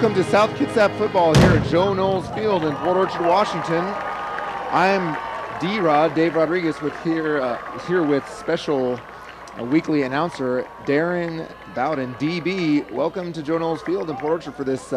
Welcome to South Kitsap football here at Joe Knowles Field in Port Orchard, Washington. I'm D-Rod, Dave Rodriguez, here with special weekly announcer Darren Bowden. DB, welcome to Joe Knowles Field in Port Orchard for this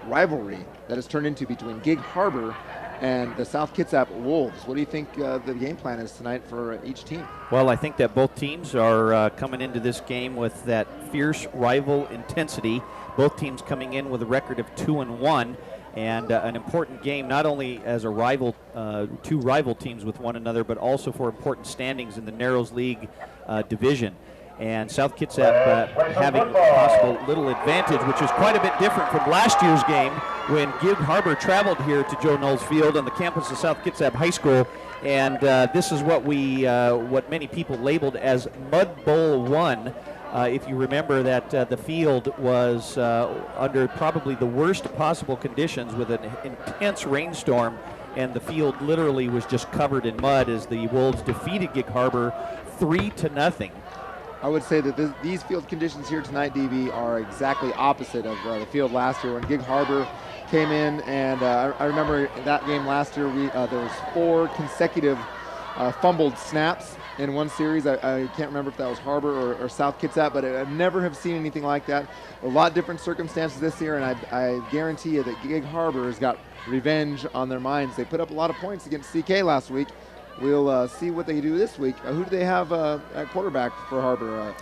rivalry that has turned into between Gig Harbor and the South Kitsap Wolves. What do you think the game plan is tonight for each team? Well, I think that both teams are coming into this game with that fierce rival intensity. Both teams coming in with a record of 2-1, and an important game not only as a rival, two rival teams with one another, but also for important standings in the Narrows League division. And South Kitsap having a possible little advantage, which is quite a bit different from last year's game when Gig Harbor traveled here to Joe Knowles Field on the campus of South Kitsap High School. And this is what what many people labeled as Mud Bowl 1. If you remember that the field was under probably the worst possible conditions with an intense rainstorm, and the field literally was just covered in mud as the Wolves defeated Gig Harbor 3-0. I would say that these field conditions here tonight, DB, are exactly opposite of the field last year when Gig Harbor came in. And I remember that game last year, there was 4 consecutive fumbled snaps in one series. I can't remember if that was Harbor or South Kitsap, but I never have seen anything like that. A lot different circumstances this year, and I guarantee you that Gig Harbor has got revenge on their minds. They put up a lot of points against CK last week. We'll see what they do this week. Who do they have at quarterback for Harbor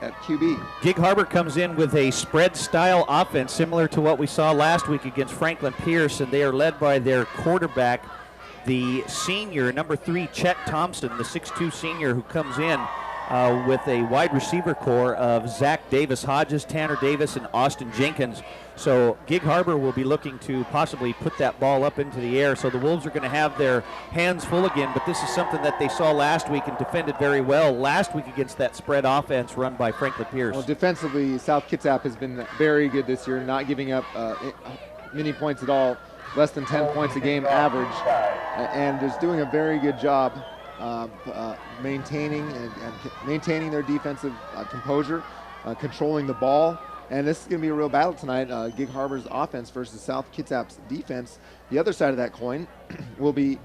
at QB? Gig Harbor comes in with a spread-style offense similar to what we saw last week against Franklin Pierce, and they are led by their quarterback, the senior, number 3, Chet Thompson, the 6'2 senior who comes in with a wide receiver core of Zach Davis Hodges, Tanner Davis, and Austin Jenkins. So Gig Harbor will be looking to possibly put that ball up into the air. So the Wolves are going to have their hands full again, but this is something that they saw last week and defended very well last week against that spread offense run by Franklin Pierce. Well, defensively, South Kitsap has been very good this year, not giving up many points at all, less than 10 points a game average, and is doing a very good job maintaining their defensive composure, controlling the ball. And this is going to be a real battle tonight, Gig Harbor's offense versus South Kitsap's defense. The other side of that coin will be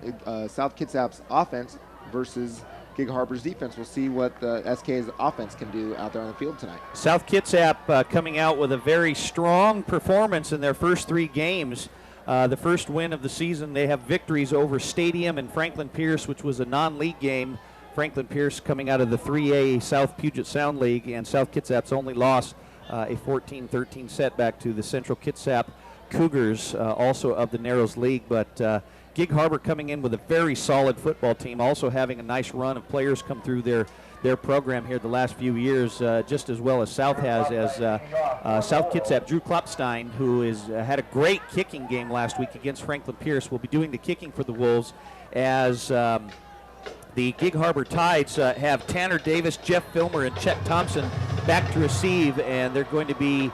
South Kitsap's offense versus Gig Harbor's defense. We'll see what the SK's offense can do out there on the field tonight. South Kitsap coming out with a very strong performance in their first 3 games. The first win of the season, they have victories over Stadium and Franklin Pierce, which was a non-league game. Franklin Pierce coming out of the 3A South Puget Sound League, and South Kitsap's only loss, a 14-13 setback to the Central Kitsap Cougars, also of the Narrows League. But Gig Harbor coming in with a very solid football team, also having a nice run of players come through their program here the last few years, just as well as South has, as South Kitsap, Drew Klopstein, who had a great kicking game last week against Franklin Pierce, will be doing the kicking for the Wolves, as the Gig Harbor Tides have Tanner Davis, Jeff Filmer, and Chet Thompson back to receive, and they're going to be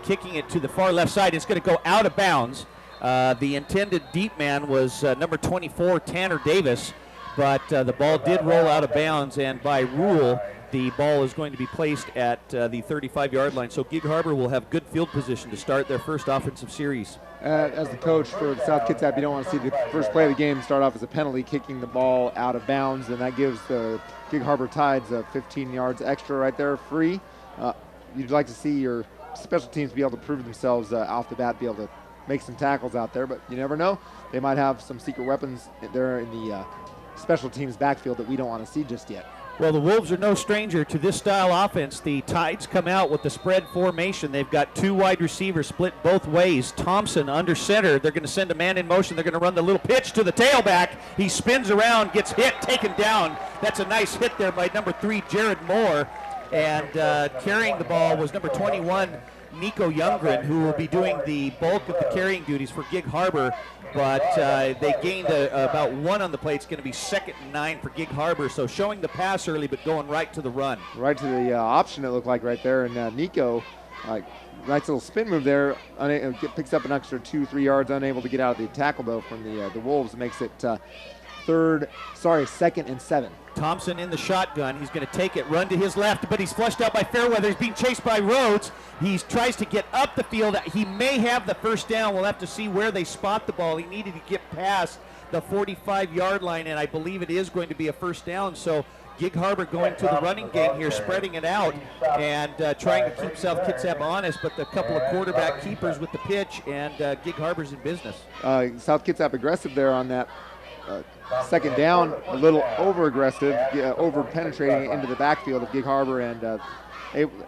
kicking it to the far left side. It's going to go out of bounds. The intended deep man was number 24, Tanner Davis, but the ball did roll out of bounds, and by rule, the ball is going to be placed at the 35-yard line. So Gig Harbor will have good field position to start their first offensive series. As the coach for South Kitsap, you don't want to see the first play of the game start off as a penalty, kicking the ball out of bounds, and that gives the Gig Harbor Tides 15 yards extra right there, free. You'd like to see your special teams be able to prove themselves off the bat, be able to make some tackles out there, but you never know. They might have some secret weapons there in the special teams backfield that we don't want to see just yet. Well, the Wolves are no stranger to this style offense. The Tides come out with the spread formation. They've got 2 wide receivers split both ways. Thompson under center. They're going to send a man in motion. They're going to run the little pitch to the tailback. He spins around, gets hit, taken down. That's a nice hit there by number 3, Jared Moore. And carrying the ball was number 21, Nico Youngren, who will be doing the bulk of the carrying duties for Gig Harbor, but they gained about 1 on the play. It's going to be 2nd and 9 for Gig Harbor, so showing the pass early but going right to the run. Right to the option, it looked like right there, and Nico, nice little spin move there, picks up an extra 2-3 yards, unable to get out of the tackle though from the Wolves, makes it second and 7. Thompson in the shotgun. He's going to take it, run to his left, but he's flushed out by Fairweather. He's being chased by Rhodes. He tries to get up the field. He may have the first down. We'll have to see where they spot the ball. He needed to get past the 45-yard line, and I believe it is going to be a first down. So Gig Harbor going to the running game here, spreading it out and trying to keep South Kitsap honest, but the couple of quarterback keepers with the pitch, and Gig Harbor's in business. South Kitsap aggressive there on that second down, a little over-aggressive, over-penetrating into the backfield of Gig Harbor, and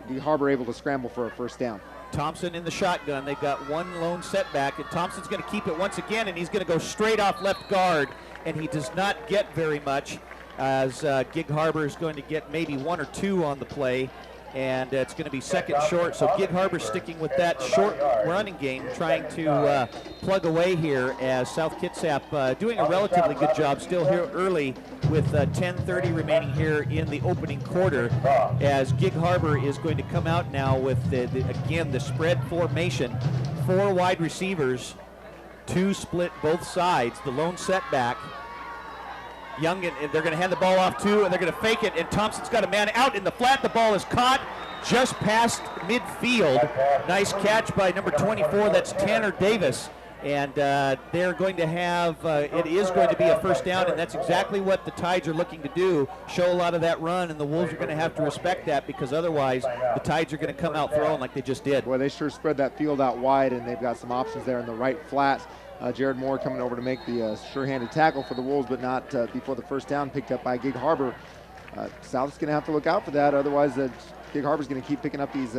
Gig Harbor able to scramble for a first down. Thompson in the shotgun. They've got one lone setback, and Thompson's going to keep it once again, and he's going to go straight off left guard, and he does not get very much, as Gig Harbor is going to get maybe 1 or 2 on the play, and it's going to be second short. So Gig Harbor sticking with that short running game, trying to plug away here, as South Kitsap doing a relatively good job still here early with 10:30 remaining here in the opening quarter, as Gig Harbor is going to come out now with again the spread formation, 4 wide receivers, 2 split both sides, the lone setback. Young, and they're going to hand the ball off too, and they're going to fake it, and Thompson's got a man out in the flat. The ball is caught just past midfield. Nice catch by number 24, that's Tanner Davis, and they're going to have, it is going to be a first down, and that's exactly what the Tides are looking to do, show a lot of that run, and the Wolves are going to have to respect that, because otherwise the Tides are going to come out throwing like they just did. Well, they sure spread that field out wide, and they've got some options there in the right flat. Jared Moore coming over to make the sure-handed tackle for the Wolves, but not before the first down, picked up by Gig Harbor. South's going to have to look out for that, otherwise Gig Harbor's going to keep picking up these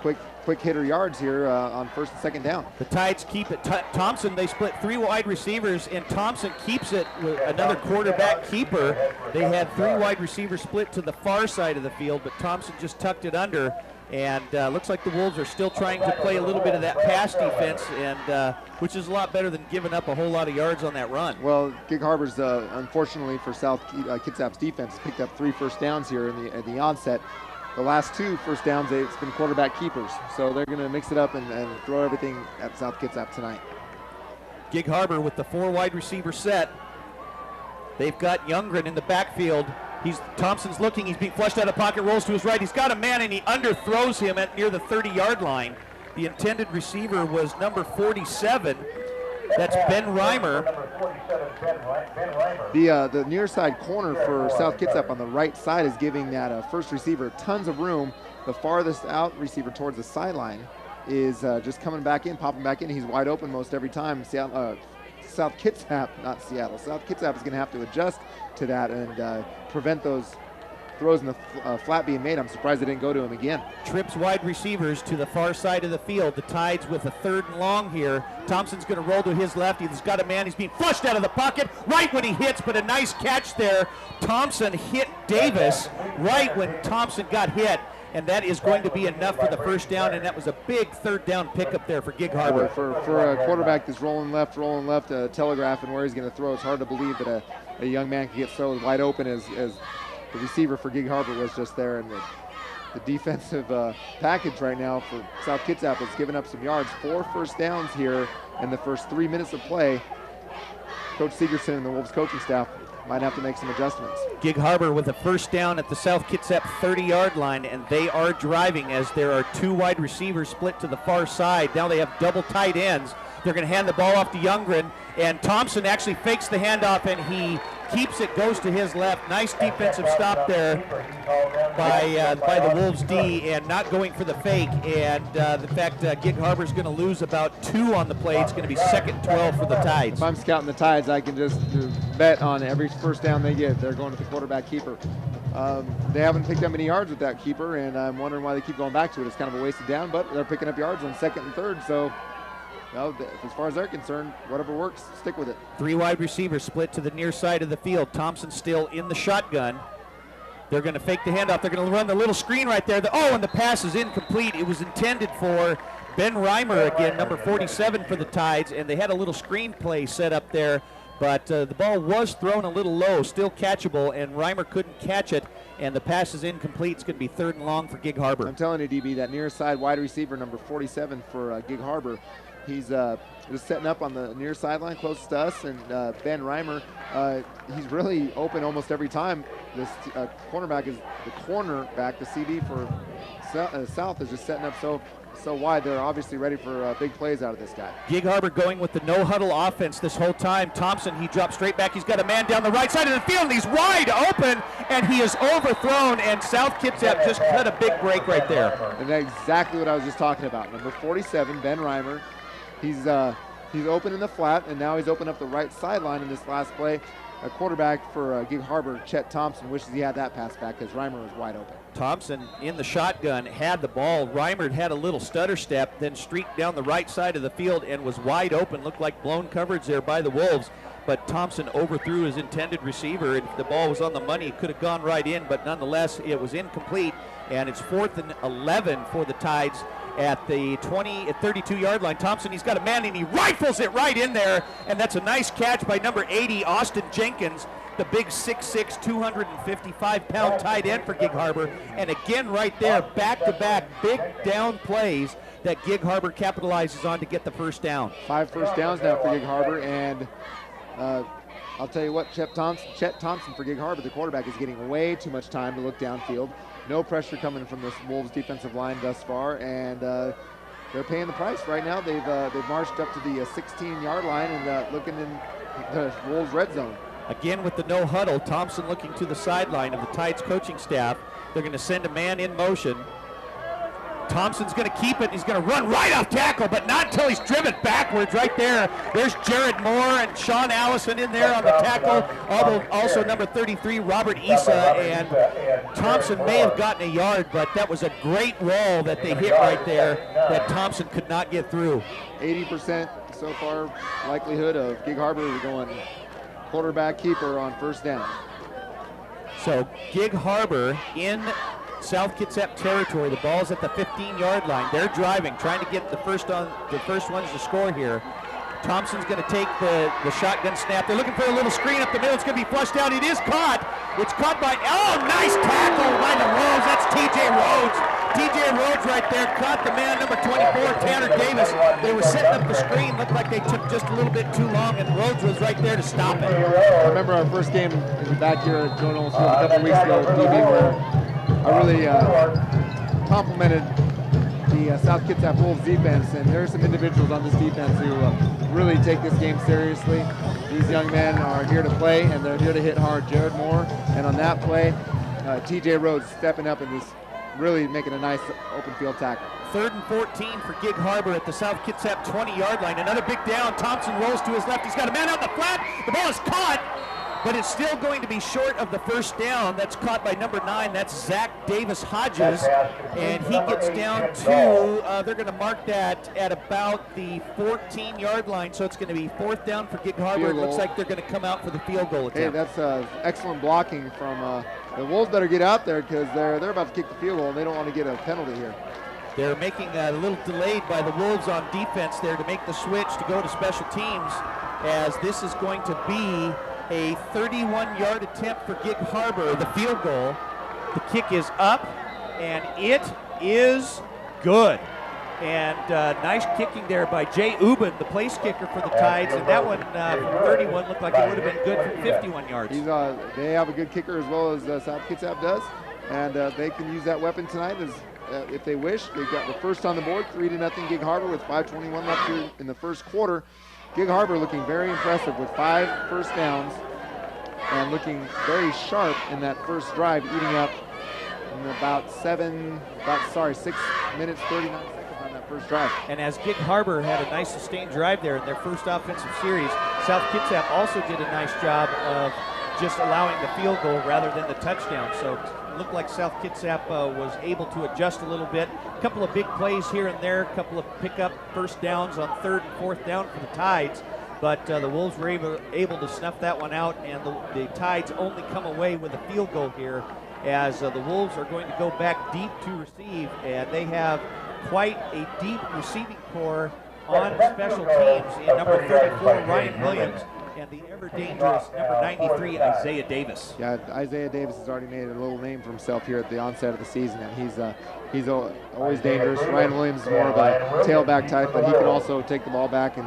quick hitter yards here on first and second down. The Tides keep it. Thompson, they split 3 wide receivers, and Thompson keeps it with another quarterback keeper. They had 3 wide receivers split to the far side of the field, but Thompson just tucked it under. And looks like the Wolves are still trying to play a little bit of that pass defense, and which is a lot better than giving up a whole lot of yards on that run. Well, Gig Harbor's, unfortunately for South Kitsap's defense, picked up 3 first downs here at the onset. The last 2 first downs, it's been quarterback keepers. So they're going to mix it up and throw everything at South Kitsap tonight. Gig Harbor with the 4 wide receiver set. They've got Youngren in the backfield. Thompson's looking, he's being flushed out of pocket, rolls to his right. He's got a man, and he underthrows him at near the 30-yard line. The intended receiver was number 47. That's Ben Reimer. The near side corner for South Kitsap on the right side is giving that first receiver tons of room. The farthest out receiver towards the sideline is just coming back in, popping back in. He's wide open most every time. South Kitsap, not Seattle. South Kitsap is going to have to adjust to that and prevent those throws in the flat being made. I'm surprised they didn't go to him again. Trips wide receivers to the far side of the field. The Tides with a 3rd and long here. Thompson's going to roll to his left. He's got a man. He's being flushed out of the pocket right when he hits, but a nice catch there. Thompson hit Davis right when Thompson got hit, and that is going to be enough for the first down, and that was a big 3rd down pickup there for Gig Harbor. For a quarterback that's rolling left, telegraphing where he's going to throw, it's hard to believe that a young man can get so wide open as the receiver for Gig Harbor was just there. And the defensive package right now for South Kitsap has given up some yards. 4 first downs here in the first 3 minutes of play. Coach Segerson and the Wolves coaching staff might have to make some adjustments. Gig Harbor with a first down at the South Kitsap 30-yard line, and they are driving as there are 2 wide receivers split to the far side. Now they have double tight ends. They're going to hand the ball off to Youngren, and Thompson actually fakes the handoff, and he keeps it, goes to his left. Nice defensive stop there by the Wolves D, and not going for the fake. And the fact Gig Harbor's going to lose about 2 on the play. It's going to be 2nd and 12 for the Tides. If I'm scouting the Tides, I can just bet on every first down they get, they're going to the quarterback keeper. They haven't picked up any yards with that keeper, and I'm wondering why they keep going back to it. It's kind of a wasted down, but they're picking up yards on 2nd and 3rd, so well, as far as they're concerned, whatever works, stick with it. 3 wide receivers split to the near side of the field. Thompson still in the shotgun. They're going to fake the handoff. They're going to run the little screen right there. And the pass is incomplete. It was intended for Ben Reimer again, number 47 for the Tides, and they had a little screen play set up there, but the ball was thrown a little low, still catchable, and Reimer couldn't catch it, and the pass is incomplete. It's going to be 3rd and long for Gig Harbor. I'm telling you, DB, that near side wide receiver, number 47 for Gig Harbor, he's just setting up on the near sideline closest to us, and Ben Reimer, he's really open almost every time. This cornerback, the CD for South is just setting up so wide. They're obviously ready for big plays out of this guy. Gig Harbor going with the no-huddle offense this whole time. Thompson, he drops straight back. He's got a man down the right side of the field, and he's wide open, and he is overthrown, and South Kitsap just cut a big break right there. And that's exactly what I was just talking about. Number 47, Ben Reimer. He's open in the flat, and now he's open up the right sideline in this last play. A quarterback for Gig Harbor, Chet Thompson, wishes he had that pass back because Reimer was wide open. Thompson in the shotgun had the ball. Reimer had a little stutter step, then streaked down the right side of the field and was wide open. Looked like blown coverage there by the Wolves, but Thompson overthrew his intended receiver. If the ball was on the money, it could have gone right in, but nonetheless, it was incomplete, and it's 4th and 11 for the Tides at the 32-yard line. Thompson, he's got a man, and he rifles it right in there, and that's a nice catch by number 80, Austin Jenkins, the big 6'6", 255-pound tight end for Gig Harbor. And again right there, back-to-back big down plays that Gig Harbor capitalizes on to get the first down. 5 first downs now for Gig Harbor, and I'll tell you what, Chet Thompson for Gig Harbor, the quarterback, is getting way too much time to look downfield. No pressure coming from this Wolves defensive line thus far, and they're paying the price right now. They've marched up to the 16-yard line and looking in the Wolves red zone. Again with the no huddle, Thompson looking to the sideline of the Tides coaching staff. They're going to send a man in motion. Thompson's going to keep it. He's going to run right off tackle, but not until he's driven backwards right there. There's Jared Moore and Sean Allison in there on the tackle. Also number 33, Robert Issa, and Thompson may have gotten a yard, but that was a great roll that they hit right there that Thompson could not get through. 80% so far likelihood of Gig Harbor going quarterback keeper on first down. So Gig Harbor in South Kitsap territory. The ball's at the 15-yard line. They're driving, trying to get the first ones to score here. Thompson's going to take the shotgun snap. They're looking for a little screen up the middle. It's going to be flushed out. It is caught. It's caught by, nice tackle by the Wolves. That's TJ Rhodes. TJ Rhodes right there caught the man, number 24, Tanner Davis. They were setting up the screen. Looked like they took just a little bit too long, and Rhodes was right there to stop it. I remember our first game back here at Joan Olds Field a couple weeks ago with DB, where I really complimented the South Kitsap Wolves defense, and there are some individuals on this defense who really take this game seriously. These young men are here to play, and they're here to hit hard. Jared Moore, and on that play, TJ Rhodes stepping up and just really making a nice open field tackle. 3rd and 14 for Gig Harbor at the South Kitsap 20-yard line. Another big down. Thompson rolls to his left. He's got a man out in the flat. The ball is caught, but it's still going to be short of the first down. That's caught by number 9. That's Zach Davis Hodges, and he gets down to, they're going to mark that at about the 14-yard line, so it's going to be 4th down for Gig Harbor. It looks like they're going to come out for the field goal attempt. Hey, that's excellent blocking from the Wolves. Better get out there because they're about to kick the field goal, and they don't want to get a penalty here. They're making a little delayed by the Wolves on defense there to make the switch to go to special teams, as this is going to be a 31-yard attempt for Gig Harbor, the field goal. The kick is up, and it is good. And nice kicking there by Jay Ubin, the place kicker for the Tides, and that one from 31 looked like it would have been good from 51 yards. They have a good kicker as well as South Kitsap does, and they can use that weapon tonight if they wish. They've got the first on the board, 3-0 Gig Harbor with 5:21 left here in the first quarter. Gig Harbor looking very impressive with 5 first downs and looking very sharp in that first drive, eating up in about 6 minutes, 39 seconds on that first drive. And as Gig Harbor had a nice sustained drive there in their first offensive series, South Kitsap also did a nice job of just allowing the field goal rather than the touchdown. So it looked like South Kitsap was able to adjust a little bit. A couple of big plays here and there, a couple of pickup first downs on 3rd and 4th down for the Tides. But the Wolves were able to snuff that one out, and the Tides only come away with a field goal here, as the Wolves are going to go back deep to receive, and they have quite a deep receiving core on special teams in number 34, Ryan Williams, and the ever dangerous number 93, Isaiah Davis. Yeah, Isaiah Davis has already made a little name for himself here at the onset of the season, and he's always dangerous. Ryan Williams is more of a tailback type, but he can also take the ball back, and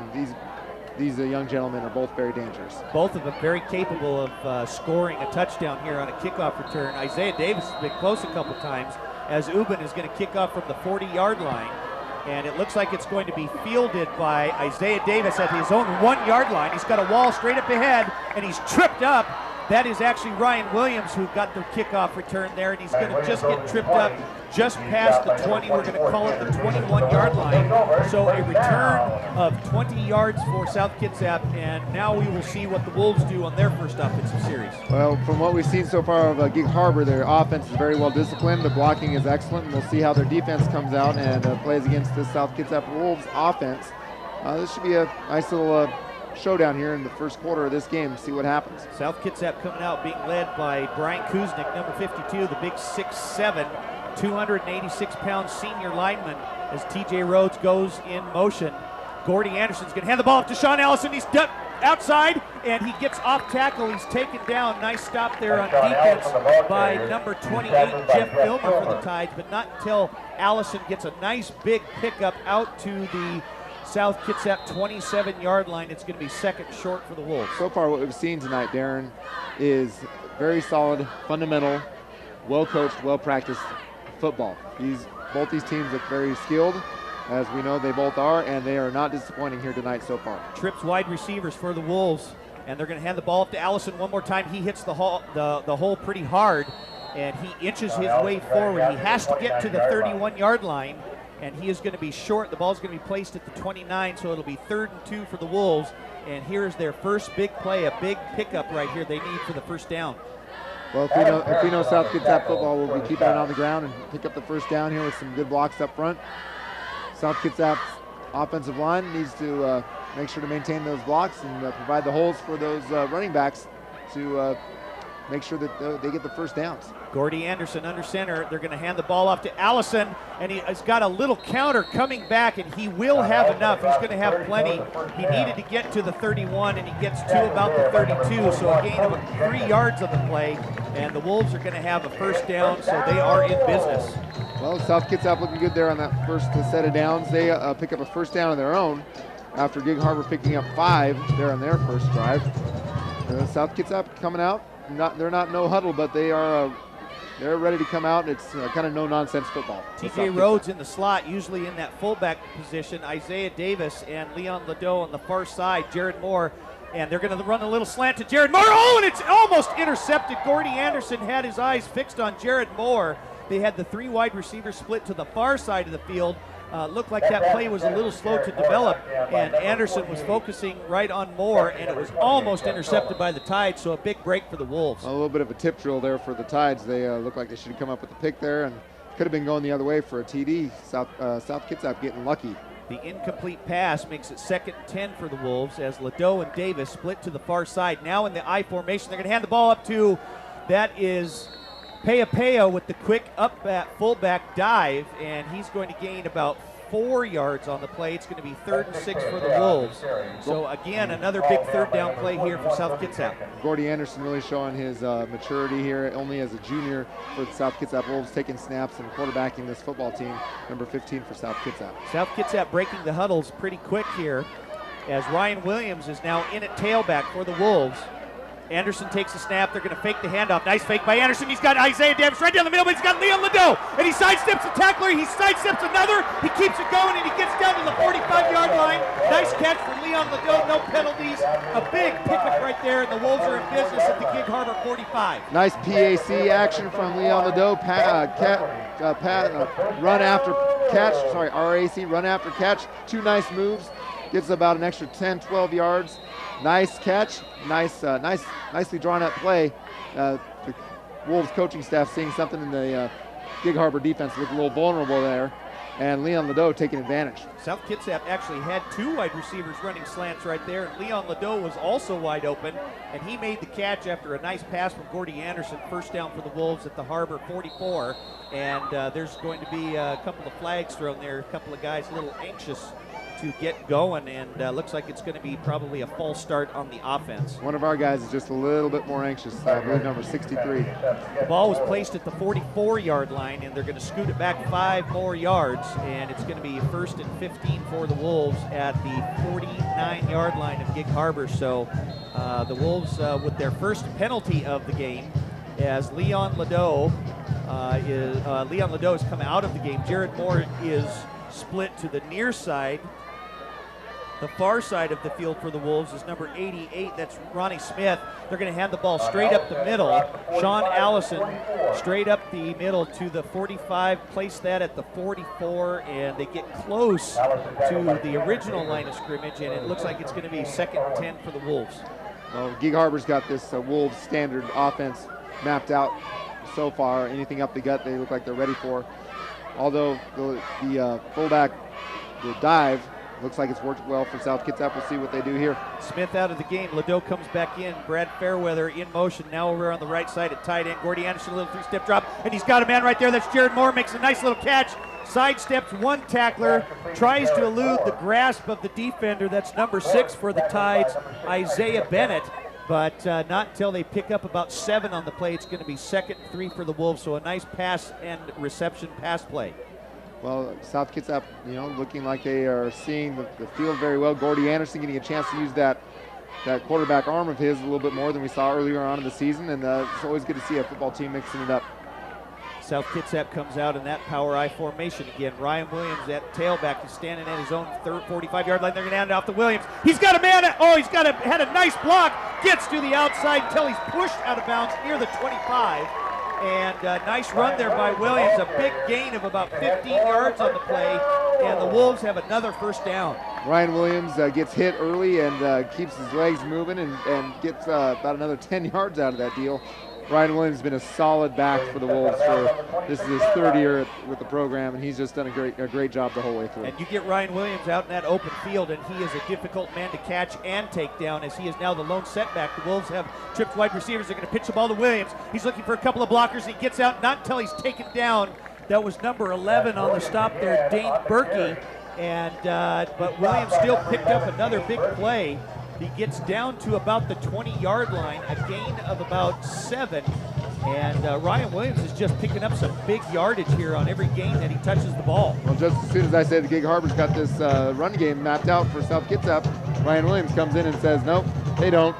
these young gentlemen are both very dangerous. Both of them very capable of scoring a touchdown here on a kickoff return. Isaiah Davis has been close a couple times, as Ubin is going to kick off from the 40-yard line. And it looks like it's going to be fielded by Isaiah Davis at his own 1-yard line. He's got a wall straight up ahead, and he's tripped up. That is actually Ryan Williams who got the kickoff return there, and he's going to just get tripped up just past the 20. We're going to call it the 21-yard line. So a return of 20 yards for South Kitsap, and now we will see what the Wolves do on their first offensive series. Well, from what we've seen so far of Gig Harbor, their offense is very well disciplined. The blocking is excellent, and we'll see how their defense comes out and plays against the South Kitsap Wolves offense. This should be a nice little showdown here in the first quarter of this game. See what happens. South Kitsap coming out being led by Brian Kuznick, number 52, the big 6'7", 286-pound senior lineman, as TJ Rhodes goes in motion. Gordy Anderson's going to hand the ball off to Sean Allison. He's outside, and he gets off tackle. He's taken down. Nice stop there on defense by number 28, Jeff Filmer for the Tides, but not until Allison gets a nice big pickup out to the South Kitsap 27-yard line. It's going to be second short for the Wolves. So far what we've seen tonight, Darren, is very solid, fundamental, well-coached, well-practiced football. Both these teams look very skilled, as we know they both are, and they are not disappointing here tonight so far. Trips wide receivers for the Wolves, and they're going to hand the ball up to Allison one more time. He hits the hole pretty hard, and he inches his way forward. He has to get to the 31-yard line, and he is going to be short. The ball is going to be placed at the 29, so it'll be 3rd and 2 for the Wolves. And here's their first big play, a big pickup right here they need for the first down. Well, if we know South Kitsap football, we'll be keeping it on the ground and pick up the first down here with some good blocks up front. South Kitsap's offensive line needs to make sure to maintain those blocks and provide the holes for those running backs to make sure that they get the first downs. Gordy Anderson under center. They're going to hand the ball off to Allison, and he's got a little counter coming back, and he will have enough. He's going to have plenty. He needed to get to the 31, and he gets to about the 32, so a gain of 3 yards on the play, and the Wolves are going to have a first down, so they are in business. Well, South Kitsap looking good there on that first set of downs. They pick up a first down of their own after Gig Harbor picking up 5 there on their first drive. South Kitsap coming out. They're not no huddle, but they're ready to come out. It's kind of no-nonsense football. TJ Rhodes in the slot, usually in that fullback position. Isaiah Davis and Leon Ladeau on the far side. Jared Moore, and they're going to run a little slant to Jared Moore. Oh, and it's almost intercepted. Gordy Anderson had his eyes fixed on Jared Moore. They had the 3 wide receivers split to the far side of the field. Looked like that play was a little slow to develop, and Anderson was focusing right on Moore, and it was almost intercepted by the Tide, so a big break for the Wolves. A little bit of a tip drill there for the Tides. They look like they should have come up with a pick there, and could have been going the other way for a TD. South Kitsap getting lucky. The incomplete pass makes it 2nd and 10 for the Wolves as Ladeau and Davis split to the far side. Now in the I formation, they're going to hand the ball up to, that is Peapea with the quick up at fullback dive, and he's going to gain about 4 yards on the play. It's going to be 3rd and 6 for the Wolves. So again, another big 3rd down play here for South Kitsap. Gordy Anderson really showing his maturity here, only as a junior for the South Kitsap Wolves, taking snaps and quarterbacking this football team, number 15 for South Kitsap. South Kitsap breaking the huddles pretty quick here, as Ryan Williams is now in at tailback for the Wolves. Anderson takes the snap. They're going to fake the handoff. Nice fake by Anderson. He's got Isaiah Davis right down the middle, but he's got Leon Ladeau. And he sidesteps a tackler. He sidesteps another. He keeps it going, and he gets down to the 45-yard line. Nice catch for Leon Ladeau. No penalties. A big pickup right there, and the Wolves are in business at the Gig Harbor 45. Nice PAC action from Leon Ladeau. Run after catch. Sorry, RAC, run after catch. 2 nice moves. Gets about an extra 10, 12 yards. Nice catch, nicely drawn up play. The Wolves coaching staff seeing something in the Gig Harbor defense looked a little vulnerable there, and Leon Ladeau taking advantage. South Kitsap actually had 2 wide receivers running slants right there, and Leon Ladeau was also wide open, and he made the catch after a nice pass from Gordy Anderson. First down for the Wolves at the Harbor 44, and there's going to be a couple of flags thrown there, a couple of guys a little anxious to get going, and looks like it's going to be probably a false start on the offense. One of our guys is just a little bit more anxious, I believe number 63. The ball was placed at the 44-yard line, and they're going to scoot it back 5 more yards, and it's going to be 1st and 15 for the Wolves at the 49-yard line of Gig Harbor. So the Wolves with their first penalty of the game, as Leon Ladeau has come out of the game. Jared Moore is split to the near side. The far side of the field for the Wolves is number 88. That's Ronnie Smith. They're going to hand the ball straight up the middle. Sean Allison straight up the middle to the 45, place that at the 44, and they get close to the original line of scrimmage, and it looks like it's going to be 2nd and 10 for the Wolves. Well, Gig Harbor's got this Wolves standard offense mapped out so far. Anything up the gut, they look like they're ready for. Although the fullback, the dive, looks like it's worked well for South Kitsap. We'll see what they do here. Smith out of the game. Ladeau comes back in. Brad Fairweather in motion. Now over on the right side at tight end. Gordy Anderson, a little 3-step drop, and he's got a man right there. That's Jared Moore. Makes a nice little catch. Sidesteps one tackler. Tries to elude the grasp of the defender. That's number 6 for the Tides, Isaiah Bennett. But not until they pick up about 7 on the play. It's going to be 2nd and 3 for the Wolves. So a nice pass and reception pass play. Well, South Kitsap, looking like they are seeing the field very well. Gordy Anderson getting a chance to use that quarterback arm of his a little bit more than we saw earlier on in the season, and it's always good to see a football team mixing it up. South Kitsap comes out in that power I formation again. Ryan Williams at tailback is standing at his own 45-yard line. They're going to hand it off to Williams. He's got a man. Had a nice block. Gets to the outside until he's pushed out of bounds near the 25. And nice run there by Williams. A big gain of about 15 yards on the play. And the Wolves have another first down. Ryan Williams gets hit early and keeps his legs moving and gets about another 10 yards out of that deal. Ryan Williams has been a solid back for the Wolves. This is his 3rd year with the program, and he's just done a great job the whole way through. And you get Ryan Williams out in that open field, and he is a difficult man to catch and take down, as he is now the lone setback. The Wolves have tripped wide receivers. They're going to pitch the ball to Williams. He's looking for a couple of blockers. He gets out, not until he's taken down. That was number 11 on the stop there, Dane Berkey. But Williams still picked up another big play. He gets down to about the 20-yard line, a gain of about 7. And Ryan Williams is just picking up some big yardage here on every game that he touches the ball. Well, just as soon as I said Gig Harbor's got this run game mapped out for South Kitsap, Ryan Williams comes in and says, nope, they don't.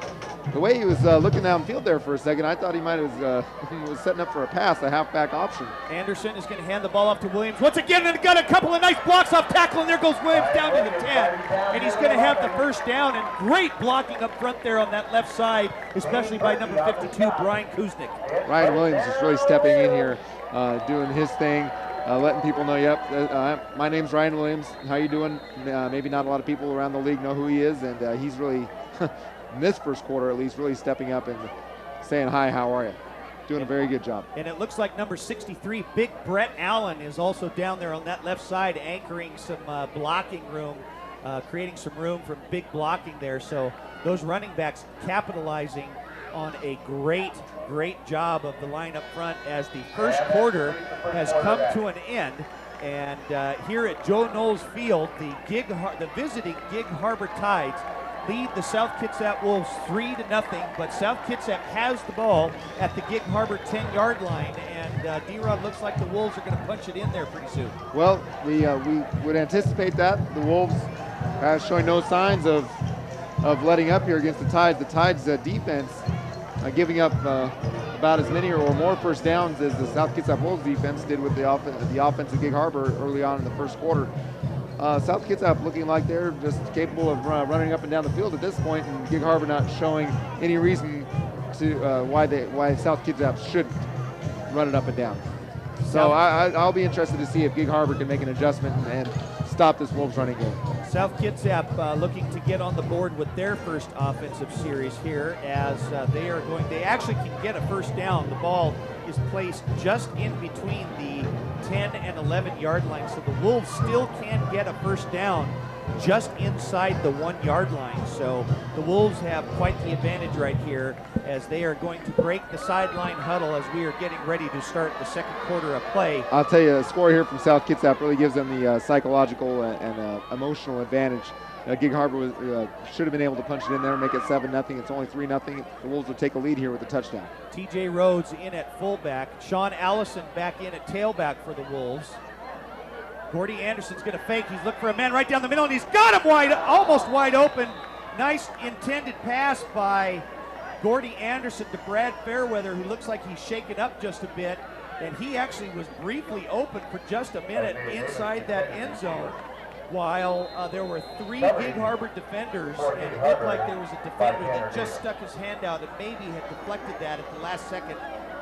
The way he was looking downfield there for a second, I thought he might have was setting up for a pass, a halfback option. Anderson is going to hand the ball off to Williams once again, and got a couple of nice blocks off tackle, and there goes Williams down to the 10. And he's going to have the first down, and great blocking up front there on that left side, especially by number 52, Brian Kuznick. Ryan Williams is really stepping in here, doing his thing. Letting people know, my name's Ryan Williams. How you doing? Maybe not a lot of people around the league know who he is, and he's really, in this first quarter at least, really stepping up and saying, hi, how are you? Doing a very good job. And it looks like number 63, Big Brett Allen, is also down there on that left side, anchoring some blocking room, creating some room for big blocking there. So those running backs capitalizing on a great job of the line up front as the first quarter has come to an end. And here at Joe Knowles Field, the visiting Gig Harbor Tides lead the South Kitsap Wolves 3-0, but South Kitsap has the ball at the Gig Harbor 10-yard line, and D-Rod, looks like the Wolves are going to punch it in there pretty soon. Well, we would anticipate that. The Wolves are showing no signs of letting up here against the Tides. The Tides defense giving up about as many or more first downs as the South Kitsap Wolves defense did with the offense of Gig Harbor early on in the first quarter. South Kitsap looking like they're just capable of running up and down the field at this point, and Gig Harbor not showing any reason to why South Kitsap shouldn't run it up and down. So I'll be interested to see if Gig Harbor can make an adjustment and stop this Wolves running game. South Kitsap looking to get on the board with their first offensive series here, as they actually can get a first down. The ball is placed just in between the 10 and 11 yard line, so the Wolves still can get a first down. just inside the 1 yard line. So the Wolves have quite the advantage right here as they are going to break the sideline huddle as we are getting ready to start the second quarter of play. I'll tell you, a score here from South Kitsap really gives them the psychological and emotional advantage. Gig Harbor should have been able to punch it in there and make it 7-0. It's only 3-0. The Wolves will take a lead here with a touchdown. TJ Rhodes in at fullback. Sean Allison back in at tailback for the Wolves. Gordy Anderson's going to fake. He's looking for a man right down the middle, and he's got him almost wide open. Nice intended pass by Gordy Anderson to Brad Fairweather, who looks like he's shaken up just a bit. And he actually was briefly open for just a minute inside that end zone, while there were 3 Gig Harbor defenders, and it looked like there was a defender that just stuck his hand out and maybe had deflected that at the last second,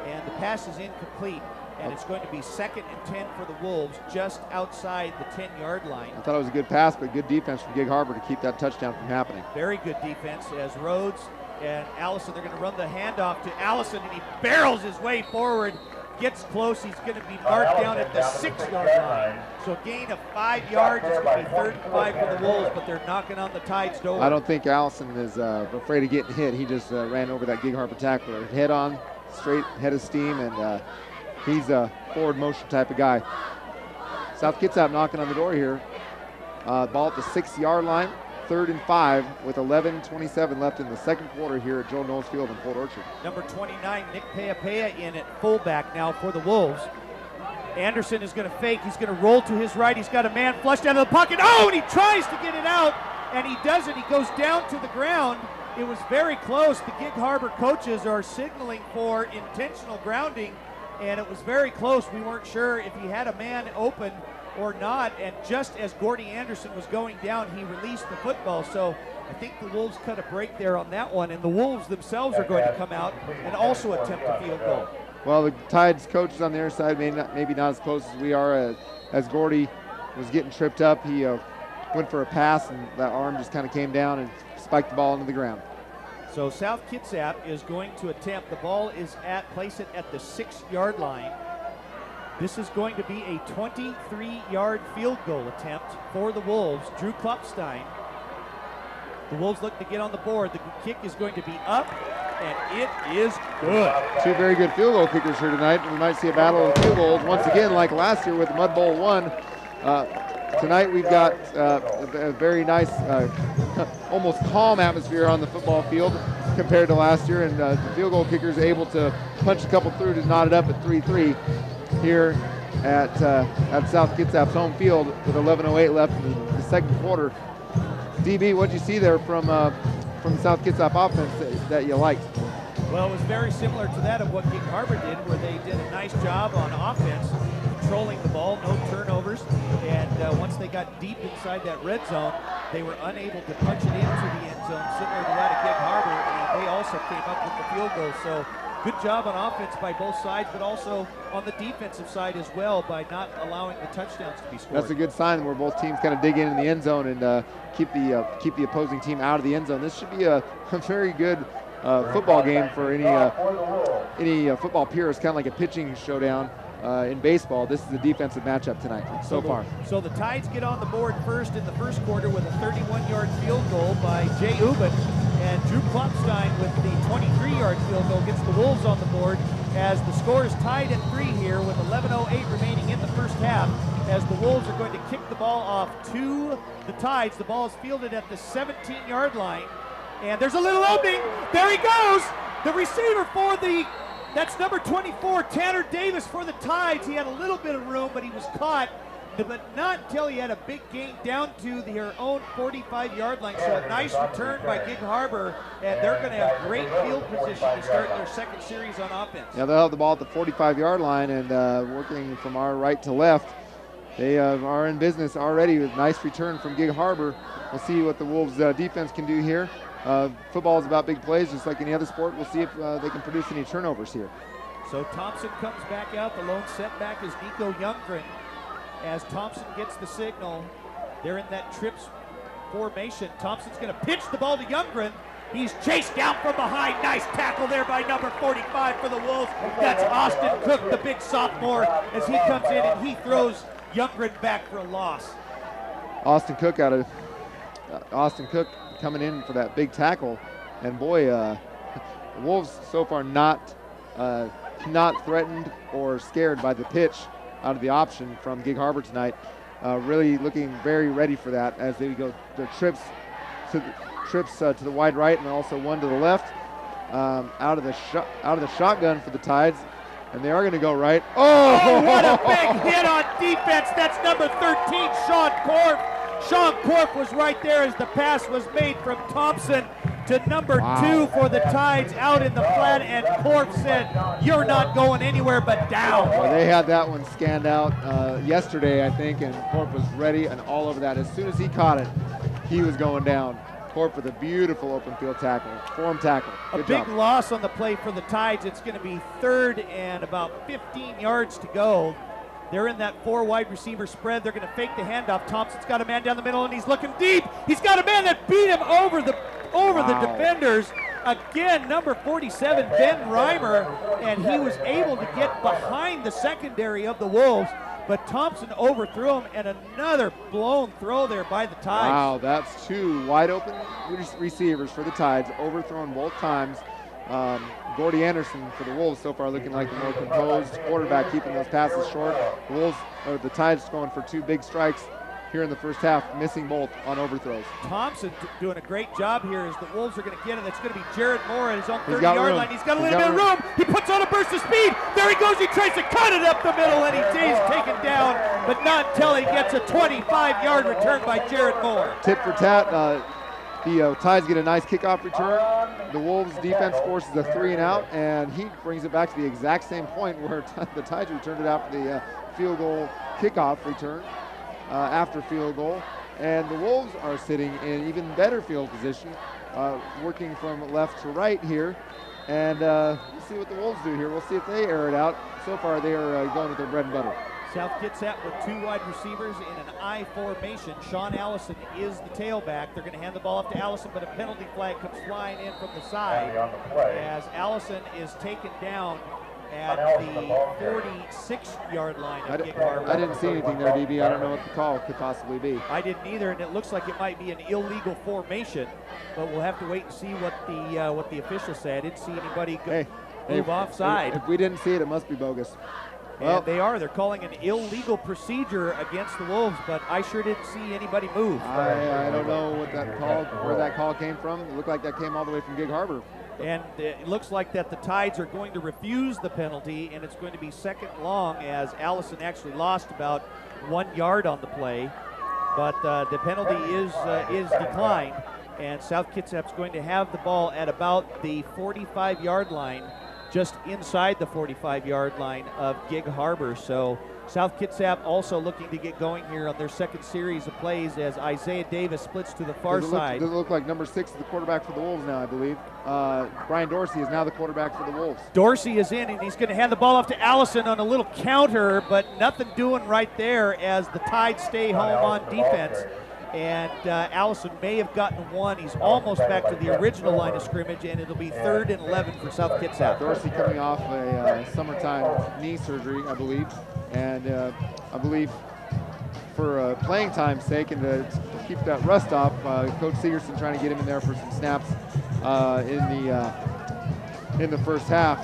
and the pass is incomplete, and it's going to be 2nd and 10 for the Wolves just outside the 10-yard line. I thought it was a good pass, but good defense from Gig Harbor to keep that touchdown from happening. Very good defense as Rhodes and Allison, they're going to run the handoff to Allison, and he barrels his way forward. Gets close, he's going to be marked down at the 6-yard line. So a gain of 5 yards, it's going to be 3rd and 5 for the Wolves, but they're knocking on the Tide's door. I don't think Allison is afraid of getting hit. He just ran over that Gig Harbor tackler. Head on, straight head of steam, and he's a forward motion type of guy. South Kitsap knocking on the door here. Ball at the 6-yard line. 3rd and 5 with 11:27 left in the second quarter here at Joe Knowles Field in Port Orchard. Number 29, Nick Peapea in at fullback now for the Wolves. Anderson is going to fake. He's going to roll to his right. He's got a man flushed out of the pocket. Oh, and he tries to get it out, and he doesn't. He goes down to the ground. It was very close. The Gig Harbor coaches are signaling for intentional grounding, and it was very close. We weren't sure if he had a man open or not, and just as Gordy Anderson was going down, he released the football. So I think the Wolves cut a break there on that one, and the Wolves themselves are going to come out and also attempt a field goal. Well, the Tide's coaches on their side maybe not as close as we are. As Gordy was getting tripped up, he went for a pass, and that arm just kind of came down and spiked the ball into the ground. So South Kitsap is going to attempt. The ball is place it at the 6-yard line. This is going to be a 23-yard field goal attempt for the Wolves. Drew Klopstein. The Wolves look to get on the board. The kick is going to be up, and it is good. 2 very good field goal kickers here tonight. We might see a battle of field goals once again, like last year with the Mud Bowl 1. Tonight we've got a very nice, almost calm atmosphere on the football field compared to last year, and the field goal kickers able to punch a couple through to knot it up at 3-3. Here at South Kitsap's home field with 11:08 left in the second quarter. DB, what did you see there from the South Kitsap offense that you liked? Well, it was very similar to that of what Gig Harbor did, where they did a nice job on offense, controlling the ball, no turnovers, and once they got deep inside that red zone, they were unable to punch it into the end zone, similar to that of Gig Harbor, and they also came up with the field goal. So good job on offense by both sides, but also on the defensive side as well by not allowing the touchdowns to be scored. That's a good sign where both teams kind of dig in the end zone and keep the opposing team out of the end zone. This should be a very good football game for any football purist, kind of like a pitching showdown in baseball. This is a defensive matchup tonight so far. So the Tides get on the board first in the first quarter with a 31-yard field goal by Jay Ubin. And Drew Klopstein with the 23-yard field goal gets the Wolves on the board as the score is tied at 3 here with 11:08 remaining in the first half, as the Wolves are going to kick the ball off to the Tides. The ball is fielded at the 17-yard line, and there's a little opening. There he goes! The receiver that's number 24, Tanner Davis for the Tides. He had a little bit of room, but he was caught. But not until he had a big gain down to their own 45-yard line. So a nice return by Gig Harbor, and they're going to have great field position to start their second series on offense. Yeah, they'll have the ball at the 45-yard line, and working from our right to left. They are in business already with a nice return from Gig Harbor. We'll see what the Wolves defense can do here. Football is about big plays, just like any other sport. We'll see if they can produce any turnovers here. So Thompson comes back out. The lone setback is Nico Youngren. As Thompson gets the signal, they're in that trips formation. Thompson's going to pitch the ball to Youngren. He's chased down from behind. Nice tackle there by number 45 for the Wolves. That's Austin Cook, the big sophomore, as he comes in and he throws Youngren back for a loss. Austin Cook out of Austin Cook coming in for that big tackle. And boy, the Wolves so far not threatened or scared by the pitch out of the option from Gig Harbor tonight. Really looking very ready for that as they go the trips to the wide right and also one to the left. Out of the shotgun for the Tides, and they are going to go right. Oh, what a big hit on defense. That's number 13, Sean Korf. Sean Korf was right there as the pass was made from Thompson to number 2 for the Tides out in the flat, and Korf said, "You're not going anywhere but down." Well, they had that one scanned out yesterday, I think, and Korf was ready and all over that. As soon as he caught it, he was going down. Korf with a beautiful open field tackle, form tackle. Good job. A big loss on the play for the Tides. It's going to be 3rd and about 15 yards to go. They're in that 4 wide receiver spread. They're going to fake the handoff. Thompson's got a man down the middle, and he's looking deep. He's got a man that beat him over the defenders. Again, number 47, Ben Reimer, and he was able to get behind the secondary of the Wolves, but Thompson overthrew him, and another blown throw there by the Tides. Wow, that's 2 wide open receivers for the Tides, overthrown both times. Gordy Anderson for the Wolves so far looking like the more composed quarterback, keeping those passes short. The Tides going for 2 big strikes here in the first half, missing both on overthrows. Thompson doing a great job here as the Wolves are going to get him. It's going to be Jared Moore at his own 30-yard line. He's got a little bit of room. He puts on a burst of speed. There he goes. He tries to cut it up the middle, and he's taken down, but not until he gets a 25-yard return by Jared Moore. Tip for tat. The Tides get a nice kickoff return. The Wolves defense forces a 3-and-out, and he brings it back to the exact same point where the Tides returned it after the field goal kickoff return. After field goal, and the Wolves are sitting in even better field position, working from left to right here, and we'll see what the Wolves do here. We'll see if they air it out. So far they are going with their bread and butter. South Kitsap with 2 wide receivers in an I formation. Sean Allison is the tailback. They're going to hand the ball off to Allison, but a penalty flag comes flying in from the side as Allison is taken down at the 46-yard line of Gig Harbor. I didn't see anything there, DB. I don't know what the call could possibly be. I didn't either, and it looks like it might be an illegal formation, but we'll have to wait and see what the official said. I didn't see anybody move offside. If we didn't see it, it must be bogus. Well, and they are. They're calling an illegal procedure against the Wolves, but I sure didn't see anybody move. I don't know where that call came from. It looked like that came all the way from Gig Harbor. And it looks like that the Tides are going to refuse the penalty, and it's going to be 2nd and long as Allison actually lost about 1 yard on the play. But the penalty is declined, and South Kitsap's going to have the ball at about the 45-yard line, just inside the 45-yard line of Gig Harbor. So South Kitsap also looking to get going here on their 2nd series of plays as Isaiah Davis splits to the far side. Does it look like number 6 is the quarterback for the Wolves now, I believe. Brian Dorsey is now the quarterback for the Wolves. Dorsey is in, and he's going to hand the ball off to Allison on a little counter, but nothing doing right there as the Tides stay home on defense. And Allison may have gotten 1. He's almost back to the original line of scrimmage, and it'll be 3rd and 11 for South Kitsap. Dorsey coming off a summertime knee surgery, I believe. And I believe for playing time's sake and to keep that rust off, Coach Segerson trying to get him in there for some snaps in the first half.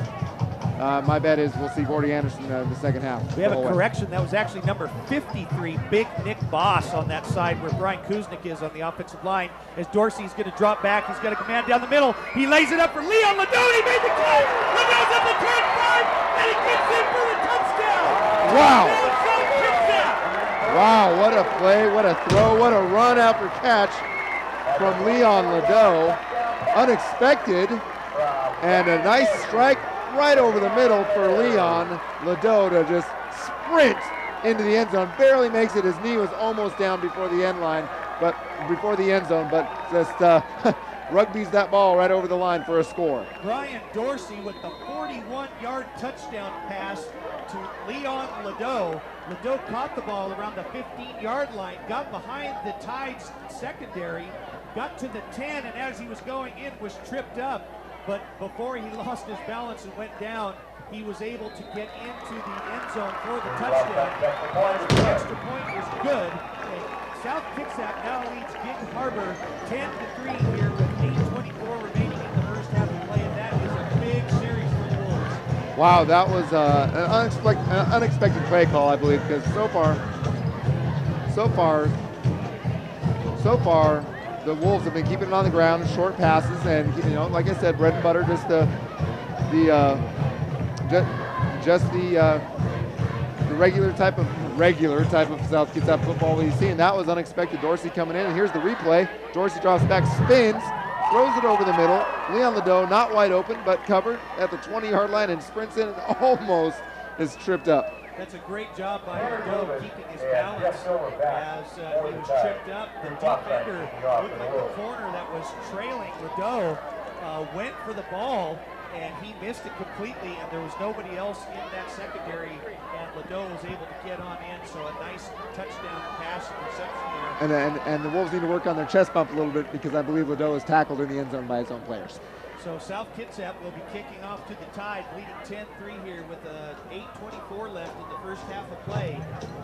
My bet is we'll see Gordy Anderson in the second half. We have a correction. That was actually number 53, Big Nick Boss, on that side where Brian Kuznick is on the offensive line. As Dorsey's going to drop back, he's got a command down the middle. He lays it up for Leon Ladone. He made the catch. Ladone's up the 10-5, and he gets in for the touchdown. Wow. Wow, what a play, what a throw, what a run after catch from Leon Ladone. Unexpected, and a nice strike right over the middle for Leon Ladone to just sprint into the end zone. Barely makes it. His knee was almost down before the end zone, but just rugby's that ball right over the line for a score. Brian Dorsey with the 41-yard touchdown pass to Leon Ladone. Ladone caught the ball around the 15-yard line, got behind the Tides secondary, got to the 10, and as he was going in was tripped up. But before he lost his balance and went down, he was able to get into the end zone for the touchdown. The extra point was good. And South Kitsap now leads Gig Harbor 10-3 here with 8:24 remaining in the first half of play, and that is a big series for the Wolves. Wow, that was an unexpected play call, I believe, because so far, the Wolves have been keeping it on the ground, short passes, and like I said, bread and butter, just the regular type of South Kitsap football we've seen. That was unexpected. Dorsey coming in, and here's the replay. Dorsey drops back, spins, throws it over the middle. Leon Ledoux not wide open, but covered at the 20-yard line and sprints in and almost is tripped up. That's a great job by Ledoux keeping his balance as he was tripped up. The defender looked like the corner that was trailing Ledoux went for the ball, and he missed it completely, and there was nobody else in that secondary, and Ledoux was able to get on in, so a nice touchdown pass and reception there. And the Wolves need to work on their chest bump a little bit, because I believe Ledoux was tackled in the end zone by his own players. So South Kitsap will be kicking off to the Tide, leading 10-3 here with 8:24 left in the first half of play.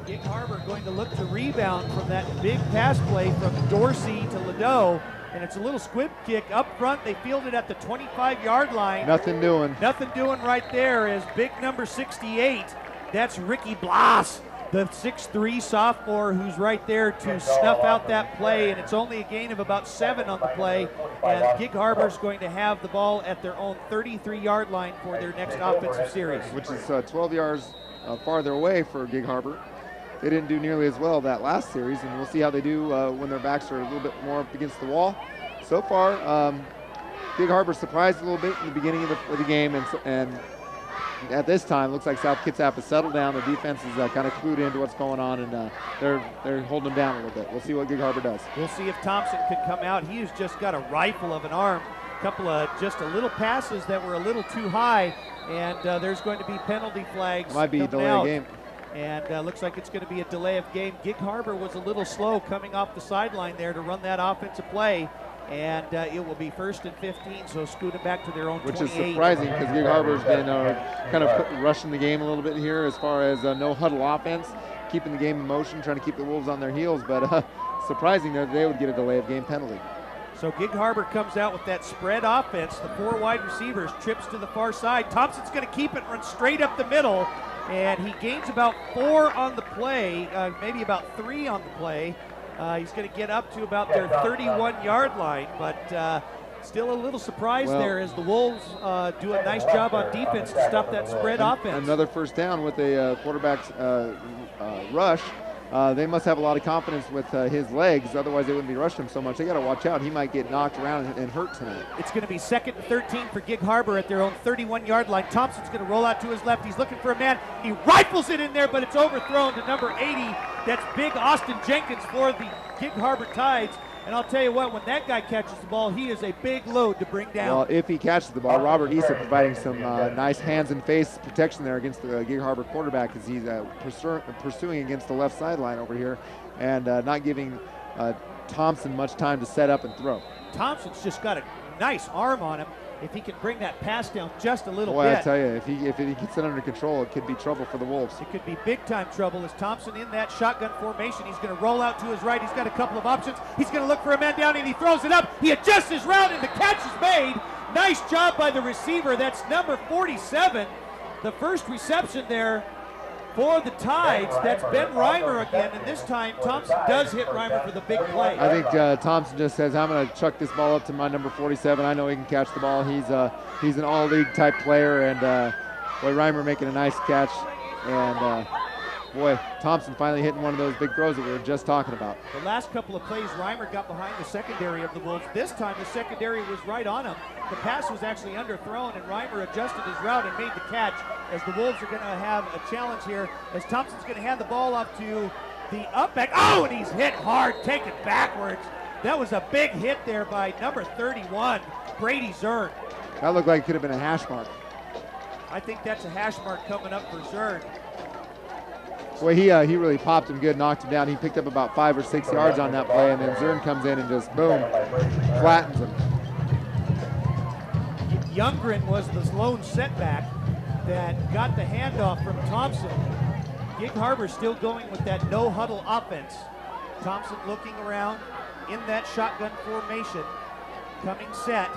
Gig Harbor going to look to rebound from that big pass play from Dorsey to Ledoux, and it's a little squib kick up front. They field it at the 25-yard line. Nothing doing. Nothing doing right there is big number 68. That's Ricky Blas, the 6'3 sophomore who's right there to snuff out that play, and it's only a gain of about 7 on the play, and Gig Harbor's going to have the ball at their own 33-yard line for their next offensive series. Which is 12 yards farther away for Gig Harbor. They didn't do nearly as well that last series, and we'll see how they do when their backs are a little bit more up against the wall. So far, Gig Harbor surprised a little bit in the beginning of the game, and at this time, looks like South Kitsap has settled down. The defense is kind of clued into what's going on, and they're holding them down a little bit. We'll see what Gig Harbor does. We'll see if Thompson can come out. He has just got a rifle of an arm. A couple of just a little passes that were a little too high, and there's going to be penalty flags. Might be a delay of game. And looks like it's going to be a delay of game. Gig Harbor was a little slow coming off the sideline there to run that offensive play. And it will be 1st and 15, so scoot it back to their own 28. Which is surprising, because Gig Harbor's been kind of rushing the game a little bit here as far as no huddle offense, keeping the game in motion, trying to keep the Wolves on their heels, but surprising that they would get a delay of game penalty. So Gig Harbor comes out with that spread offense, the 4 wide receivers, trips to the far side. Thompson's going to keep it, run straight up the middle, and he gains about 4 on the play, maybe about 3 on the play. He's going to get up to about their 31-yard line, but still a little surprise there as the Wolves do a nice job on defense to stop that spread offense. Another first down with a quarterback's rush. They must have a lot of confidence with his legs, otherwise they wouldn't be rushing him so much. They got to watch out. He might get knocked around and hurt tonight. It's going to be 2nd and 13 for Gig Harbor at their own 31-yard line. Thompson's going to roll out to his left. He's looking for a man. He rifles it in there, but it's overthrown to number 80. That's big Austin Jenkins for the Gig Harbor Tides. And I'll tell you what, when that guy catches the ball, he is a big load to bring down. Well, if he catches the ball, Robert Issa providing some nice hands and face protection there against the Gig Harbor quarterback, as he's pursuing against the left sideline over here and not giving Thompson much time to set up and throw. Thompson's just got a nice arm on him. If he can bring that pass down just a little bit. Boy, I tell you, if he gets it under control, it could be trouble for the Wolves. It could be big-time trouble as Thompson in that shotgun formation. He's going to roll out to his right. He's got a couple of options. He's going to look for a man down, and he throws it up. He adjusts his route, and the catch is made. Nice job by the receiver. That's number 47. The first reception there for the Tides. That's Ben Reimer again, and this time Thompson does hit Reimer for the big play. I think Thompson just says, I'm going to chuck this ball up to my number 47. I know he can catch the ball. He's an all-league type player, and boy, Reimer making a nice catch, and boy, Thompson finally hitting one of those big throws that we were just talking about. The last couple of plays, Reimer got behind the secondary of the Wolves. This time the secondary was right on him. The pass was actually underthrown, and Reimer adjusted his route and made the catch, as the Wolves are going to have a challenge here, as Thompson's going to hand the ball off to the up back. Oh, and he's hit hard, taken backwards. That was a big hit there by number 31, Brady Zern. That looked like it could have been a hash mark. I think that's a hash mark coming up for Zern. Well, he really popped him good, knocked him down. He picked up about 5 or 6 yards on that play, and then Zern comes in and just, boom, flattens him. Youngren was the lone setback that got the handoff from Thompson. Gig Harbor still going with that no-huddle offense. Thompson looking around in that shotgun formation, coming set.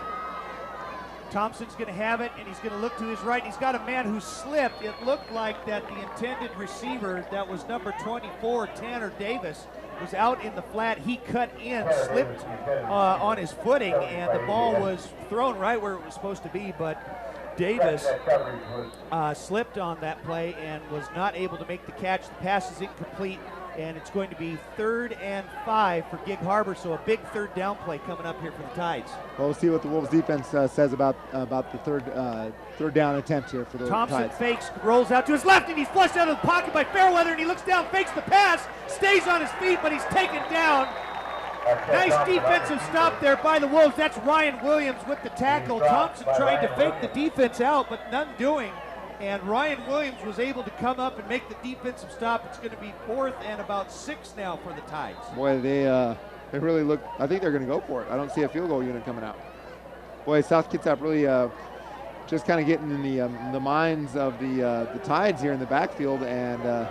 Thompson's going to have it, and he's going to look to his right. He's got a man who slipped. It looked like that the intended receiver, that was number 24, Tanner Davis, was out in the flat. He cut in, slipped on his footing, and the ball was thrown right where it was supposed to be, but Davis slipped on that play and was not able to make the catch. The pass is incomplete, and it's going to be 3rd and 5 for Gig Harbor, so a big third down play coming up here for the Tides. Well, we'll see what the Wolves defense says about the third down attempt here for the Thompson Tides. fakes, rolls out to his left, and he's flushed out of the pocket by Fairweather, and he looks down, fakes the pass, stays on his feet, but he's taken down. Nice defensive stop there by the Wolves. That's Ryan Williams with the tackle. Thompson trying to fake the defense out, but none doing. And Ryan Williams was able to come up and make the defensive stop. It's going to be 4th and about 6 now for the Tides. Boy, they really look. I think they're going to go for it. I don't see a field goal unit coming out. Boy, South Kitsap really just kind of getting in the minds of the Tides here in the backfield, and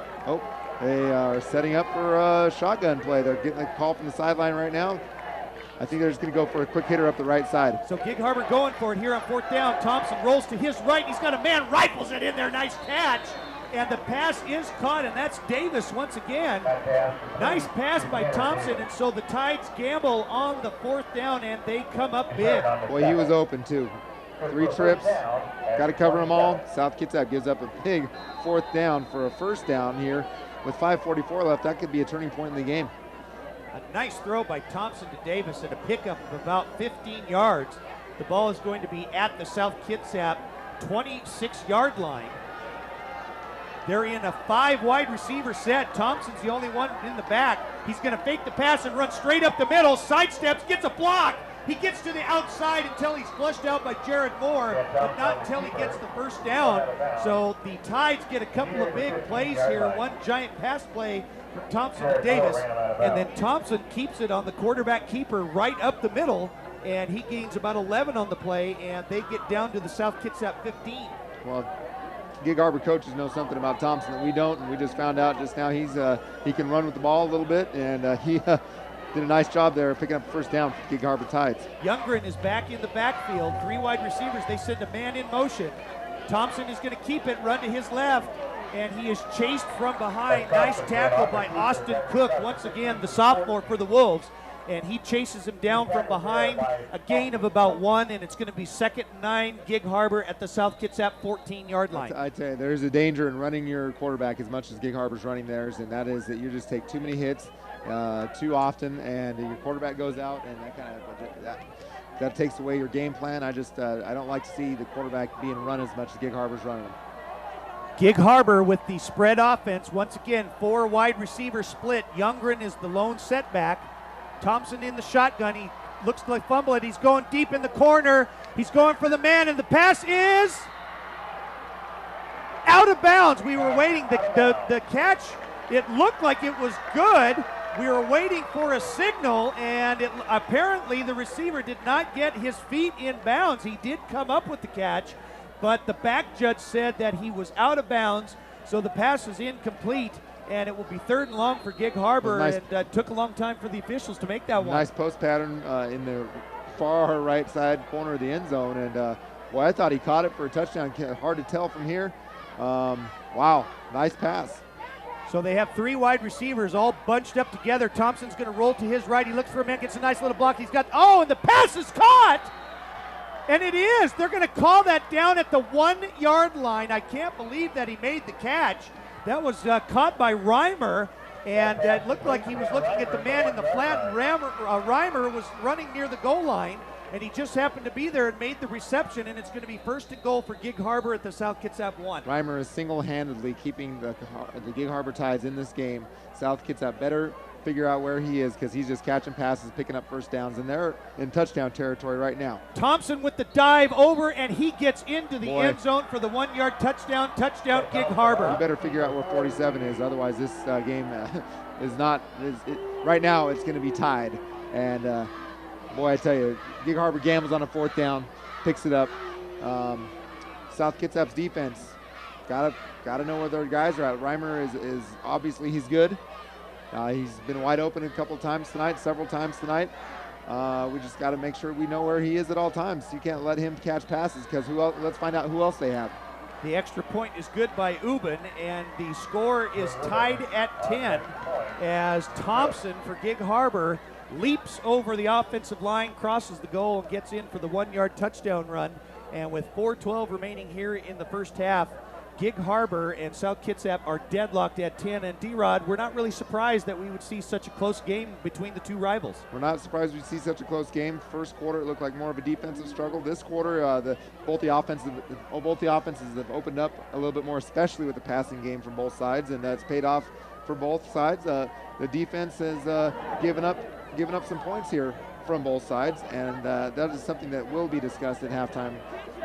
they are setting up for a shotgun play. They're getting a call from the sideline right now. I think they're just going to go for a quick hitter up the right side. So Gig Harbor going for it here on 4th down. Thompson rolls to his right. He's got a man, rifles it in there. Nice catch. And the pass is caught, and that's Davis once again. Nice pass by Thompson, and so the Tides gamble on the 4th down, and they come up big. Boy, he was open too. 3 trips, got to cover them all. South Kitsap gives up a big 4th down for a 1st down here. With 5:44 left, that could be a turning point in the game. A nice throw by Thompson to Davis and a pickup of about 15 yards. The ball is going to be at the South Kitsap 26-yard line. They're in a 5 wide receiver set. Thompson's the only one in the back. He's going to fake the pass and run straight up the middle, sidesteps, gets a block. He gets to the outside until he's flushed out by Jared Moore, but not until he gets the 1st down. So the Tides get a couple of big plays here. One giant pass play from Thompson to Davis, and then Thompson keeps it on the quarterback keeper right up the middle, and he gains about 11 on the play, and they get down to the South Kitsap 15. Well, Gig Harbor coaches know something about Thompson that we don't, and we just found out just now he can run with the ball a little bit, and he did a nice job there picking up 1st down for Gig Harbor Tides. Youngren is back in the backfield. 3 wide receivers. They send a man in motion. Thompson is going to keep it, run to his left, and he is chased from behind. Nice tackle by Austin Cook, once again the sophomore for the Wolves, and he chases him down from behind. A gain of about 1, and it's going to be 2nd and 9, Gig Harbor at the South Kitsap 14-yard line. Gig Harbor with the spread offense. Once again, 4 wide receiver split. Youngren is the lone setback. Thompson in the shotgun. He looks like fumble it. He's going deep in the corner. He's going for the man, and the pass is out of bounds. We were waiting. The catch, it looked like it was good. We were waiting for a signal, and apparently the receiver did not get his feet in bounds. He did come up with the catch, but the back judge said that he was out of bounds, so the pass is incomplete, and it will be 3rd and long for Gig Harbor, nice. and it took a long time for the officials to make that one. Nice post pattern in the far right side corner of the end zone, and boy, I thought he caught it for a touchdown. Hard to tell from here. Wow, nice pass. So they have 3 wide receivers all bunched up together. Thompson's going to roll to his right. He looks for a man, gets a nice little block. He's got, and the pass is caught! And it is. They're going to call that down at the 1-yard line. I can't believe that he made the catch. That was caught by Reimer, and it looked like he was looking at the man in the flat, and Reimer was running near the goal line, and he just happened to be there and made the reception, and it's going to be 1st and goal for Gig Harbor at the South Kitsap 1. Reimer is single-handedly keeping the Gig Harbor Tides in this game. South Kitsap better figure out where he is, because he's just catching passes, picking up 1st downs, and they're in touchdown territory right now. Thompson with the dive over, and he gets into the end zone for the 1-yard touchdown. Touchdown, Gig Harbor. You better figure out where 47 is, otherwise this game is not. Right now, it's going to be tied, and boy, I tell you, Gig Harbor gambles on a 4th down, picks it up. South Kitsap's defense gotta know where their guys are at. Reimer is obviously he's good. He's been wide open a couple of times tonight, several times tonight. We just got to make sure we know where he is at all times. You can't let him catch passes because let's find out who else they have. The extra point is good by Ubin, and the score is tied at 10 as Thompson for Gig Harbor leaps over the offensive line, crosses the goal, and gets in for the 1-yard touchdown run. And with 4:12 remaining here in the first half, Gig Harbor and South Kitsap are deadlocked at 10. And D-Rod, we're not really surprised that we would see such a close game between the two rivals. We're not surprised we'd see such a close game. First quarter, it looked like more of a defensive struggle. This quarter, both the offenses have opened up a little bit more, especially with the passing game from both sides, and that's paid off for both sides. The defense has given up some points here from both sides, and that is something that will be discussed at halftime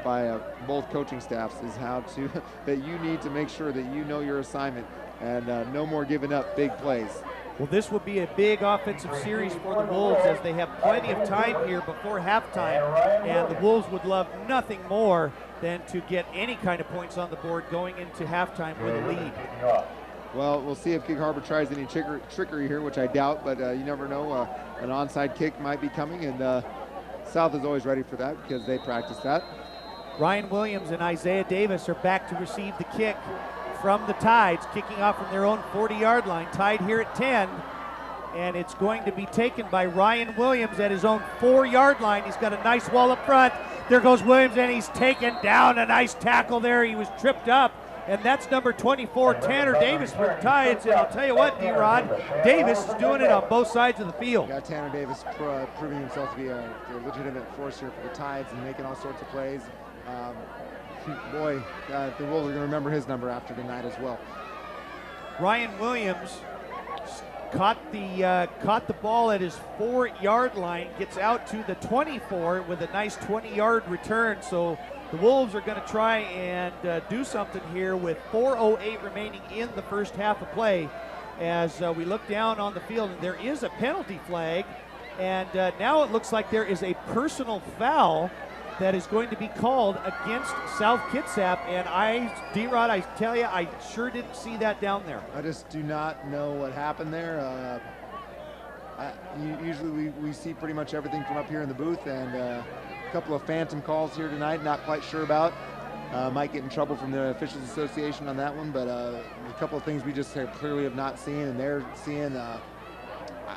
by both coaching staffs, is how to that you need to make sure that you know your assignment and no more giving up big plays. Well, this will be a big offensive series for the Wolves as they have plenty of time here before halftime, and the Wolves would love nothing more than to get any kind of points on the board going into halftime with a lead. Well, we'll see if Gig Harbor tries any trickery here, which I doubt, but you never know. An onside kick might be coming, and South is always ready for that because they practice that. Ryan Williams and Isaiah Davis are back to receive the kick from the Tides, kicking off from their own 40-yard line, tied here at 10. And it's going to be taken by Ryan Williams at his own 4-yard line. He's got a nice wall up front. There goes Williams, and he's taken down. A nice tackle there. He was tripped up. And that's number 24, Tanner Davis for the Tides. And I'll tell you what, D-Rod, Davis is doing it on both sides of the field. Got Tanner Davis proving himself to be a legitimate force here for the Tides and making all sorts of plays. Boy, the Wolves are going to remember his number after tonight as well. Ryan Williams caught the ball at his 4-yard line, gets out to the 24 with a nice 20-yard return. So the Wolves are going to try and do something here with 4:08 remaining in the first half of play. As we look down on the field, and there is a penalty flag, and now it looks like there is a personal foul that is going to be called against South Kitsap. And D-Rod, I tell you, I sure didn't see that down there. I just do not know what happened there. Usually we see pretty much everything from up here in the booth, and a couple of phantom calls here tonight, not quite sure about. Might get in trouble from the Officials Association on that one, but a couple of things we just clearly have not seen, and they're seeing.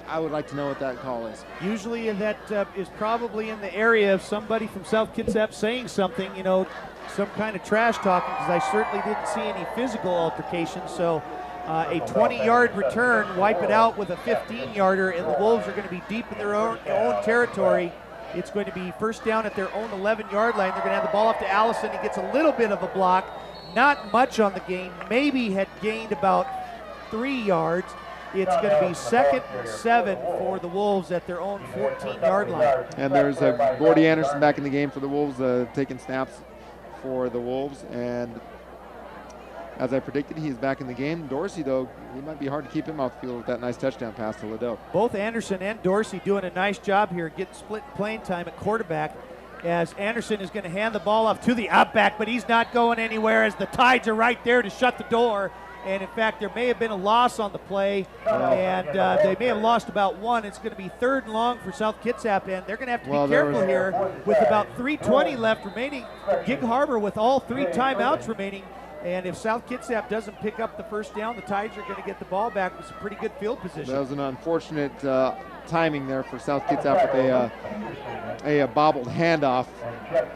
I would like to know what that call is. Usually that is probably in the area of somebody from South Kitsap saying something, you know, some kind of trash talking, because I certainly didn't see any physical altercation. So a 20-yard return, wipe it out with a 15-yarder, and the Wolves are going to be deep in their own territory. It's going to be first down at their own 11-yard line. They're going to have the ball off to Allison. He gets a little bit of a block, not much on the gain, maybe had gained about 3 yards. It's going to be 2nd and 7 for the Wolves at their own 14-yard line. And there's Gordy Anderson back in the game for the Wolves, taking snaps for the Wolves. And as I predicted, he's back in the game. Dorsey, though, it might be hard to keep him off the field with that nice touchdown pass to Liddell. Both Anderson and Dorsey doing a nice job here, getting split playing time at quarterback, as Anderson is going to hand the ball off to the outback, but he's not going anywhere as the Tides are right there to shut the door. And in fact, there may have been a loss on the play, and they may have lost about one. It's going to be 3rd and long for South Kitsap, and they're going to have to be careful here with about 3:20 left remaining. Gig Harbor with all 3 timeouts remaining, and if South Kitsap doesn't pick up the first down, the Tides are going to get the ball back with some pretty good field position. That was an unfortunate timing there for South Kitsap with a bobbled handoff,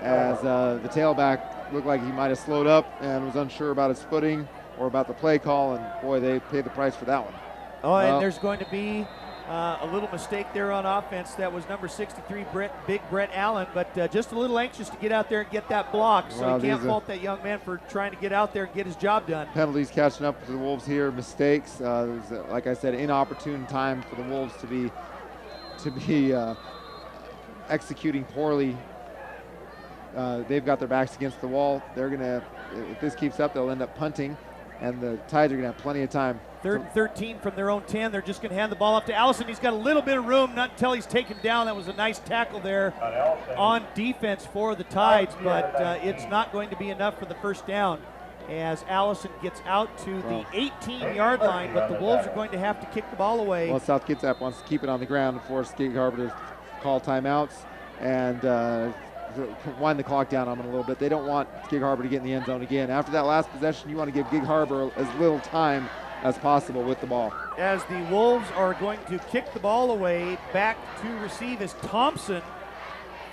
as the tailback looked like he might have slowed up and was unsure about his footing or about the play call, and boy, they paid the price for that one. Oh, and there's going to be a little mistake there on offense. That was number 63, Big Brett Allen, but just a little anxious to get out there and get that block, so you can't fault that young man for trying to get out there and get his job done. Penalties catching up to the Wolves here, mistakes. It was, like I said, inopportune time for the Wolves to be executing poorly. They've got their backs against the wall. They're gonna, if this keeps up, they'll end up punting, and the Tides are going to have plenty of time. 3rd and 13 from their own 10. They're just going to hand the ball off to Allison. He's got a little bit of room, not until he's taken down. That was a nice tackle there on defense for the Tides, but it's not going to be enough for the first down. as Allison gets out to the 18-yard line, but the Wolves are going to have to kick the ball away. Well, South Kitsap wants to keep it on the ground and force Gig Harbor to call timeouts and wind the clock down on them a little bit. They don't want Gig Harbor to get in the end zone again. After that last possession, you want to give Gig Harbor as little time as possible with the ball. As the Wolves are going to kick the ball away, back to receive is Thompson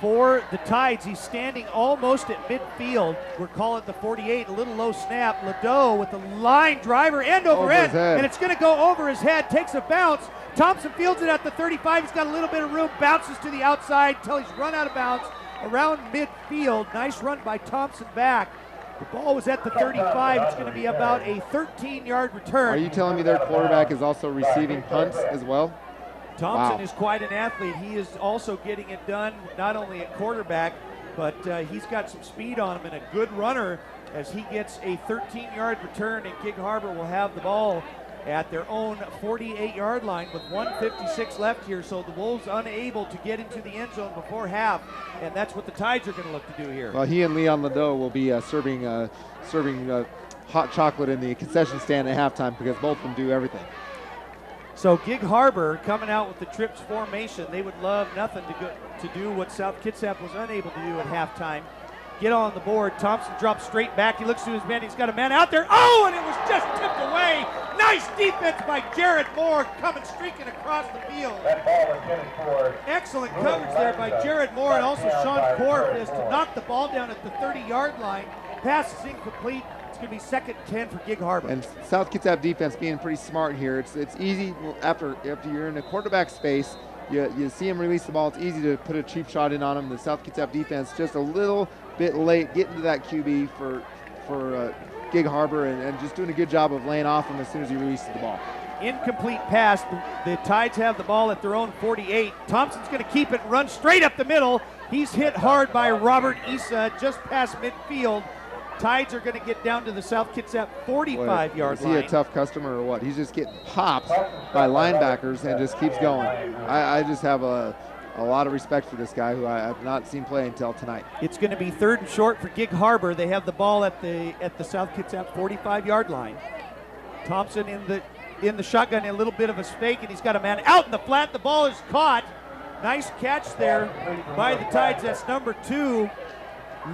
for the Tides. He's standing almost at midfield. We're calling it the 48, a little low snap. Ledoux with the line driver end over end, and it's going to go over his head, takes a bounce. Thompson fields it at the 35. He's got a little bit of room, bounces to the outside until he's run out of bounds around midfield. Nice run by Thompson back. The ball was at the 35. It's going to be about a 13-yard return. Are you telling me their quarterback is also receiving punts as well? Thompson is quite an athlete. He is also getting it done not only at quarterback, but he's got some speed on him and a good runner as he gets a 13-yard return, and Gig Harbor will have the ball at their own 48-yard line with 1:56 left here. So the Wolves unable to get into the end zone before half, and that's what the Tides are going to look to do here. Well, he and Leon Ledoux will be serving hot chocolate in the concession stand at halftime because both of them do everything. So Gig Harbor coming out with the trips formation. They would love nothing to do what South Kitsap was unable to do at halftime. Get on the board. Thompson drops straight back. He looks to his man. He's got a man out there. Oh, and it was just tipped away. Nice defense by Jared Moore coming streaking across the field. Excellent coverage there by Jared Moore and also Sean Korf is to knock the ball down at the 30-yard line. Pass is incomplete. It's going to be second and 10 for Gig Harbor. And South Kitsap defense being pretty smart here. It's easy after you're in a quarterback space. You see him release the ball. It's easy to put a cheap shot in on him. The South Kitsap defense just a little bit late getting to that QB for Gig Harbor and just doing a good job of laying off him as soon as he releases the ball. Incomplete pass. The Tides have the ball at their own 48. Thompson's going to keep it and run straight up the middle. He's hit hard by Robert Issa just past midfield. Tides are going to get down to the South Kitsap 45-yard line. Is he a tough customer or what? He's just getting popped by linebackers and just keeps going. I just have a lot of respect for this guy who I have not seen play until tonight. It's going to be third and short for Gig Harbor. They have the ball at the South Kitsap 45-yard line. Thompson in the shotgun, a little bit of a fake, and he's got a man out in the flat. The ball is caught. Nice catch there by the Tides. That's number 2.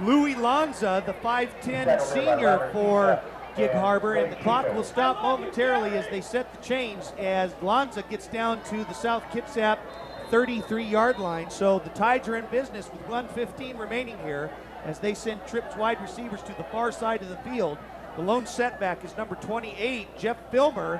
Louis Lanza, the 5'10 senior for Gig Harbor, and the clock will stop momentarily as they set the chains as Lanza gets down to the South Kitsap 33-yard line. So the Tides are in business with 1:15 remaining here as they send trips wide receivers to the far side of the field. The lone setback is number 28, Jeff Filmer.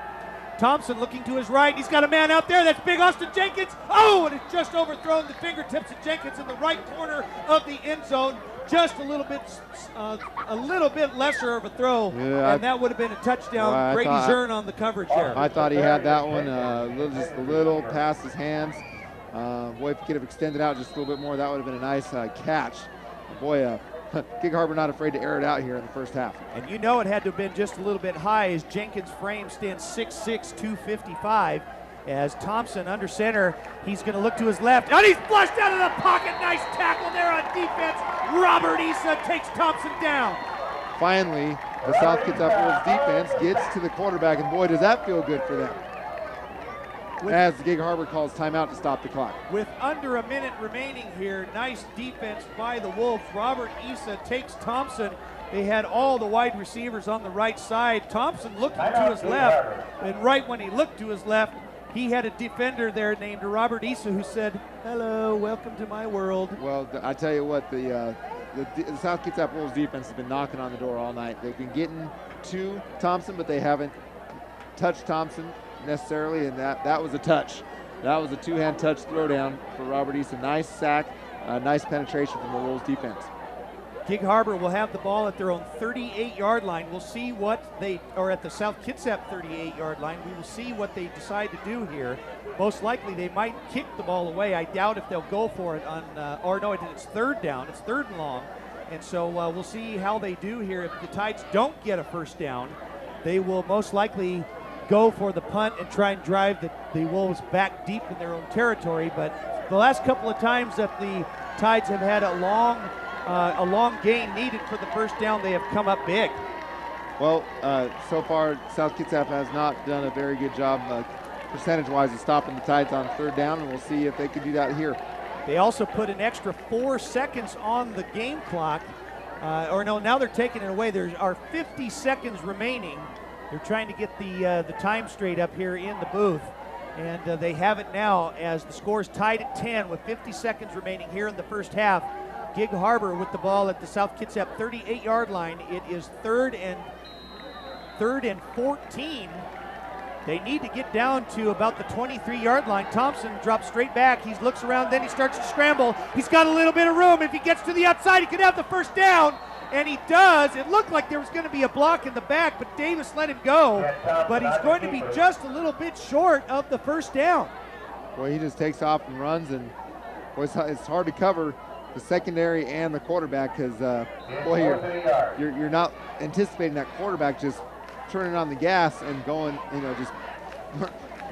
Thompson looking to his right. He's got a man out there. That's Big Austin Jenkins. Oh, and it's just overthrown the fingertips of Jenkins in the right corner of the end zone. Just a little bit lesser of a throw, and that would have been a touchdown. Grady Zern on the coverage there. I thought he had that one just a little past his hands. Boy, if he could have extended out just a little bit more, that would have been a nice catch. Boy, Gig Harbor not afraid to air it out here in the first half. And you know it had to have been just a little bit high as Jenkins' frame stands 6'6", 255. As Thompson under center, he's going to look to his left, and he's flushed out of the pocket. Nice tackle there on defense. Robert Issa takes Thompson down. Finally, the South Kitsap Wolves defense gets to the quarterback, and boy, does that feel good for them. As Gig Harbor calls timeout to stop the clock. With under a minute remaining here, nice defense by the Wolves. Robert Issa takes Thompson. They had all the wide receivers on the right side. Thompson looking to his left, and right when he looked to his left, he had a defender there named Robert Issa who said, "Hello, welcome to my world." Well, I tell you what, the South Kitsap Wolves defense has been knocking on the door all night. They've been getting to Thompson, but they haven't touched Thompson necessarily, and that was a touch. That was a two-hand touch throwdown for Robert Issa. Nice sack, nice penetration from the Wolves defense. Gig Harbor will have the ball at their own 38-yard line. We'll see what at the South Kitsap 38-yard line. We will see what they decide to do here. Most likely they might kick the ball away. I doubt if they'll go for it it's third down. It's third and long. And so we'll see how they do here. If the Tides don't get a first down, they will most likely go for the punt and try and drive the Wolves back deep in their own territory. But the last couple of times that the Tides have had a long gain needed for the first down, they have come up big. Well, so far, South Kitsap has not done a very good job percentage-wise of stopping the Tides on third down, and we'll see if they can do that here. They also put an extra 4 seconds on the game clock. Now they're taking it away. There are 50 seconds remaining. They're trying to get the time straight up here in the booth. And they have it now as the score is tied at 10 with 50 seconds remaining here in the first half. Gig Harbor with the ball at the South Kitsap 38-yard line. It is third and 14. They need to get down to about the 23-yard line. Thompson drops straight back. He looks around, then he starts to scramble. He's got a little bit of room. If he gets to the outside, he could have the first down, and he does. It looked like there was going to be a block in the back, but Davis let him go. But he's going to be just a little bit short of the first down. Well, he just takes off and runs, and boy, it's hard to cover the secondary and the quarterback because, boy, you're not anticipating that quarterback just turning on the gas and going, just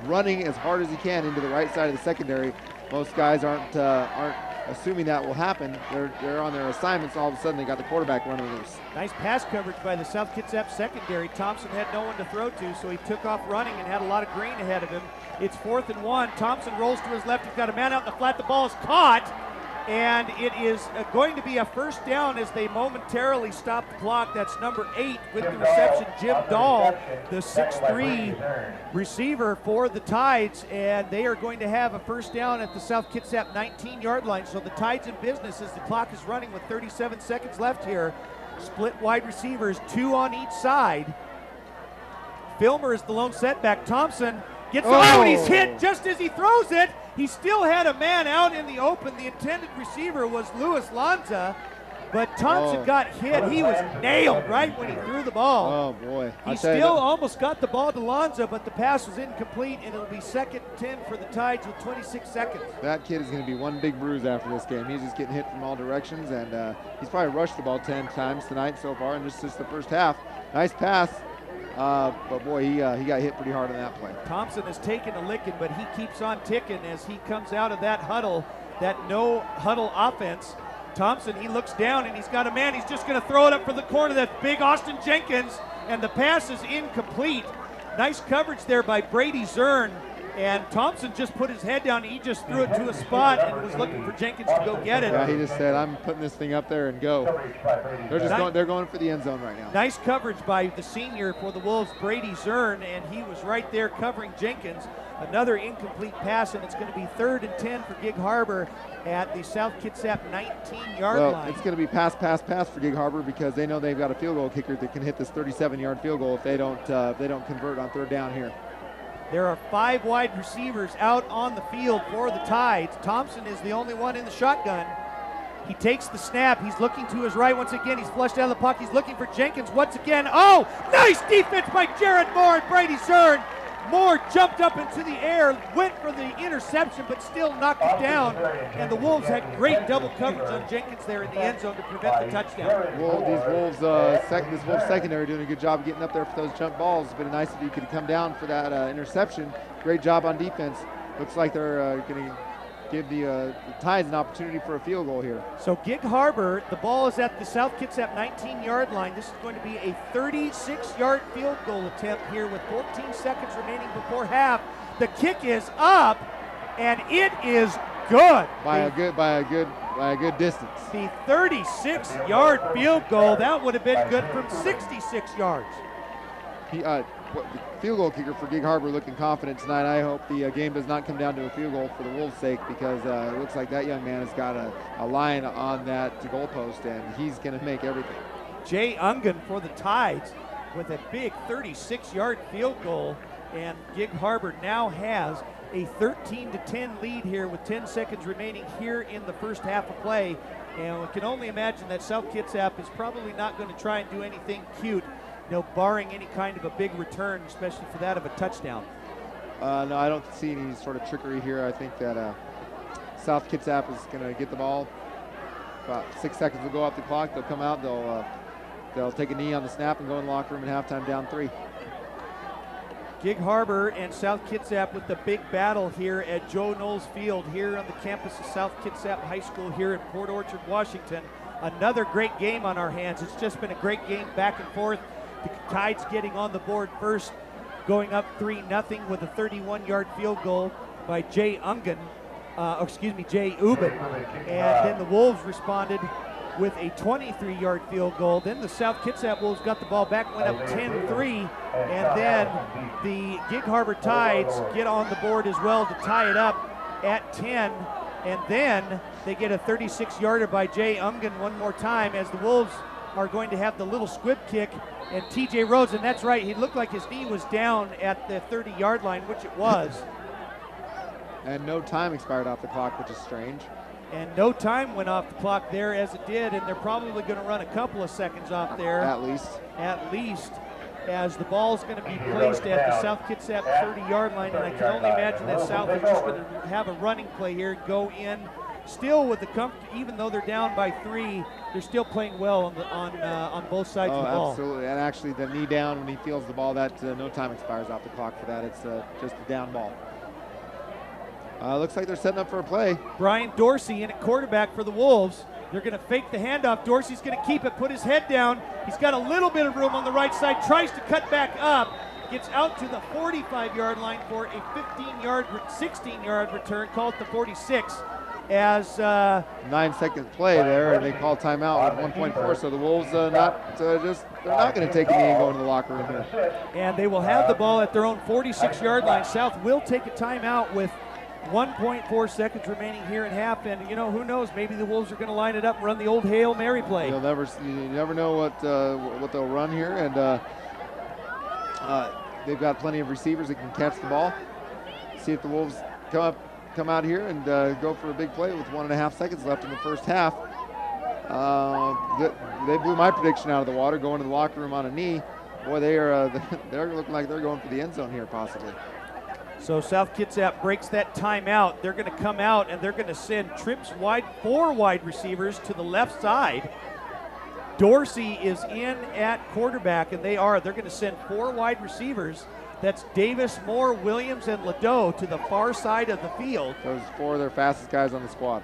running as hard as he can into the right side of the secondary. Most guys aren't assuming that will happen. They're on their assignments. All of a sudden, they got the quarterback running loose. Nice pass coverage by the South Kitsap secondary. Thompson had no one to throw to, so he took off running and had a lot of green ahead of him. It's 4th and 1. Thompson rolls to his left. He's got a man out in the flat. The ball is caught. And it is going to be a first down as they momentarily stop the clock. That's number 8 with the reception, Jim Dahl, the 6'3" receiver for the Tides. And they are going to have a first down at the South Kitsap 19-yard line. So the Tides in business as the clock is running with 37 seconds left here. Split wide receivers, 2 on each side. Filmer is the lone setback. Thompson gets and he's hit just as he throws it. He still had a man out in the open. The intended receiver was Louis Lanza, but Thompson got hit. He was nailed right when he threw the ball. Oh, boy. He still almost got the ball to Lanza, but the pass was incomplete, and it'll be 2nd and 10 for the Tides with 26 seconds. That kid is going to be one big bruise after this game. He's just getting hit from all directions, and he's probably rushed the ball 10 times tonight so far, and this is the first half. Nice pass. But boy, he got hit pretty hard on that play. Thompson has taken a licking, but he keeps on ticking as he comes out of that huddle, that no huddle offense. Thompson, he looks down and he's got a man. He's just going to throw it up for the corner. That's big Austin Jenkins, and the pass is incomplete. Nice coverage there by Brady Zern. And Thompson just put his head down. He just threw it to a spot and was looking for Jenkins to go get it. Yeah, he just said, "I'm putting this thing up there and go." They're going for the end zone right now. Nice coverage by the senior for the Wolves, Brady Zern, and he was right there covering Jenkins. Another incomplete pass, and it's going to be 3rd and 10 for Gig Harbor at the South Kitsap 19-yard line. It's going to be pass for Gig Harbor because they know they've got a field goal kicker that can hit this 37-yard field goal if they don't convert on 3rd down here. There are 5 wide receivers out on the field for the Tides. Thompson is the only one in the shotgun. He takes the snap. He's looking to his right once again. He's flushed out of the pocket. He's looking for Jenkins once again. Oh, nice defense by Jared Moore and Brady Zern. Moore jumped up into the air, went for the interception, but still knocked it down. And the Wolves had great double coverage on Jenkins there in the end zone to prevent the touchdown. Well, this Wolves secondary doing a good job of getting up there for those jump balls. It's been nice if you could come down for that interception. Great job on defense. Looks like they're going to give the Tides an opportunity for a field goal here. So Gig Harbor, the ball is at the South Kitsap 19-yard line. This is going to be a 36-yard field goal attempt here with 14 seconds remaining before half. The kick is up, and it is good. By a good distance. The 36-yard field goal, that would have been good from 66 yards. The field goal kicker for Gig Harbor looking confident tonight. I hope the game does not come down to a field goal for the Wolves' sake because it looks like that young man has got a line on that goalpost, and he's going to make everything. Jay Ungen for the Tides with a big 36-yard field goal, and Gig Harbor now has a 13-10 lead here with 10 seconds remaining here in the first half of play. And we can only imagine that South Kitsap is probably not going to try and do anything cute, barring any kind of a big return, especially for that of a touchdown. No, I don't see any sort of trickery here. I think that South Kitsap is going to get the ball. About 6 seconds will go off the clock. They'll come out. They'll take a knee on the snap and go in the locker room at halftime down 3. Gig Harbor and South Kitsap with the big battle here at Joe Knowles Field here on the campus of South Kitsap High School here in Port Orchard, Washington. Another great game on our hands. It's just been a great game back and forth. The Tides getting on the board first, going up 3-0 with a 31-yard field goal by Jay Ubin. And then the Wolves responded with a 23-yard field goal. Then the South Kitsap Wolves got the ball back, went up 10-3, and then the Gig Harbor Tides get on the board as well to tie it up at 10, and then they get a 36-yarder by Jay Ubin one more time as the Wolves are going to have the little squib kick, and TJ Rhodes, and that's right, he looked like his knee was down at the 30-yard line, which it was. And no time expired off the clock, which is strange. And no time went off the clock there as it did, and they're probably going to run a couple of seconds off there. At least. At least, as the ball's going to be placed at the South Kitsap 30-yard line, and I can only imagine that South is just going to have a running play here, go in, still with the comfort, even though they're down by 3, they're still playing well on both sides of the ball. Absolutely, and actually the knee down when he feels the ball, that no time expires off the clock for that. It's just a down ball. Looks like they're setting up for a play. Brian Dorsey in at quarterback for the Wolves. They're going to fake the handoff. Dorsey's going to keep it, put his head down. He's got a little bit of room on the right side, tries to cut back up, gets out to the 45-yard line for a 16-yard return, called the 46. As 9-second play there, and they call timeout with 1.4. So the Wolves they're not going to take a knee and go into the locker room here. And they will have the ball at their own 46-yard line. South will take a timeout with 1.4 seconds remaining here in half, and you know, who knows, maybe the Wolves are going to line it up and run the old Hail Mary play. You never know what they'll run here, and they've got plenty of receivers that can catch the ball. See if the Wolves come out here and go for a big play with 1.5 seconds left in the first half. They blew my prediction out of the water, going to the locker room on a knee. Boy, they're looking like they're going for the end zone here, possibly. So South Kitsap breaks that timeout. They're going to come out and they're going to send trips wide, 4 wide receivers to the left side. Dorsey is in at quarterback, and they're going to send 4 wide receivers. That's Davis, Moore, Williams, and Ladeau to the far side of the field. Those 4 of their fastest guys on the squad.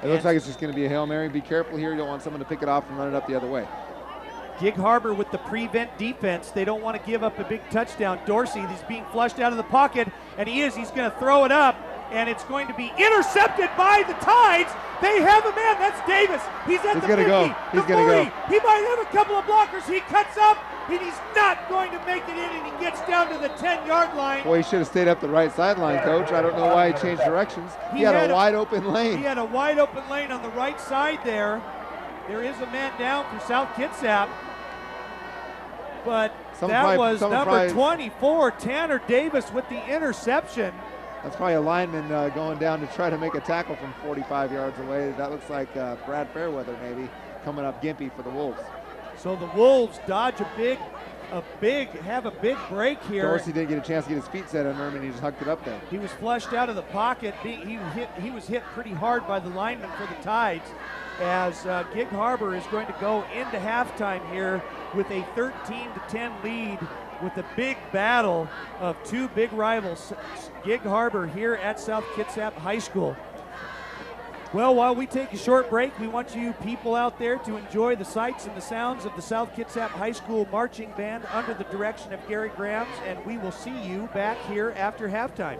It looks like it's just going to be a Hail Mary. Be careful here. You don't want someone to pick it off and run it up the other way. Gig Harbor with the prevent defense. They don't want to give up a big touchdown. Dorsey, he's being flushed out of the pocket, and he's going to throw it up, and it's going to be intercepted by the Tides. They have a man. That's Davis. He's at the 50, go. He's the 40. He might have a couple of blockers. He cuts up, and he's not going to make it in, and he gets down to the 10-yard line. Boy, he should have stayed up the right sideline, Coach. I don't know why he changed directions. He had a wide open lane. He had a wide open lane on the right side there. There is a man down for South Kitsap. But that was number 24, Tanner Davis, with the interception. That's probably a lineman going down to try to make a tackle from 45 yards away. That looks like Brad Fairweather maybe coming up gimpy for the Wolves. So the Wolves dodge have a big break here. Dorsey didn't get a chance to get his feet set under him, and he just hucked it up there. He was flushed out of the pocket. He was hit pretty hard by the lineman for the Tides, as Gig Harbor is going to go into halftime here with a 13-10 lead, with a big battle of 2 big rivals, Gig Harbor here at South Kitsap High School. Well, while we take a short break, we want you people out there to enjoy the sights and the sounds of the South Kitsap High School Marching Band under the direction of Gary Grahams, and we will see you back here after halftime.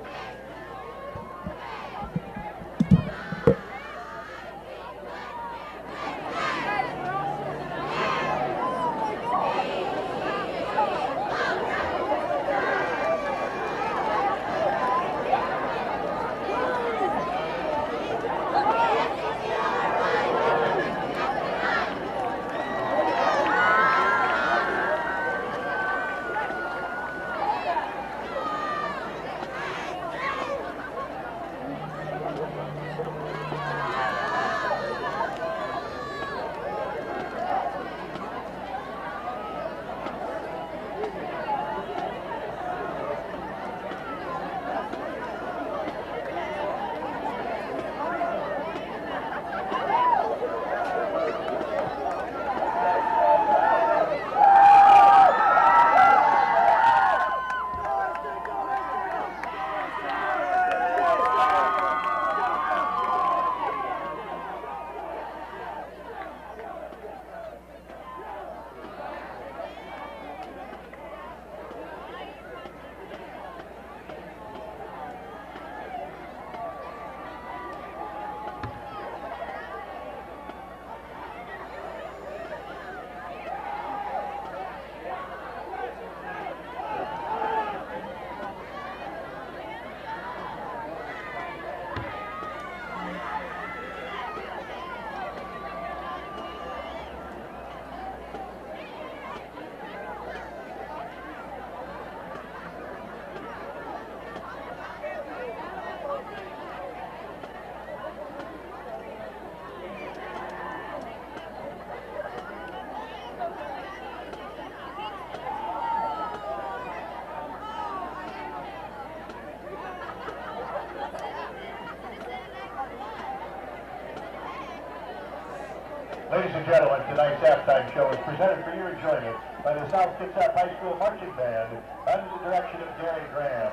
Ladies and gentlemen, tonight's halftime show is presented for your enjoyment by the South Kitsap High School Marching Band under the direction of Gary Graham.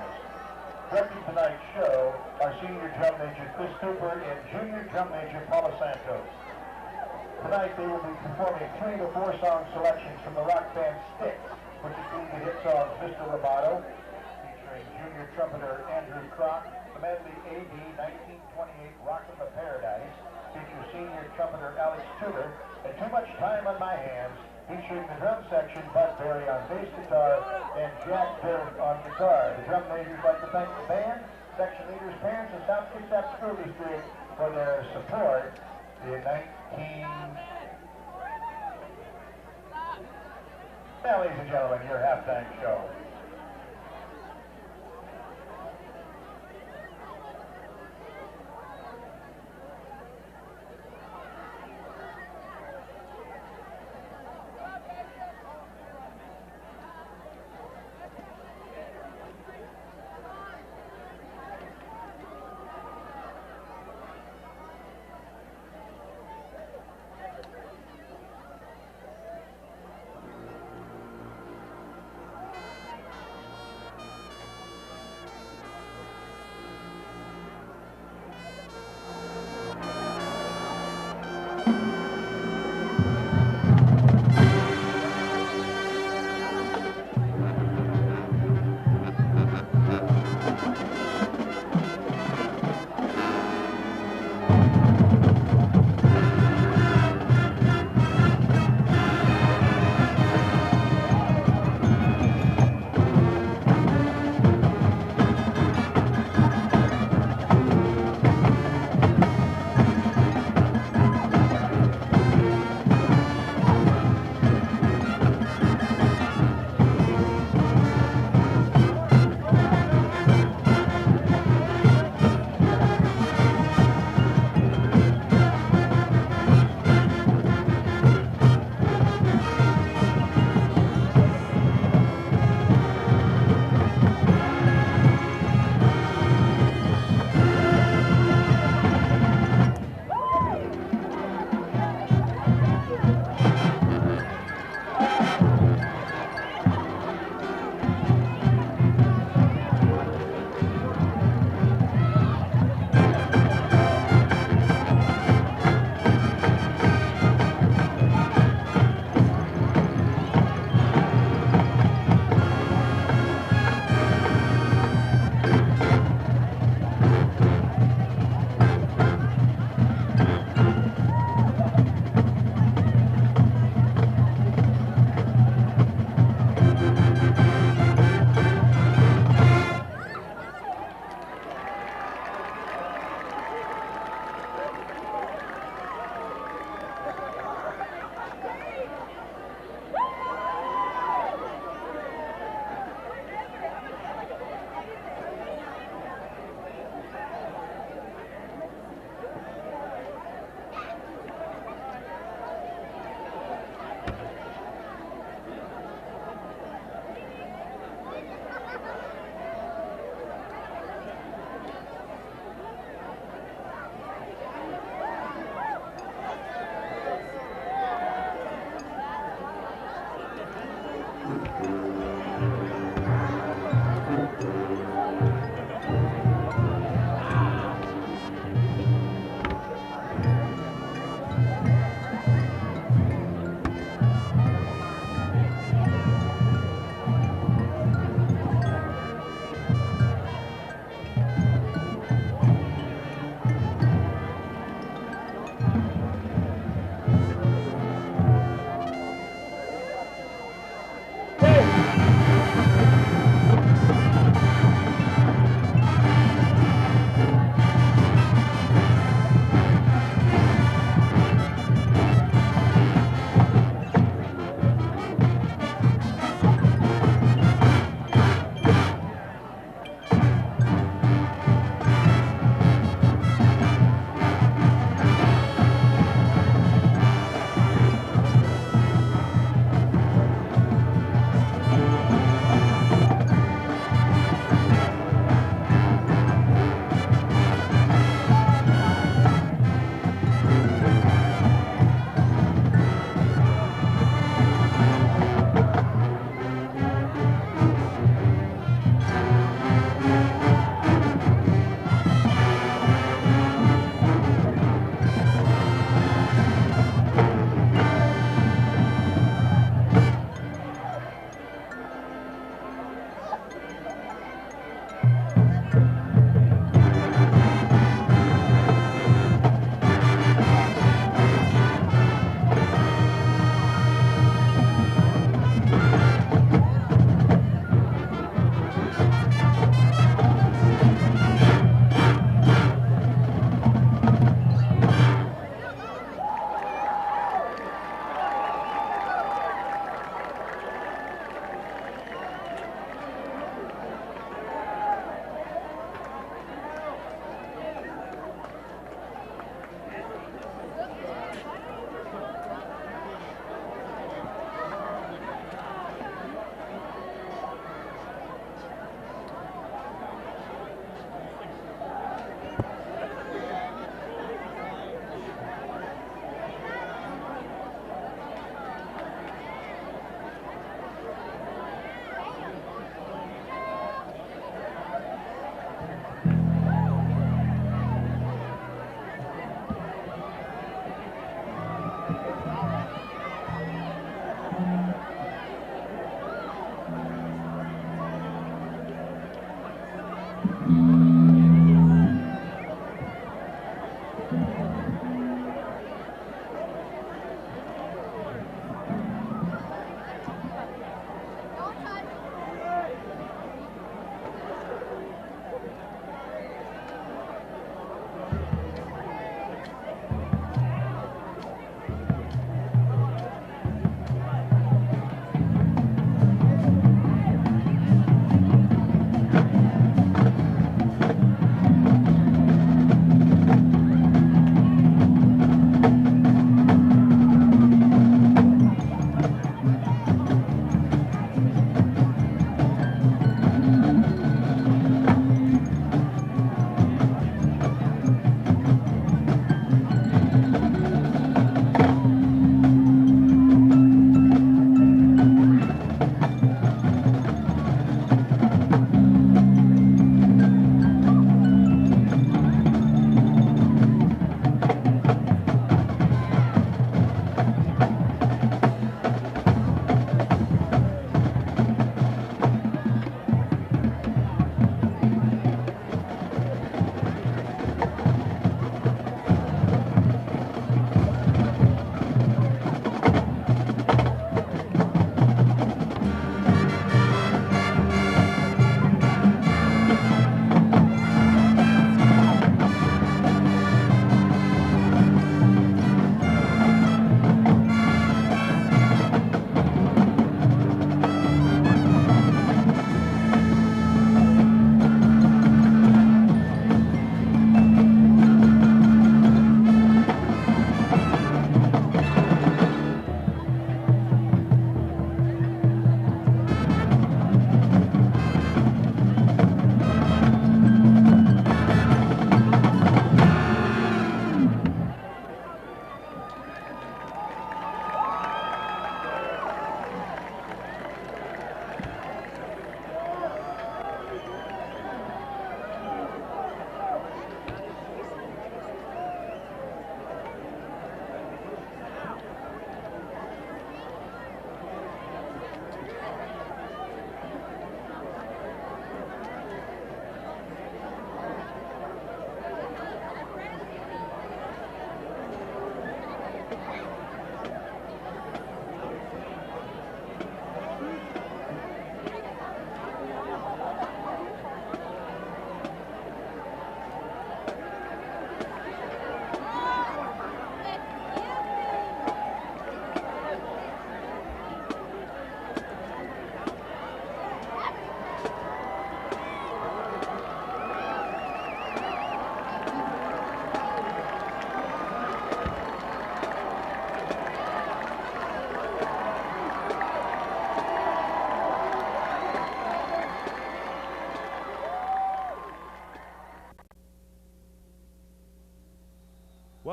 Directing tonight's show are Senior Drum Major Chris Cooper and Junior Drum Major Paula Santos. Tonight they will be performing 3 to 4 song selections from the rock band Styx, which include the hit songs Mr. Roboto, featuring Junior trumpeter Andrew Kroc, the medley AD 1928 Rock of the Paradise, features Senior trumpeter Alex Tudor, and Too Much Time on My Hands, featuring the drum section Bud Berry on bass guitar and Jack Berry on guitar. The drum majors like to thank the band, section leaders, parents, and South Kitsap School District for their support in Now, ladies and gentlemen, your halftime show.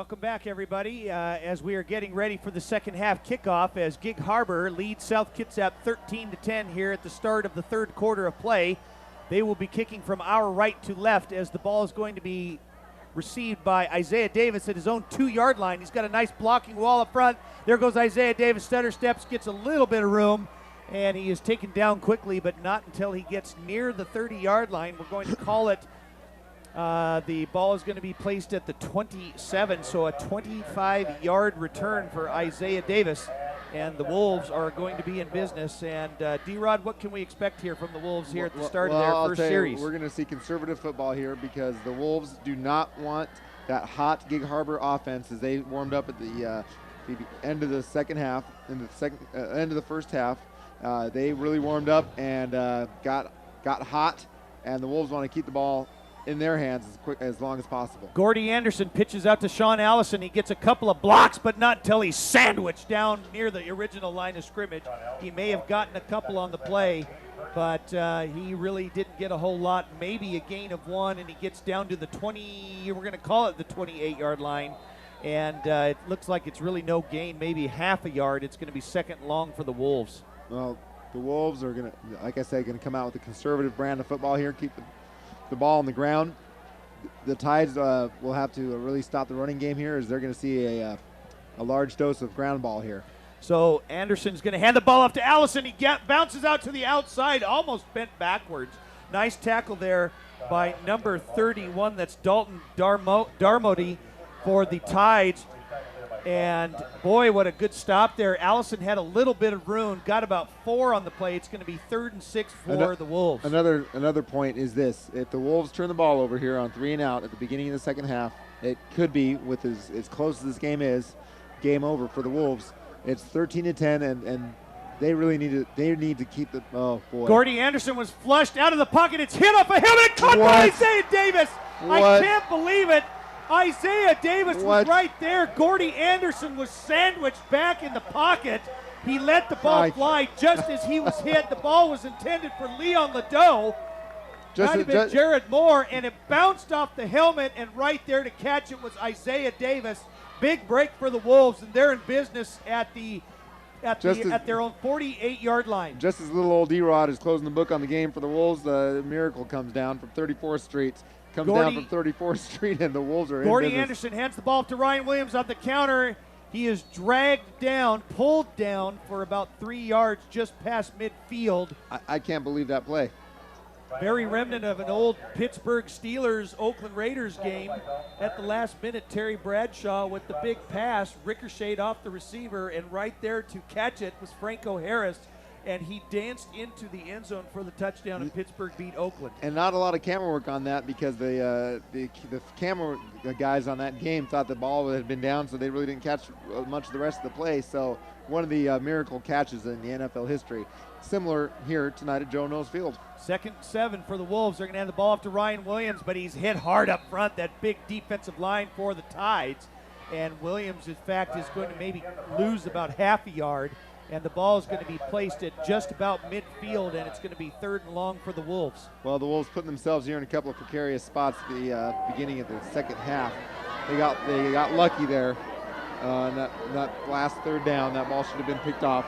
Welcome back, everybody, as we are getting ready for the second half kickoff as Gig Harbor leads South Kitsap 13-10 here at the start of the third quarter of play. They will be kicking from our right to left as the ball is going to be received by Isaiah Davis at his own 2-yard line. He's got a nice blocking wall up front. There goes Isaiah Davis, stutter steps, gets a little bit of room, and he is taken down quickly, but not until he gets near the 30-yard line. We're going to call it. The ball is going to be placed at the 27, so a 25-yard return for Isaiah Davis, and the Wolves are going to be in business. And D-Rod, what can we expect here from the Wolves here at the start of their first series? We're going to see conservative football here because the Wolves do not want that hot Gig Harbor offense as they warmed up at the end of the second half, in the end of the first half. They really warmed up and got hot, and the Wolves want to keep the ball in their hands as long as possible. Gordy Anderson pitches out to Sean Allison. He gets a couple of blocks, but not until he's sandwiched down near the original line of scrimmage. He may have gotten a couple on the play, but he really didn't get a whole lot. Maybe a gain of 1, and he gets down to the 20, we're going to call it the 28-yard line, and it looks like it's really no gain, maybe half a yard. It's going to be second and long for the Wolves. Well, the Wolves are going to, like I said, going to come out with a conservative brand of football here, keep the ball on the ground. The Tides will have to really stop the running game here as they're going to see a large dose of ground ball here. So Anderson's going to hand the ball off to Allison. He bounces out to the outside, almost bent backwards. Nice tackle there by number 31. That's Dalton Darmody for the Tides. And boy, what a good stop there. Allison had a little bit of room, got about 4 on the play. It's going to be 3rd and 6 for the Wolves. Another point is this. If the Wolves turn the ball over here on 3 and out at the beginning of the second half, it could be, with as close as this game is, game over for the Wolves. It's 13-10, and they really need to keep the, oh boy. Gordy Anderson was flushed out of the pocket. It's hit off a helmet, caught by Isaiah Davis. I can't believe it. Isaiah Davis was right there. Gordy Anderson was sandwiched back in the pocket. He let the ball fly just as he was hit. The ball was intended for Leon Ledoux. Might have been Jared Moore, and it bounced off the helmet, and right there to catch it was Isaiah Davis. Big break for the Wolves, and they're in business at their own 48-yard line. Just as little old D-Rod is closing the book on the game for the Wolves, the miracle comes down from 34th Street. Down from 34th Street, and the Wolves are in business. Gordy Anderson hands the ball to Ryan Williams on the counter. He is dragged down, pulled down for about 3 yards just past midfield. I can't believe that play. Very remnant of an old Pittsburgh Steelers Oakland Raiders game. At the last minute, Terry Bradshaw with the big pass ricocheted off the receiver, and right there to catch it was Franco Harris. And he danced into the end zone for the touchdown, and Pittsburgh beat Oakland. And not a lot of camera work on that because the camera guys on that game thought the ball had been down, so they really didn't catch much of the rest of the play. So one of the miracle catches in the NFL history. Similar here tonight at Joe Knowles Field. 2nd and 7 for the Wolves. They're going to hand the ball off to Ryan Williams, but he's hit hard up front, that big defensive line for the Tides. And Williams, in fact, is going to maybe lose about half a yard. And the ball is going to be placed at just about midfield, and it's going to be 3rd and long for the Wolves. Well, the Wolves putting themselves here in a couple of precarious spots at the beginning of the second half. They got lucky there. That last 3rd down, that ball should have been picked off.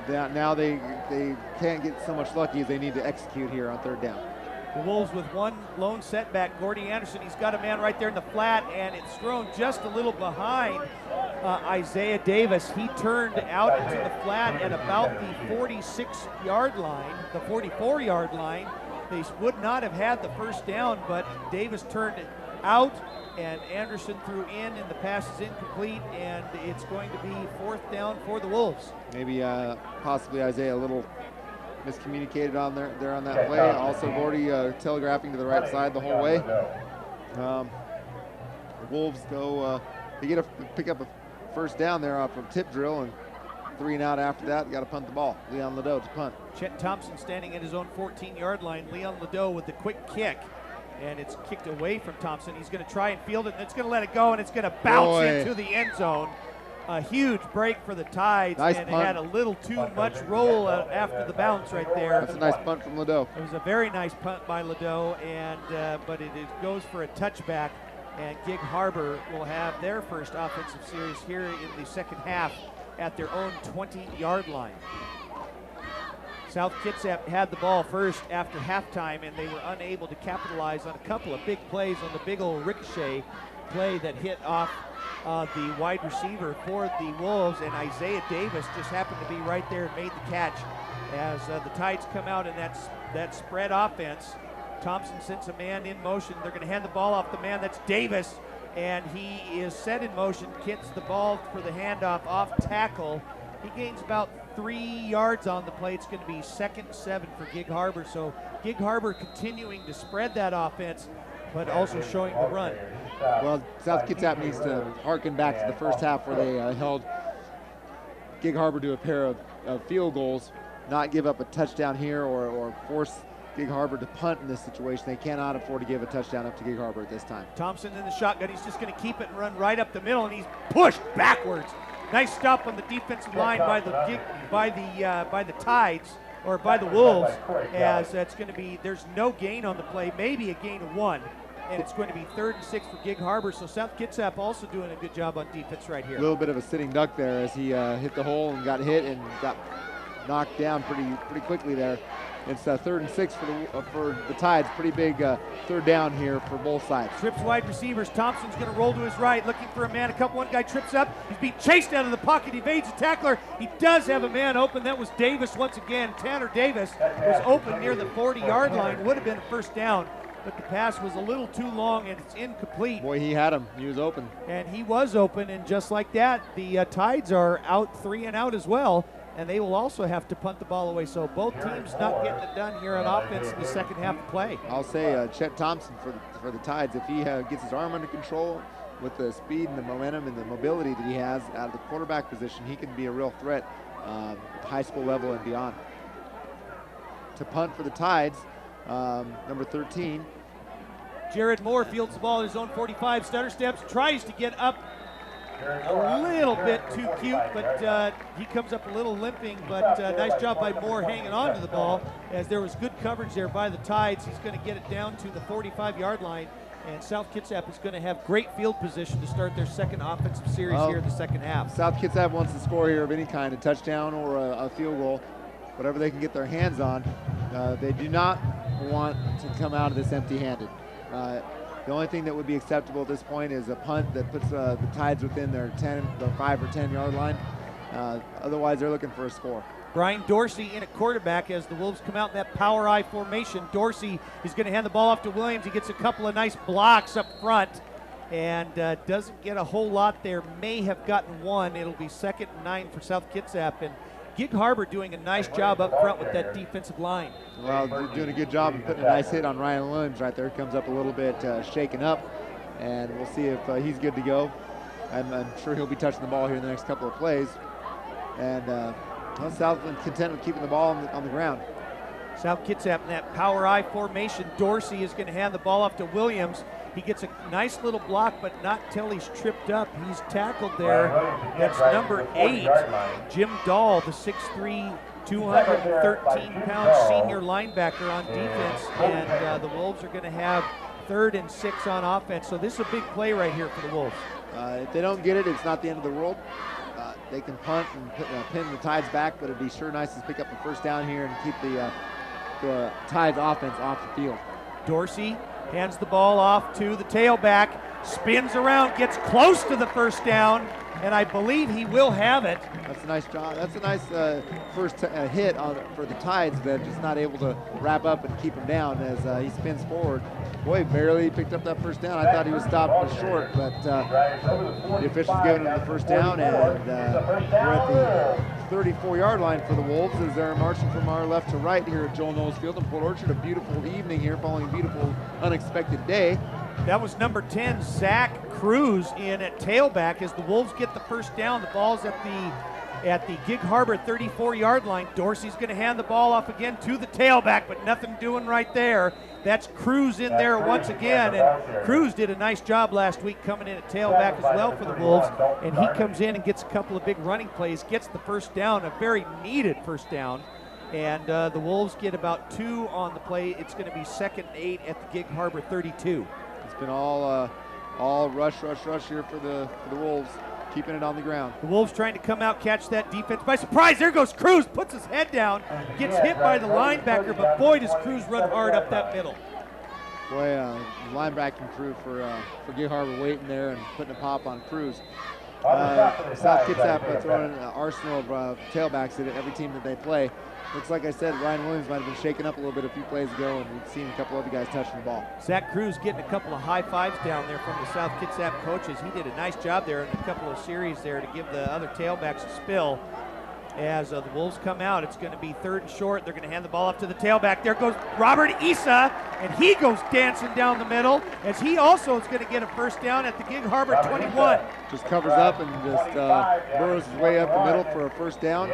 Now they can't get so much lucky as they need to execute here on 3rd down. The Wolves with one lone setback. Gordy Anderson, he's got a man right there in the flat, and it's thrown just a little behind Isaiah Davis. He turned out into the flat at about the 46-yard line, the 44-yard line. They would not have had the first down, but Davis turned it out, and Anderson threw in, and the pass is incomplete, and it's going to be 4th down for the Wolves. Maybe possibly Isaiah a little miscommunicated on there on that play. Also, Gordy telegraphing to the right side the whole way. The Wolves go. They pick up a first down there off of tip drill, and 3 and out after that. Got to punt the ball. Leon Ledoux to punt. Chet Thompson standing at his own 14-yard line. Leon Ledoux with the quick kick, and it's kicked away from Thompson. He's going to try and field it, and it's going to let it go, and it's going to bounce into the end zone. A huge break for the Tides, and it had a little too much roll after the bounce right there. That's a nice punt from Ledoux. It was a very nice punt by Ledoux, and but it goes for a touchback. and Gig Harbor will have their first offensive series here in the second half at their own 20-yard line. South Kitsap had the ball first after halftime, and they were unable to capitalize on a couple of big plays on the big old ricochet play that hit off the wide receiver for the Wolves, and Isaiah Davis just happened to be right there and made the catch. As the Tides come out in that spread offense, Thompson sends a man in motion. They're going to hand the ball off the man. That's Davis, and he is set in motion, gets the ball for the handoff off tackle. He gains about 3 yards on the play. It's going to be 2nd and 7 for Gig Harbor. So Gig Harbor continuing to spread that offense, but also showing the run. Well, South Kitsap needs to harken back to the first half where they held Gig Harbor to a pair of field goals, not give up a touchdown here or force Gig Harbor to punt in this situation. They cannot afford to give a touchdown up to Gig Harbor at this time. Thompson in the shotgun. He's just going to keep it and run right up the middle, and he's pushed backwards. Nice stop on the defensive line by the Tides, or by the Wolves, as that's going to be, there's no gain on the play, maybe a gain of 1, and it's going to be 3rd and 6 for Gig Harbor. So South Kitsap also doing a good job on defense right here. A little bit of a sitting duck there as he hit the hole and got hit and got knocked down pretty quickly there. It's 3rd and 6 for the Tides. Pretty big 3rd down here for both sides. Trips wide receivers. Thompson's going to roll to his right, looking for a man. One guy trips up. He's being chased out of the pocket, evades a tackler. He does have a man open. That was Davis once again. Tanner Davis was open near the 40-yard line. Would have been a first down, but the pass was a little too long and it's incomplete. Boy, he had him. He was open. And he was open, and just like that, the Tides are out 3 and out as well. And they will also have to punt the ball away. So both teams not getting it done here on offense in the second half of play. I'll say Chet Thompson for the Tides, if he gets his arm under control with the speed and the momentum and the mobility that he has out of the quarterback position, he can be a real threat at high school level and beyond. To punt for the Tides, number 13. Jared Moore fields the ball at his own 45, stutter steps, tries to get up a little bit too cute, but he comes up a little limping, but nice job by Moore hanging on to the ball, as there was good coverage there by the Tides. He's going to get it down to the 45-yard line, and South Kitsap is going to have great field position to start their second offensive series here in the second half. South Kitsap wants to score here of any kind, a touchdown or a field goal, whatever they can get their hands on. They do not want to come out of this empty-handed. The only thing that would be acceptable at this point is a punt that puts the Tides within their 5 or 10-yard line. Otherwise, they're looking for a score. Brian Dorsey in at quarterback as the Wolves come out in that power I formation. Dorsey is going to hand the ball off to Williams. He gets a couple of nice blocks up front and doesn't get a whole lot there. May have gotten 1. It'll be 2nd and 9 for South Kitsap. And Gig Harbor doing a nice job up front with that defensive line. Well, they're doing a good job of putting a nice hit on Ryan Williams right there. Comes up a little bit shaken up, and we'll see if he's good to go. I'm sure he'll be touching the ball here in the next couple of plays. And Southland content with keeping the ball on the ground. South Kitsap in that power I formation. Dorsey is going to hand the ball off to Williams. He gets a nice little block, but not till he's tripped up. He's tackled there. That's number 8, Jim Dahl, the 6'3", 213-pound senior linebacker on defense. And the Wolves are going to have 3rd and 6 on offense. So this is a big play right here for the Wolves. If they don't get it, it's not the end of the world. They can punt and pin the Tides back, but it'd be sure nice to pick up the first down here and keep the Tides offense off the field. Dorsey hands the ball off to the tailback, spins around, gets close to the first down, and I believe he will have it. That's a nice job. That's a nice first hit for the Tides, but just not able to wrap up and keep him down as he spins forward. Boy, barely picked up that first down. I thought he was stopped short, but the officials giving him the first down, and we're at the 34-yard line for the Wolves as they're marching from our left to right here at Joel Knowles Field in Port Orchard. A beautiful evening here following a beautiful, unexpected day. That was number 10, Zach Cruz, in at tailback as the Wolves get the first down. The ball's at the Gig Harbor 34-yard line. Dorsey's going to hand the ball off again to the tailback, but nothing doing right there. That's Cruz in there once again, and Cruz did a nice job last week coming in at tailback as well for the Wolves, and he comes in and gets a couple of big running plays, gets the first down, a very needed first down, and the Wolves get about 2 on the play. It's going to be 2nd and 8 at the Gig Harbor 32. It's been all All rush here for the Wolves, keeping it on the ground. The Wolves trying to come out, catch that defense by surprise. There goes Cruz, puts his head down, gets hit by the linebacker, but boy, does Cruz run hard up that middle. Boy, linebacking crew for Gig Harbor waiting there and putting a pop on Cruz. South Kitsap throwing an arsenal of tailbacks at every team that they play. Looks like I said, Ryan Williams might have been shaken up a little bit a few plays ago, and we've seen a couple other guys touching the ball. Zach Cruz getting a couple of high fives down there from the South Kitsap coaches. He did a nice job there in a couple of series there to give the other tailbacks a spill. As the Wolves come out, it's going to be 3rd and short. They're going to hand the ball off to the tailback. There goes Robert Issa, and he goes dancing down the middle, as he also is going to get a first down at the Gig Harbor 21. Just covers up and just burrows his way up the middle for a first down.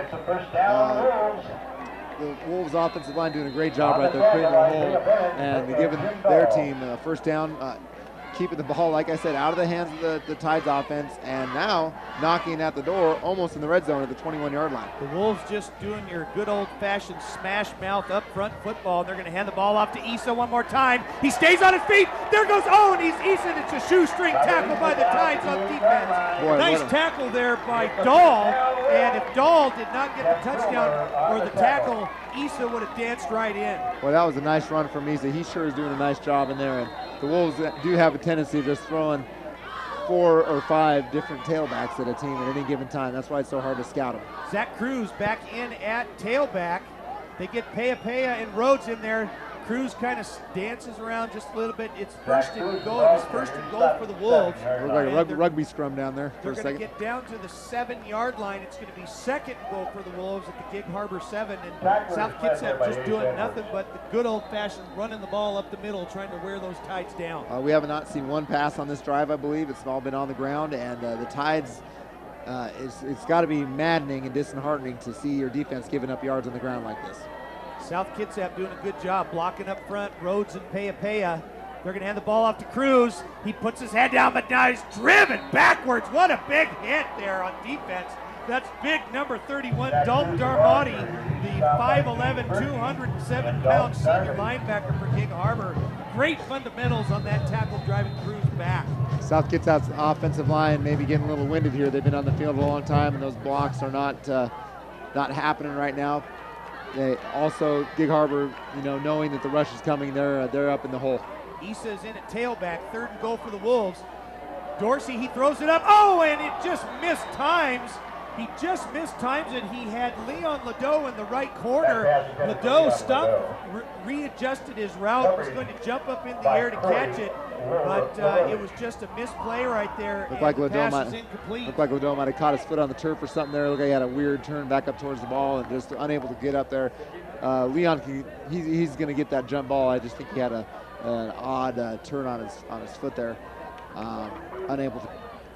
The Wolves offensive line doing a great job right there, creating a hole and giving their team a first down, keeping the ball, like I said, out of the hands of the Tides offense, and now knocking at the door almost in the red zone at the 21-yard line. The Wolves just doing your good old-fashioned smash mouth up front football, and they're going to hand the ball off to Issa one more time. He stays on his feet. There goes Owen. He's Issa. It's a shoestring tackle by the Tides on defense. Boy, nice tackle there by Dahl, and if Dahl did not get the touchdown or the tackle, Issa would have danced right in. Well, that was a nice run from Issa. He sure is doing a nice job in there. And the Wolves do have a tendency of just throwing 4 or 5 different tailbacks at a team at any given time. That's why it's so hard to scout them. Zach Cruz back in at tailback. They get Pea and Rhodes in there. Cruz kind of dances around just a little bit. It's 1st and goal. It's 1st and goal for the Wolves. Look like a rugby scrum down there for a second. They're going to get down to the 7-yard line. It's going to be 2nd and goal for the Wolves at the Gig Harbor 7. And South Kitsap just doing nothing but the good old-fashioned running the ball up the middle, trying to wear those Tides down. We have not seen one pass on this drive, I believe. It's all been on the ground, and the Tides, it's got to be maddening and disheartening to see your defense giving up yards on the ground like this. South Kitsap doing a good job blocking up front. Rhodes and Pea. They're going to hand the ball off to Cruz. He puts his head down, but now he's driven backwards. What a big hit there on defense. That's big number 31, Dalton Darmody, the 5'11", 207-pound senior linebacker for Gig Harbor. Great fundamentals on that tackle, driving Cruz back. South Kitsap's offensive line may be getting a little winded here. They've been on the field a long time, and those blocks are not happening right now. They also, Gig Harbor, knowing that the rush is coming, they're up in the hole. Issa's in at tailback, 3rd and goal for the Wolves. Dorsey, he throws it up. Oh, and it just missed times. He just missed times, and he had Leon Ladeau in the right corner. Ladeau stopped, readjusted his route, was going to jump up in the air to catch it, but it was just a misplay right there. Looked like Ladeau might have caught his foot on the turf or something there. Looked like he had a weird turn back up towards the ball and just unable to get up there. Leon, he's going to get that jump ball. I just think he had an odd turn on his foot there. Unable to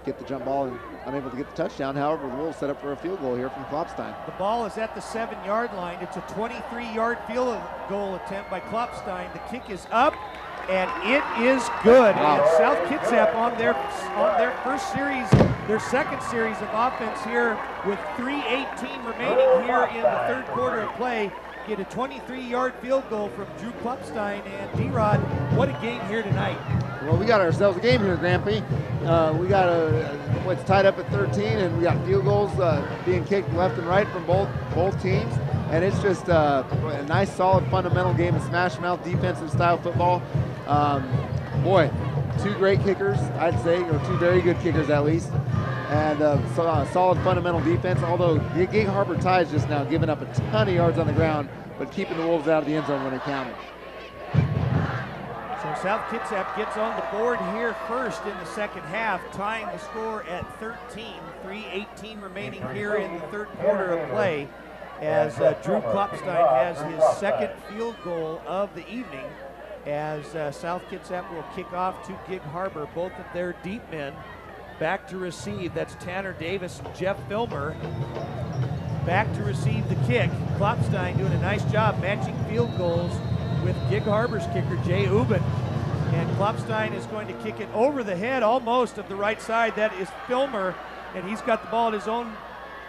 get the jump ball and unable to get the touchdown. However, the Wolves set up for a field goal here from Klopstein. The ball is at the 7-yard line. It's a 23-yard field goal attempt by Klopstein. The kick is up, and it is good. Wow. And South Kitsap on their first series, their 2nd series of offense here with 3:18 remaining here in the 3rd quarter of play, get a 23-yard field goal from Drew Klopstein. And D-Rod, what a game here tonight. Well, we got ourselves a game here, Grampy. We got it's tied up at 13, and we got field goals being kicked left and right from both teams. And it's just a nice, solid, fundamental game of smash mouth defensive style football. Boy, 2 great kickers, I'd say, or 2 very good kickers at least. And solid fundamental defense, although the Gig Harbor Tides just now giving up a ton of yards on the ground, but keeping the Wolves out of the end zone when it counted. So South Kitsap gets on the board here first in the 2nd half, tying the score at 13. 3:18 remaining here in the 3rd quarter of play, as Drew Klopstein has his 2nd field goal of the evening, as South Kitsap will kick off to Gig Harbor. Both of their deep men back to receive. That's Tanner Davis and Jeff Filmer back to receive the kick. Klopstein doing a nice job matching field goals with Gig Harbor's kicker, Jay Ubin. And Klopstein is going to kick it over the head almost of the right side. That is Filmer, and he's got the ball at his own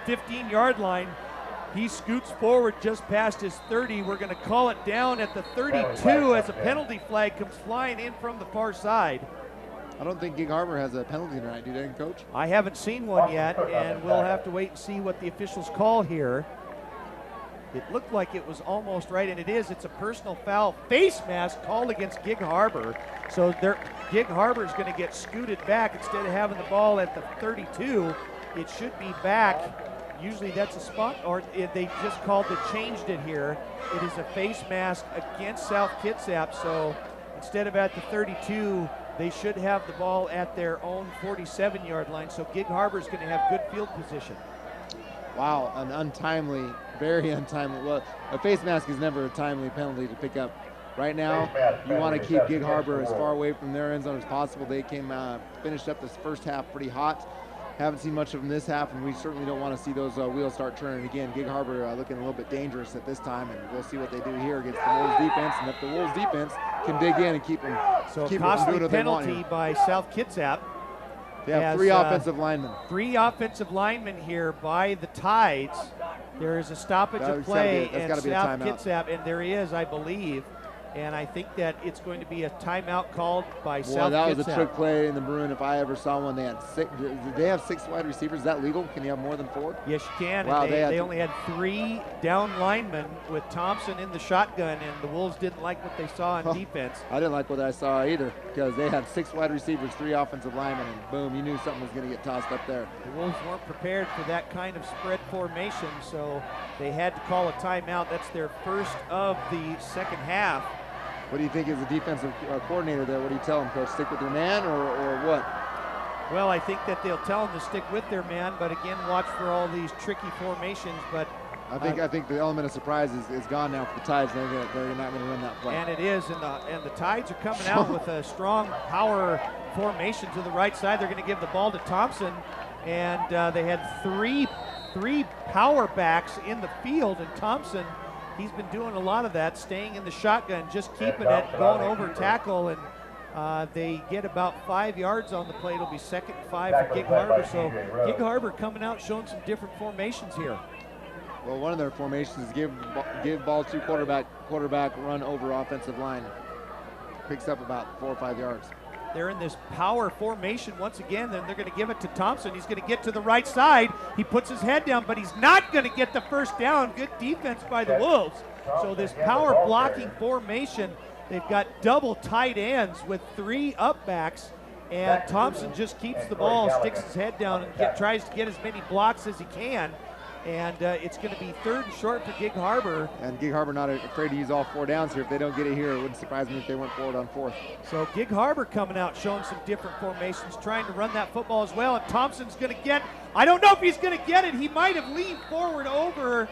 15-yard line. He scoots forward just past his 30. We're going to call it down at the 32 as a penalty flag comes flying in from the far side. I don't think Gig Harbor has a penalty tonight, do they, Coach? I haven't seen one yet, and we'll have to wait and see what the officials call here. It looked like it was almost right, and it is. It's a personal foul face mask called against Gig Harbor. So Gig Harbor is going to get scooted back instead of having the ball at the 32. It should be back. Usually that's a spot, or they just changed it here. It is a face mask against South Kitsap, so instead of at the 32, they should have the ball at their own 47-yard line. So Gig Harbor is going to have good field position. Wow, an untimely, very untimely. Well, a face mask is never a timely penalty to pick up. Right now, you want to keep Gig Harbor as far away from their end zone as possible. They finished up this first half pretty hot. Haven't seen much of them this half, and we certainly don't want to see those wheels start turning again. Gig Harbor looking a little bit dangerous at this time, and we'll see what they do here against the Wolves defense. And if the Wolves defense can dig in and keep them, so keep costly them penalty by South Kitsap. They have three offensive linemen. 3 offensive linemen here by the Tides. There is a stoppage of play, and South Kitsap, and there is, I believe. And I think that it's going to be a timeout called by South Kitsap. That was a trick play in the Maroon. If I ever saw one, they had 6. Did they have 6 wide receivers? Is that legal? Can you have more than 4? Yes, you can. Wow, and they only had 3 down linemen with Thompson in the shotgun, and the Wolves didn't like what they saw on defense. I didn't like what I saw either, because they had 6 wide receivers, 3 offensive linemen, and boom, you knew something was going to get tossed up there. The Wolves weren't prepared for that kind of spread formation, so they had to call a timeout. That's their first of the second half. What do you think as a defensive coordinator there? What do you tell them, Coach? Stick with your man or what? Well, I think that they'll tell them to stick with their man, but again, watch for all these tricky formations. But I think the element of surprise is gone now for the Tides. They're not going to run that play. And it is, and the Tides are coming out with a strong power formation to the right side. They're going to give the ball to Thompson, and they had three power backs in the field, and Thompson, he's been doing a lot of that, staying in the shotgun, just keeping it, going over tackle, and they get about 5 yards on the play. It'll be 2nd and 5 for Gig Harbor. So Gig Harbor coming out showing some different formations here. Well, one of their formations is give ball to quarterback, run over offensive line. Picks up about 4 or 5 yards. They're in this power formation once again. Then they're going to give it to Thompson. He's going to get to the right side. He puts his head down, but he's not going to get the first down. Good defense by the Wolves. So this power blocking formation, they've got double tight ends with 3 up backs, and Thompson just keeps the ball, sticks his head down, and tries to get as many blocks as he can. And it's going to be 3rd and short for Gig Harbor. And Gig Harbor not afraid to use all 4 downs here. If they don't get it here, it wouldn't surprise me if they went forward on 4th. So Gig Harbor coming out, showing some different formations, trying to run that football as well. And Thompson's going to get, I don't know if he's going to get it. He might have leaned forward over.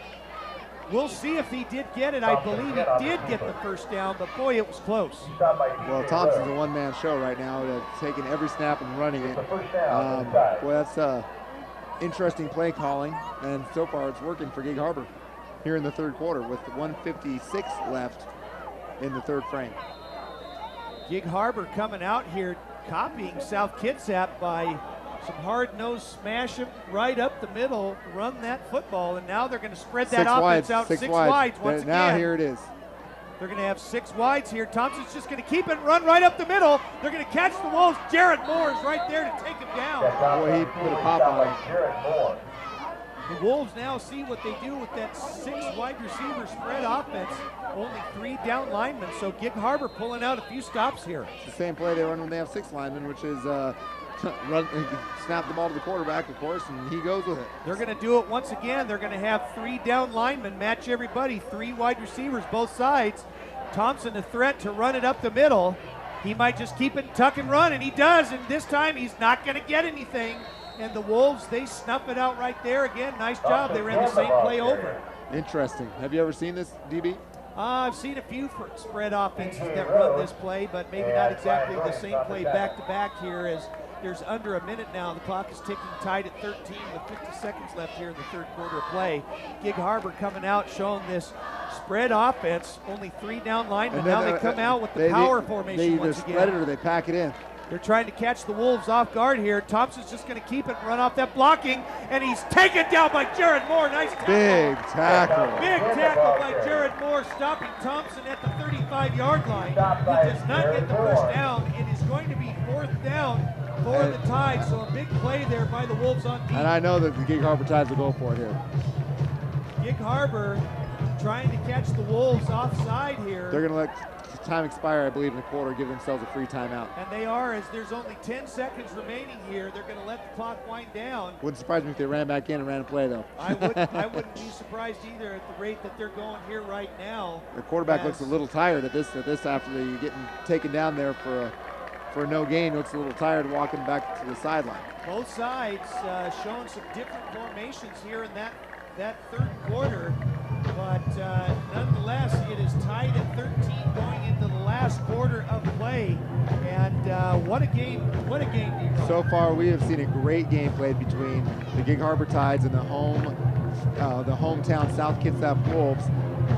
We'll see if he did get it. I believe he did get the first down, but boy, it was close. Well, Thompson's a one-man show right now, taking every snap and running it. Well, that's interesting play calling, and so far it's working for Gig Harbor here in the 3rd quarter with 1:56 left in the 3rd frame. Gig Harbor coming out here copying South Kitsap by some hard-nosed smash him right up the middle, run that football, and now they're going to spread that offense out 6 wides once again. Now here it is. They're going to have 6 wides here. Thompson's just going to keep it and run right up the middle. They're going to catch the Wolves. Jared Moore is right there to take him down. Boy, he put a pop on him. The Wolves now see what they do with that 6 wide receiver spread offense. Only 3 down linemen, so Gig Harbor pulling out a few stops here. It's the same play they run when they have 6 linemen, which is snap the ball to the quarterback, of course, and he goes with it. They're going to do it once again. They're going to have 3 down linemen match everybody, 3 wide receivers both sides. Thompson a threat to run it up the middle. He might just keep it tuck and run, and he does, and this time he's not going to get anything. And the Wolves, they snuff it out right there again. Nice job. They ran the same play over. Interesting. Have you ever seen this, DB? I've seen a few spread offenses that run this play, but maybe not exactly the same play back-to-back here, as there's under a minute now. The clock is ticking tied at 13 with 50 seconds left here in the 3rd quarter of play. Gig Harbor coming out showing this spread offense, only 3 down linemen. Now they come out with the power formation once again. They either spread it or they pack it in. They're trying to catch the Wolves off guard here. Thompson's just going to keep it and run off that blocking, and he's taken down by Jared Moore. Nice tackle. Big tackle. Big tackle by Jared Moore, stopping Thompson at the 35-yard line. He does not get the first down. It is going to be 4th down for the Tide, so a big play there by the Wolves on defense. And I know that the Gig Harbor Tides will go for it here. Gig Harbor trying to catch the Wolves offside here. They're going to let time expire, I believe, in the quarter, give themselves a free timeout. And they are, as there's only 10 seconds remaining here. They're going to let the clock wind down. Wouldn't surprise me if they ran back in and ran a play, though. I wouldn't be surprised either at the rate that they're going here right now. The quarterback looks a little tired at this after the getting taken down there for a no gain. Looks a little tired walking back to the sideline. Both sides showing some different formations here in that third quarter. But nonetheless, it is tied at 13 going into the last quarter of play. And what a game, D-Ron. So far, we have seen a great game played between the Gig Harbor Tides and the hometown South Kitsap Wolves.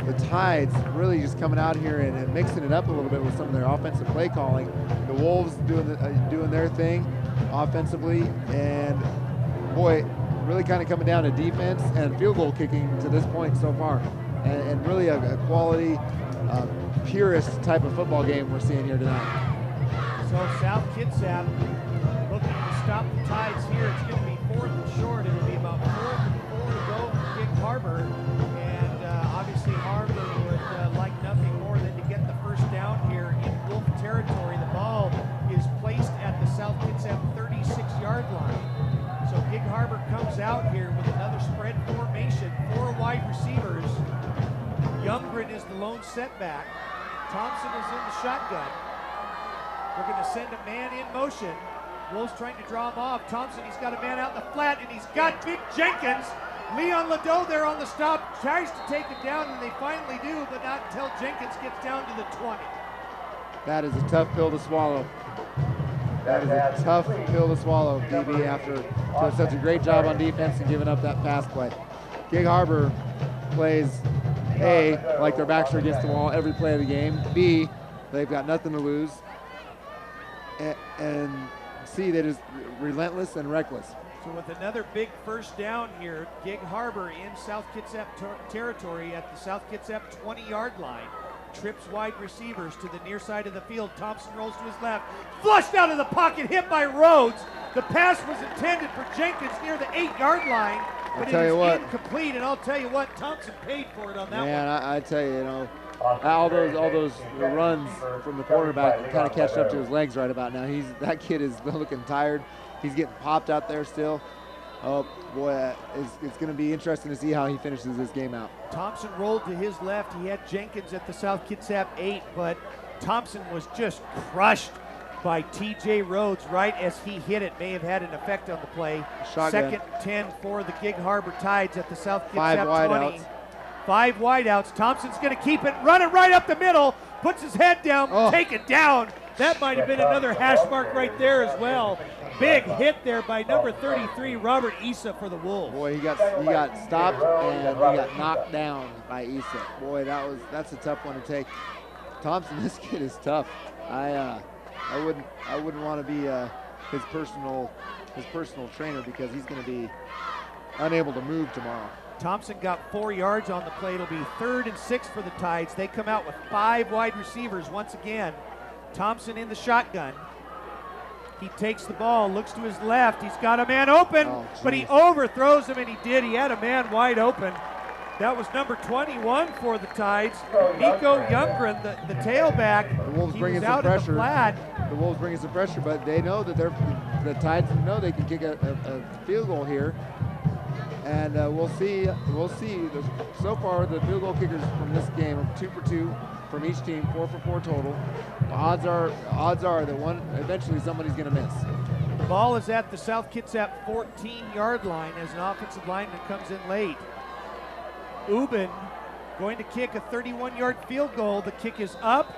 The Tides really just coming out here and mixing it up a little bit with some of their offensive play calling. The Wolves doing their thing offensively, and boy, really kind of coming down to defense and field goal kicking to this point so far. And really a quality, purist type of football game we're seeing here tonight. So South Kitsap looking to stop the Tides here. It's going to be 4th and short. It'll be about 4th and 4 to go for Gig Harbor. And obviously Harbor would like nothing more than to get the first down here in Wolf territory. The ball is placed at the South Kitsap 36-yard line. So Gig Harbor comes out here with another spread formation, 4 wide receivers. Youngren is the lone setback. Thompson is in the shotgun. We're going to send a man in motion. Wolves trying to draw him off. Thompson, he's got a man out in the flat, and he's got Big Jenkins. Leon Ladeau there on the stop, tries to take him down, and they finally do, but not until Jenkins gets down to the 20. That is a tough pill to swallow. That is a tough pill to swallow, DB, after doing such a great job on defense and giving up that pass play. Gig Harbor plays A, like their backs are against the wall every play of the game. B, they've got nothing to lose. And C, that is relentless and reckless. So with another big first down here, Gig Harbor in South Kitsap territory at the South Kitsap 20-yard line. Trips wide receivers to the near side of the field. Thompson rolls to his left. Flushed out of the pocket, hit by Rhodes. The pass was intended for Jenkins near the 8-yard line, but it is incomplete, and I'll tell you what, Thompson paid for it on that one. Man, I tell you, all those runs from the quarterback kind of catching up to his legs right about now. That kid is looking tired. He's getting popped out there still. Oh boy, it's going to be interesting to see how he finishes this game out. Thompson rolled to his left. He had Jenkins at the South Kitsap 8, but Thompson was just crushed by T.J. Rhodes right as he hit it. May have had an effect on the play. Shotgun. 2nd and 10 for the Gig Harbor Tides at the South Kitsap 5 20. wideouts. 5 wideouts. Thompson's going to keep it, running right up the middle, puts his head down, take it down. That might have been another hash mark right there as well. Big hit there by number 33, Robert Issa for the Wolves. Boy, he got stopped and he got knocked down by Issa. Boy, that's a tough one to take. Thompson, this kid is tough. I wouldn't want to be his personal trainer because he's going to be unable to move tomorrow. Thompson got 4 yards on the play. It'll be 3rd and 6 for the Tides. They come out with 5 wide receivers once again. Thompson in the shotgun. He takes the ball, looks to his left. He's got a man open, but he overthrows him, and he did. He had a man wide open. That was number 21 for the Tides, Nico Youngren, the tailback. The Wolves bringing some out pressure. In the flat. The Wolves bringing some pressure, but they know that the Tides know they can kick a field goal here. And we'll see. So far, the field goal kickers from this game are 2 for 2 from each team, 4 for 4 total. The odds are that eventually somebody's going to miss. The ball is at the South Kitsap 14-yard line as an offensive lineman comes in late. Ubin going to kick a 31-yard field goal. The kick is up,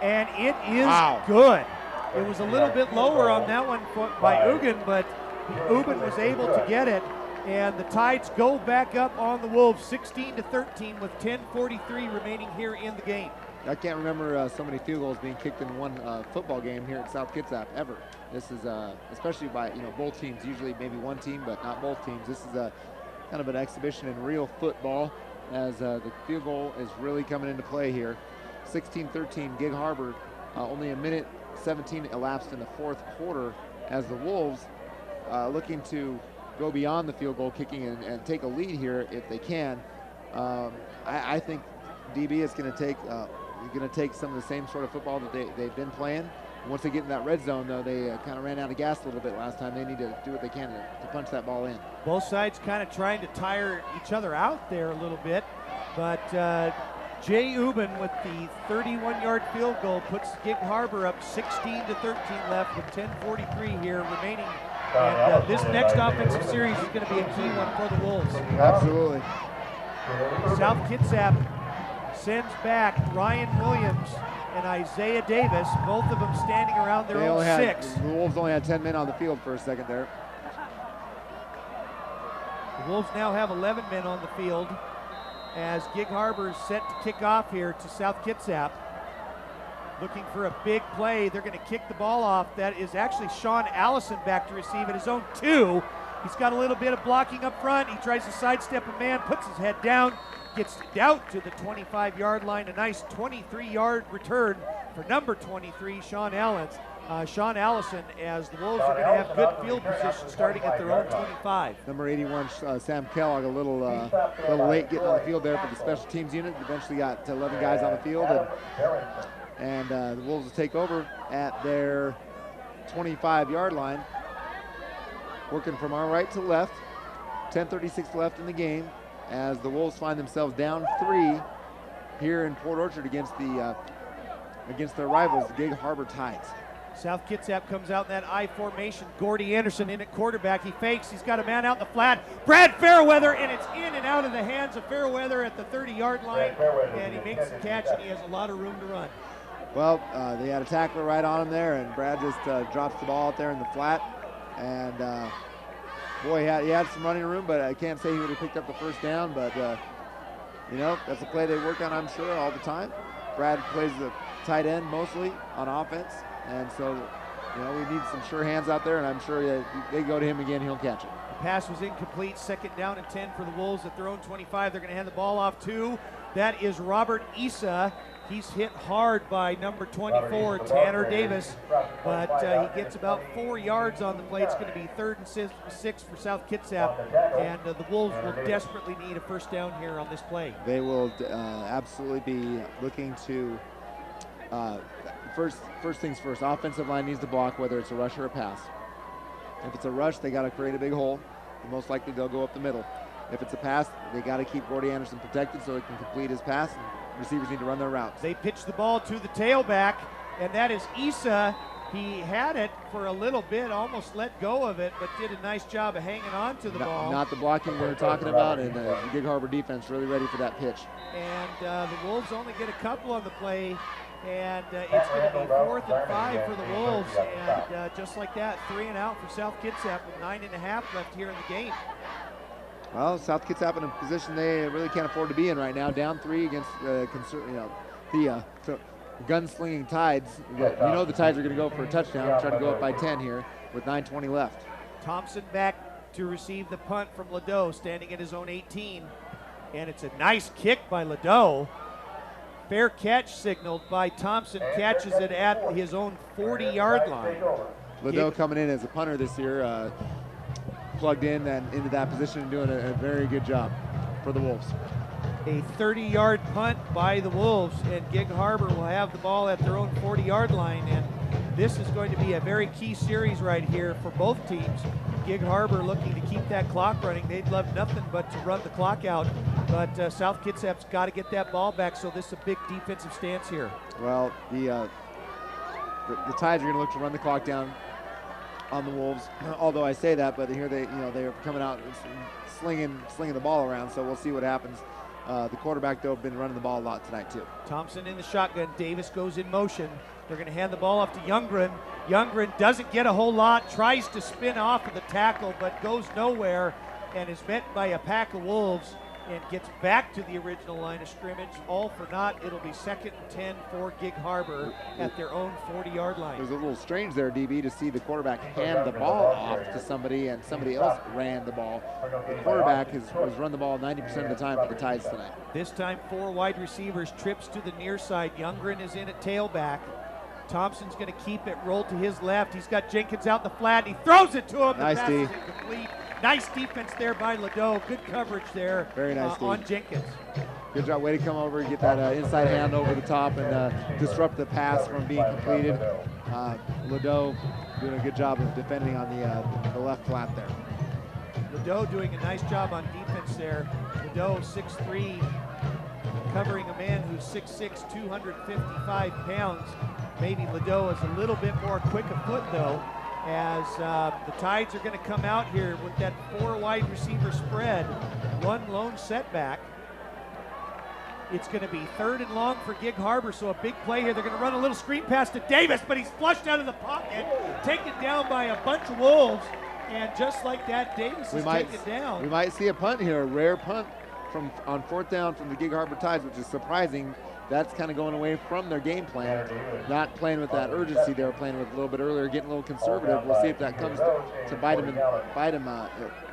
and it is good. It was a little bit lower on that one by Ubin, but Ubin was able to get it, and the Tides go back up on the Wolves 16-13 with 10:43 remaining here in the game. I can't remember so many field goals being kicked in one football game here at South Kitsap ever. This is especially by both teams. Usually maybe one team, but not both teams. This is kind of an exhibition in real football as the field goal is really coming into play here. 16-13, Gig Harbor only a minute 2:17 elapsed in the fourth quarter as the Wolves looking to go beyond the field goal kicking and take a lead here if they can. I think DB is going to take some of the same sort of football that they've been playing. Once they get in that red zone, though, they kind of ran out of gas a little bit last time. They need to do what they can to punch that ball in. Both sides kind of trying to tire each other out there a little bit, but Jay Ubin with the 31-yard field goal puts Gig Harbor up 16-13 left with 10:43 here remaining. And this next offensive series is going to be a key one for the Wolves. Absolutely. South Kitsap sends back Ryan Williams and Isaiah Davis, both of them standing around their own 6. The Wolves only had 10 men on the field for a second there. The Wolves now have 11 men on the field as Gig Harbor is set to kick off here to South Kitsap. Looking for a big play. They're going to kick the ball off. That is actually Sean Allison back to receive at his own 2. He's got a little bit of blocking up front. He tries to sidestep a man, puts his head down, gets it out to the 25-yard line. A nice 23-yard return for number 23, Sean Allison, as the Wolves are going to have good field position starting at their own 25. Number 81, Sam Kellogg, a little late getting on the field there for the special teams unit. Eventually got 11 guys on the field, and the Wolves will take over at their 25-yard line. Working from our right to left, 10:36 left in the game, as the Wolves find themselves down 3 here in Port Orchard against their rivals, the Gig Harbor Tides. South Kitsap comes out in that I formation. Gordy Anderson in at quarterback. He fakes. He's got a man out in the flat. Brad Fairweather, and it's in and out of the hands of Fairweather at the 30-yard line, and he makes the catch, and he has a lot of room to run. Well, they had a tackler right on him there, and Brad just drops the ball out there in the flat. And boy, he had some running room, but I can't say he would have picked up the first down. But that's a play they work on, I'm sure, all the time. Brad plays the tight end mostly on offense, and so we need some sure hands out there, and I'm sure they go to him again, he'll catch it. The pass was incomplete. 2nd down and 10 for the Wolves at their own 25. They're going to hand the ball off to, that is Robert Issa. He's hit hard by number 24, Tanner Davis, but he gets about 4 yards on the play. It's going to be 3rd and 6 for South Kitsap, and the Wolves will desperately need a first down here on this play. They will absolutely be looking to, first things first, offensive line needs to block whether it's a rush or a pass. If it's a rush, they got to create a big hole, and most likely they'll go up the middle. If it's a pass, they got to keep Gordy Anderson protected so he can complete his pass. Receivers need to run their routes. They pitch the ball to the tailback, and that is Issa. He had it for a little bit, almost let go of it, but did a nice job of hanging on to the ball. Not the blocking we were talking about, and the Gig Harbor defense really ready for that pitch. And the Wolves only get a couple on the play, and it's going to be 4th and 5 for the Wolves, and just like that, 3 and out for South Kitsap with 9.5 left here in the game. Well, South Kitsap in a position they really can't afford to be in right now, down 3 against the gunslinging Tides. The Tides are going to go for a touchdown, try to go up by 10 here with 9:20 left. Thompson back to receive the punt from Ladeau, standing at his own 18, and it's a nice kick by Ladeau. Fair catch signaled by Thompson, catches it at his own 40-yard line. Ladeau coming in as a punter this year, plugged in and into that position and doing a very good job for the Wolves. A 30-yard punt by the Wolves, and Gig Harbor will have the ball at their own 40-yard line, and this is going to be a very key series right here for both teams. Gig Harbor looking to keep that clock running. They'd love nothing but to run the clock out, but South Kitsap's got to get that ball back, so this is a big defensive stance here. Well, the Tides are going to look to run the clock down on the Wolves, although I say that, but here they're coming out slinging the ball around, so we'll see what happens. The quarterback, though, have been running the ball a lot tonight, too. Thompson in the shotgun. Davis goes in motion. They're going to hand the ball off to Youngren. Youngren doesn't get a whole lot, tries to spin off of the tackle, but goes nowhere and is met by a pack of Wolves and gets back to the original line of scrimmage. All for naught. It'll be 2nd and 10 for Gig Harbor at their own 40-yard line. It was a little strange there, DB, to see the quarterback hand the ball off to somebody and somebody else ran the ball. The quarterback has run the ball 90% of the time for the Tides tonight. This time 4 wide receivers, trips to the near side. Youngren is in at tailback. Thompson's going to keep it rolled to his left. He's got Jenkins out the flat, and he throws it to him. Nice the pass D. is incomplete. Nice defense there by Ledo. Good coverage there. Very nice on Jenkins. Good job. Way to come over and get that inside hand over the top and disrupt the pass from being completed. Ledo doing a good job of defending on the left flat there. Ledo doing a nice job on defense there. Ledo 6'3", covering a man who's 6'6", 255 pounds. Maybe Ledo is a little bit more quick of foot though, as the Tides are going to come out here with that 4 wide receiver spread, 1 lone setback. It's going to be 3rd and long for Gig Harbor, so a big play here. They're going to run a little screen pass to Davis, but he's flushed out of the pocket, taken down by a bunch of Wolves, and just like that, Davis is taken down. We might see a punt here, a rare punt on 4th down from the Gig Harbor Tides, which is surprising. That's kind of going away from their game plan, not playing with that urgency they were playing with a little bit earlier, getting a little conservative. We'll see if that comes to bite them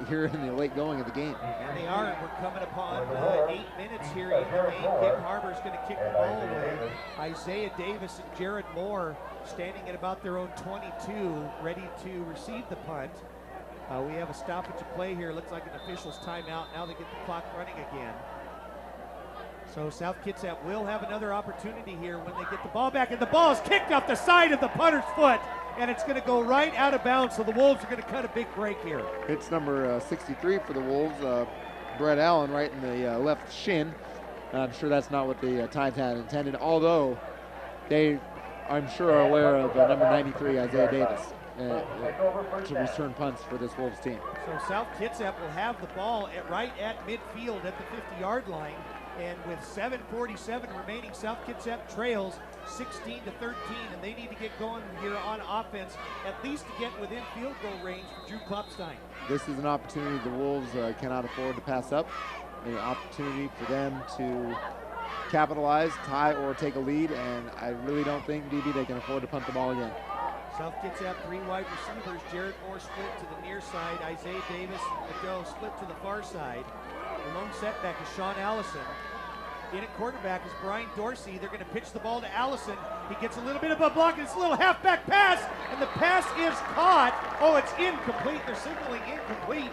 here in the late going of the game. And they are. We're coming upon 8 minutes here in the game. Gig Harbor is going to kick the ball away. Isaiah Davis and Jared Moore standing at about their own 22, ready to receive the punt. We have a stoppage of play here. Looks like an official's timeout. Now they get the clock running again. So South Kitsap will have another opportunity here when they get the ball back, and the ball is kicked off the side of the punter's foot, and it's going to go right out of bounds, so the Wolves are going to cut a big break here. It's number 63 for the Wolves, Brett Allen, right in the left shin. I'm sure that's not what the Tides had intended, although they, I'm sure, are aware of number 93, Isaiah Davis, to return punts for this Wolves team. So South Kitsap will have the ball right at midfield at the 50-yard line. And with 7:47 remaining, South Kitsap trails 16-13, and they need to get going here on offense, at least to get within field goal range for Drew Klopstein. This is an opportunity the Wolves cannot afford to pass up. An opportunity for them to capitalize, tie, or take a lead, and I really don't think, DB, they can afford to punt the ball again. South Kitsap 3 wide receivers. Jared Moore split to the near side. Isaiah Davis and Ledo split to the far side. The lone setback is Sean Allison. In at quarterback is Brian Dorsey. They're going to pitch the ball to Allison. He gets a little bit of a block, and it's a little halfback pass, and the pass is caught. Oh, it's incomplete. They're signaling incomplete.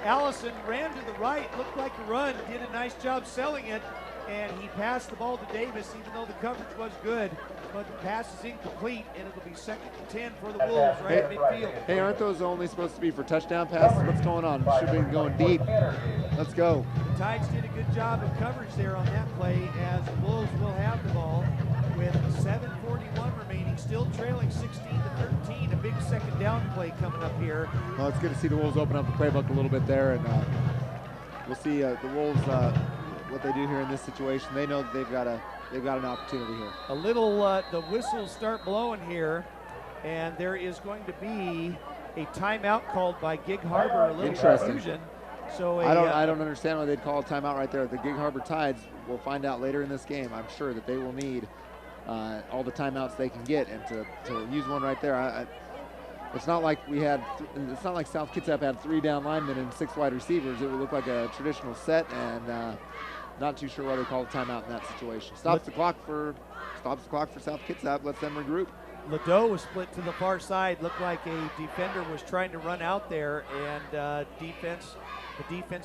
Allison ran to the right, looked like a run, did a nice job selling it, and he passed the ball to Davis, even though the coverage was good. But the pass is incomplete, and it'll be 2nd and 10 for the Wolves right at midfield. Hey, aren't those only supposed to be for touchdown passes? What's going on? Should be going deep. Let's go. The Tides did a good job of coverage there on that play, as the Wolves will have the ball with 7:41 remaining, still trailing 16-13. A big 2nd down play coming up here. Well, it's good to see the Wolves open up the playbook a little bit there, and we'll see the Wolves what they do here in this situation. They know that they've got an opportunity here. A little, the whistles start blowing here, and there is going to be a timeout called by Gig Harbor. A little confusion. So I don't understand why they'd call a timeout right there. The Gig Harbor Tides, we'll find out later in this game, I'm sure that they will need all the timeouts they can get, and to use one right there. It's not like it's not like South Kitsap had 3 down linemen and 6 wide receivers. It would look like a traditional set, and not too sure why they called a timeout in that situation. Stops the clock for South Kitsap. Lets them regroup. Ledo was split to the far side. Looked like a defender was trying to run out there, and the defense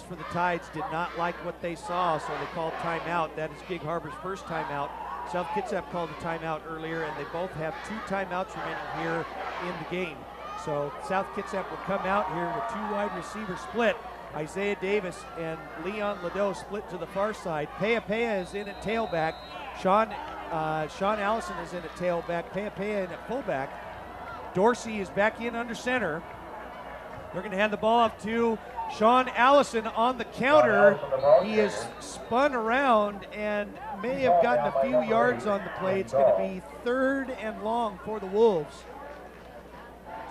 for the Tides did not like what they saw, so they called timeout. That is Gig Harbor's first timeout. South Kitsap called a timeout earlier, and they both have 2 timeouts remaining here in the game. So South Kitsap will come out here with 2 wide receivers split. Isaiah Davis and Leon Ledo split to the far side. Peapea is in at tailback. Sean Allison is in at tailback. Peapea in at fullback. Dorsey is back in under center. They're going to hand the ball off to Sean Allison on the counter. He is spun around and may have gotten a few yards on the play. It's going to be 3rd and long for the Wolves.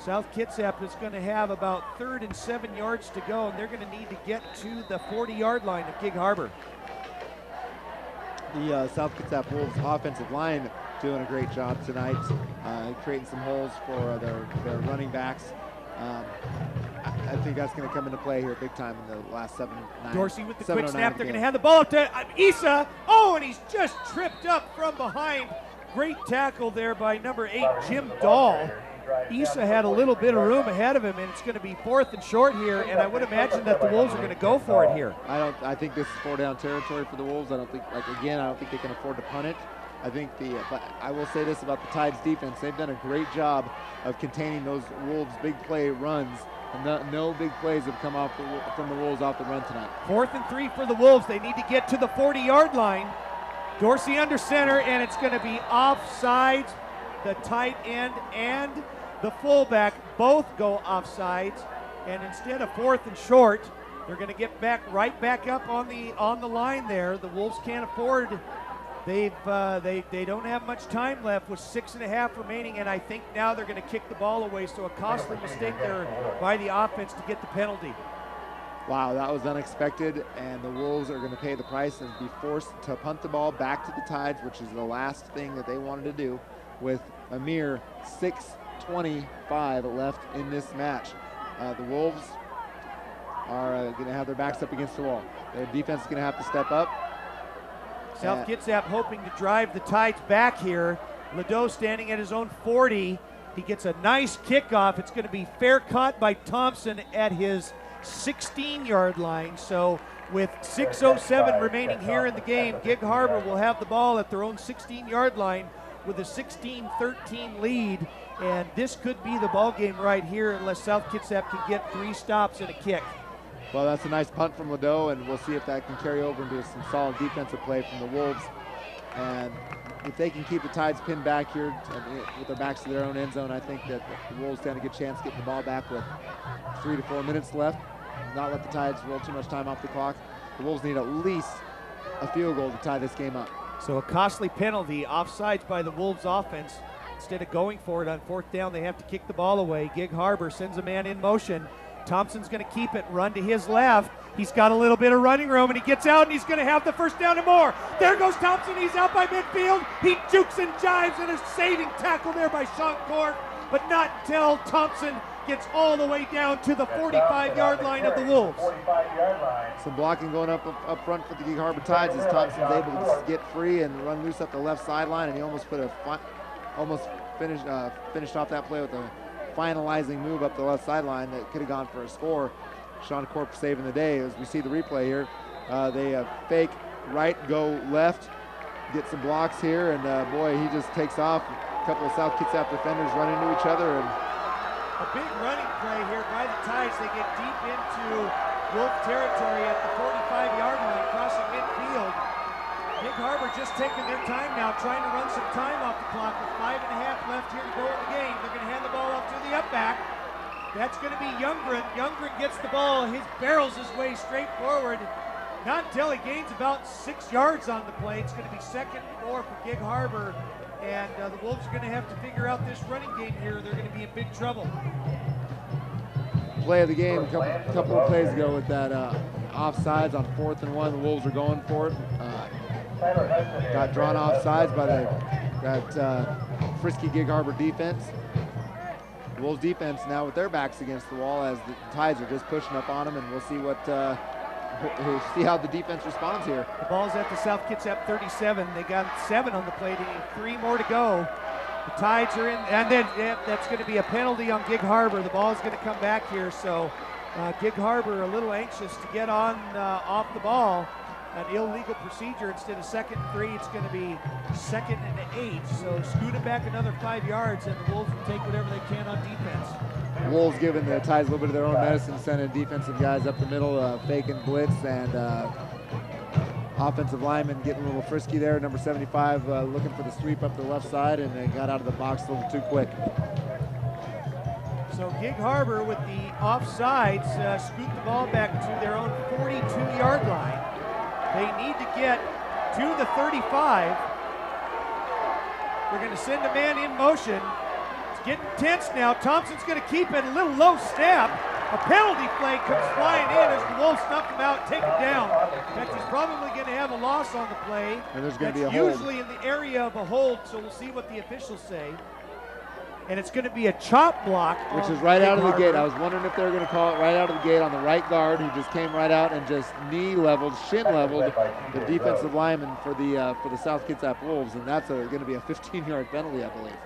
South Kitsap is going to have about 3rd and 7 yards to go, and they're going to need to get to the 40-yard line of Gig Harbor. The South Kitsap Wolves offensive line doing a great job tonight, creating some holes for their running backs. I think that's going to come into play here big time in the last 7-9. Dorsey with the quick snap. They're going to hand the ball up to Issa. Oh, and he's just tripped up from behind. Great tackle there by number 8, Jim Dahl. Issa had a little bit of room ahead of him, and it's going to be 4th and short here, and I would imagine that the Wolves are going to go for it here. I think this is 4-down territory for the Wolves. I don't think they can afford to punt it. I think but I will say this about the Tides defense. They've done a great job of containing those Wolves big play runs. And no big plays have come off from the Wolves off the run tonight. 4th and 3 for the Wolves. They need to get to the 40-yard line. Dorsey under center, and it's going to be offsides. The tight end and the fullback both go offsides, and instead of 4th and short, they're going to get right back up on the line there. The Wolves can't afford. They don't have much time left with 6.5 remaining, and I think now they're going to kick the ball away. So a costly mistake there by the offense to get the penalty. Wow, that was unexpected, and the Wolves are going to pay the price and be forced to punt the ball back to the Tides, which is the last thing that they wanted to do, with a mere 6:25 left in this match. The Wolves are going to have their backs up against the wall. Their defense is going to have to step up. South Kitsap hoping to drive the Tides back here. Ledoux standing at his own 40. He gets a nice kickoff. It's going to be fair caught by Thompson at his 16-yard line. So with 6:07 remaining here in the game, Gig Harbor will have the ball at their own 16-yard line with a 16-13 lead. And this could be the ball game right here unless South Kitsap can get 3 stops and a kick. Well, that's a nice punt from Ledoux, and we'll see if that can carry over into some solid defensive play from the Wolves. And if they can keep the Tides pinned back here with their backs to their own end zone, I think that the Wolves stand a good chance getting the ball back with 3 to 4 minutes left. Not let the Tides roll too much time off the clock. The Wolves need at least a field goal to tie this game up. So a costly penalty, offsides by the Wolves offense. Instead of going for it on 4th down, they have to kick the ball away. Gig Harbor sends a man in motion. Thompson's going to keep it, run to his left. He's got a little bit of running room, and he gets out, and he's going to have the 1st down and more. There goes Thompson. He's out by midfield. He jukes and jives, and a saving tackle there by Sean Cork, but not until Thompson gets all the way down to the 45-yard line of the Wolves. 45-yard line. Some blocking going up front for the Gig Harbor Tides as Thompson's able to get free and run loose up the left sideline, and he almost finished off that play with a finalizing move up the left sideline that could have gone for a score. Sean Corp saving the day. As we see the replay here, they fake right, go left, get some blocks here, and boy, he just takes off. A couple of South Kitsap defenders run into each other, and a big running play here by the Tides. They get deep into Wolf territory at the 45-yard line, crossing midfield. Gig Harbor just taking their time now, trying to run some time off the clock with 5.5 left here to go in the game. They're going to hand the ball off to the up back. That's going to be Youngren. Youngren gets the ball. He barrels his way straight forward. Not until he gains about 6 yards on the play. It's going to be 2nd and 4 for Gig Harbor. And the Wolves are going to have to figure out this running game here. They're going to be in big trouble. Play of the game a couple of plays ago with that offsides on 4th and 1. The Wolves are going for it. Got drawn offsides by that frisky Gig Harbor defense. The Wolves defense now with their backs against the wall as the Tides are just pushing up on them, and we'll see we'll see how the defense responds here. The ball's at the South Kitsap 37. They got 7 on the play. They need 3 more to go. The Tides are in, and then that's going to be a penalty on Gig Harbor. The ball is going to come back here, so Gig Harbor a little anxious to get on off the ball. An illegal procedure. Instead of 2nd and 3, it's going to be 2nd and 8. So scoot it back another 5 yards, and the Wolves will take whatever they can on defense. The Wolves giving the Tides a little bit of their own medicine, sending defensive guys up the middle, faking blitz, and offensive lineman getting a little frisky there. Number 75 looking for the sweep up the left side, and they got out of the box a little too quick. So Gig Harbor with the offsides scoot the ball back to their own 42-yard line. They need to get to the 35. They're going to send a man in motion. It's getting tense now. Thompson's going to keep it. A little low snap. A penalty flag comes flying in as the Wolves snuff him out, take him down. In fact, he's probably going to have a loss on the play. And there's going to be a hold. Usually in the area of a hold, so we'll see what the officials say. and it's going to be a chop block. Which is right out of the gate. I Harbor. was wondering if they were going to call it right out of the gate on the right guard, who just came right out and just knee leveled, shin leveled the defensive lineman for the South Kitsap Wolves, and that's going to be a 15-yard penalty, I believe.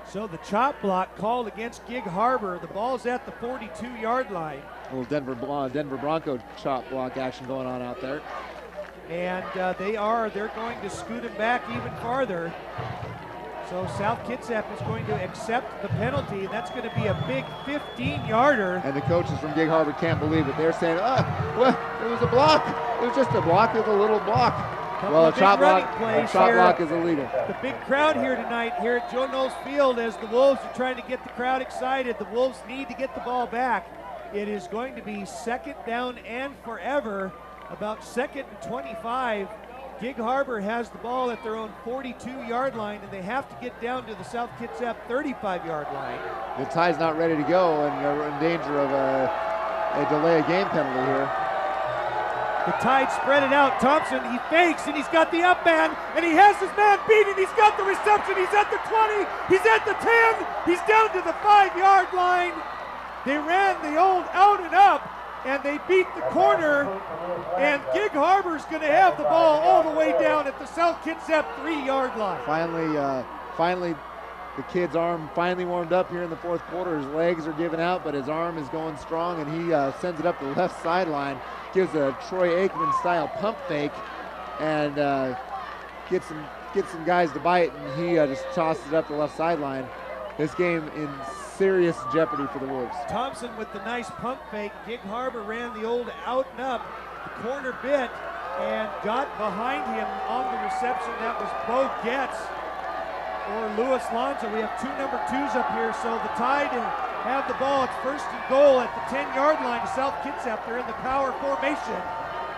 So the chop block called against Gig Harbor. The ball's at the 42-yard line. A little Denver Bronco chop block action going on out there. And they're going to scoot him back even farther. So South Kitsap is going to accept the penalty, and that's going to be a big 15-yarder. And the coaches from Gig Harbor can't believe it. They're saying, well, it was a block. It was just a block. It was a little block. Well, a chop block is illegal. The big crowd here tonight here at Joe Knowles Field, as the Wolves are trying to get the crowd excited. The Wolves need to get the ball back. It is going to be second down and forever, about 2nd and 25. Gig Harbor has the ball at their own 42-yard line, and they have to get down to the South Kitsap 35-yard line. The Tide's not ready to go, and they're in danger of a delay of game penalty here. The Tide spread it out. Thompson, he fakes, and he's got the up man, and he has his man beat, and he's got the reception. He's at the 20, he's at the 10, he's down to the 5-yard line. They ran the old out and up, and they beat the corner, and Gig Harbor's going to have the ball all the way down at the South Kitsap 3-yard line. Finally, the kid's arm finally warmed up here in the fourth quarter. His legs are giving out, but his arm is going strong, and he sends it up the left sideline, gives a Troy Aikman-style pump fake, and gets some guys to bite, and he just tosses it up the left sideline. This game in serious jeopardy for the Wolves. Thompson with the nice pump fake. Gig Harbor ran the old out and up. The corner bit and got behind him on the reception. That was Bo Getz or Louis Lanza. We have two number 2s up here, so the Tide have the ball. It's 1st and goal at the 10-yard line to South Kitsap. They're in the power formation.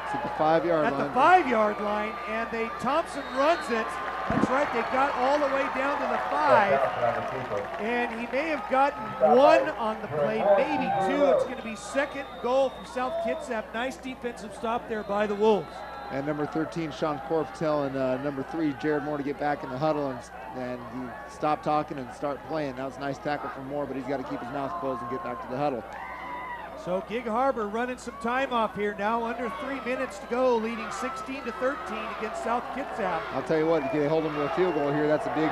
It's at the 5-yard line. At the 5-yard line, and Thompson runs it. That's right, they got all the way down to the 5, and he may have gotten 1 on the play, maybe 2. It's going to be 2nd goal for South Kitsap. Nice defensive stop there by the Wolves. And number 13, Sean Korf, telling number 3, Jared Moore, to get back in the huddle and stop talking and start playing. That was a nice tackle from Moore, but he's got to keep his mouth closed and get back to the huddle. So Gig Harbor running some time off here now, under 3 minutes to go, leading 16-13 against South Kitsap. I'll tell you what, if they hold them to a field goal here, that's a big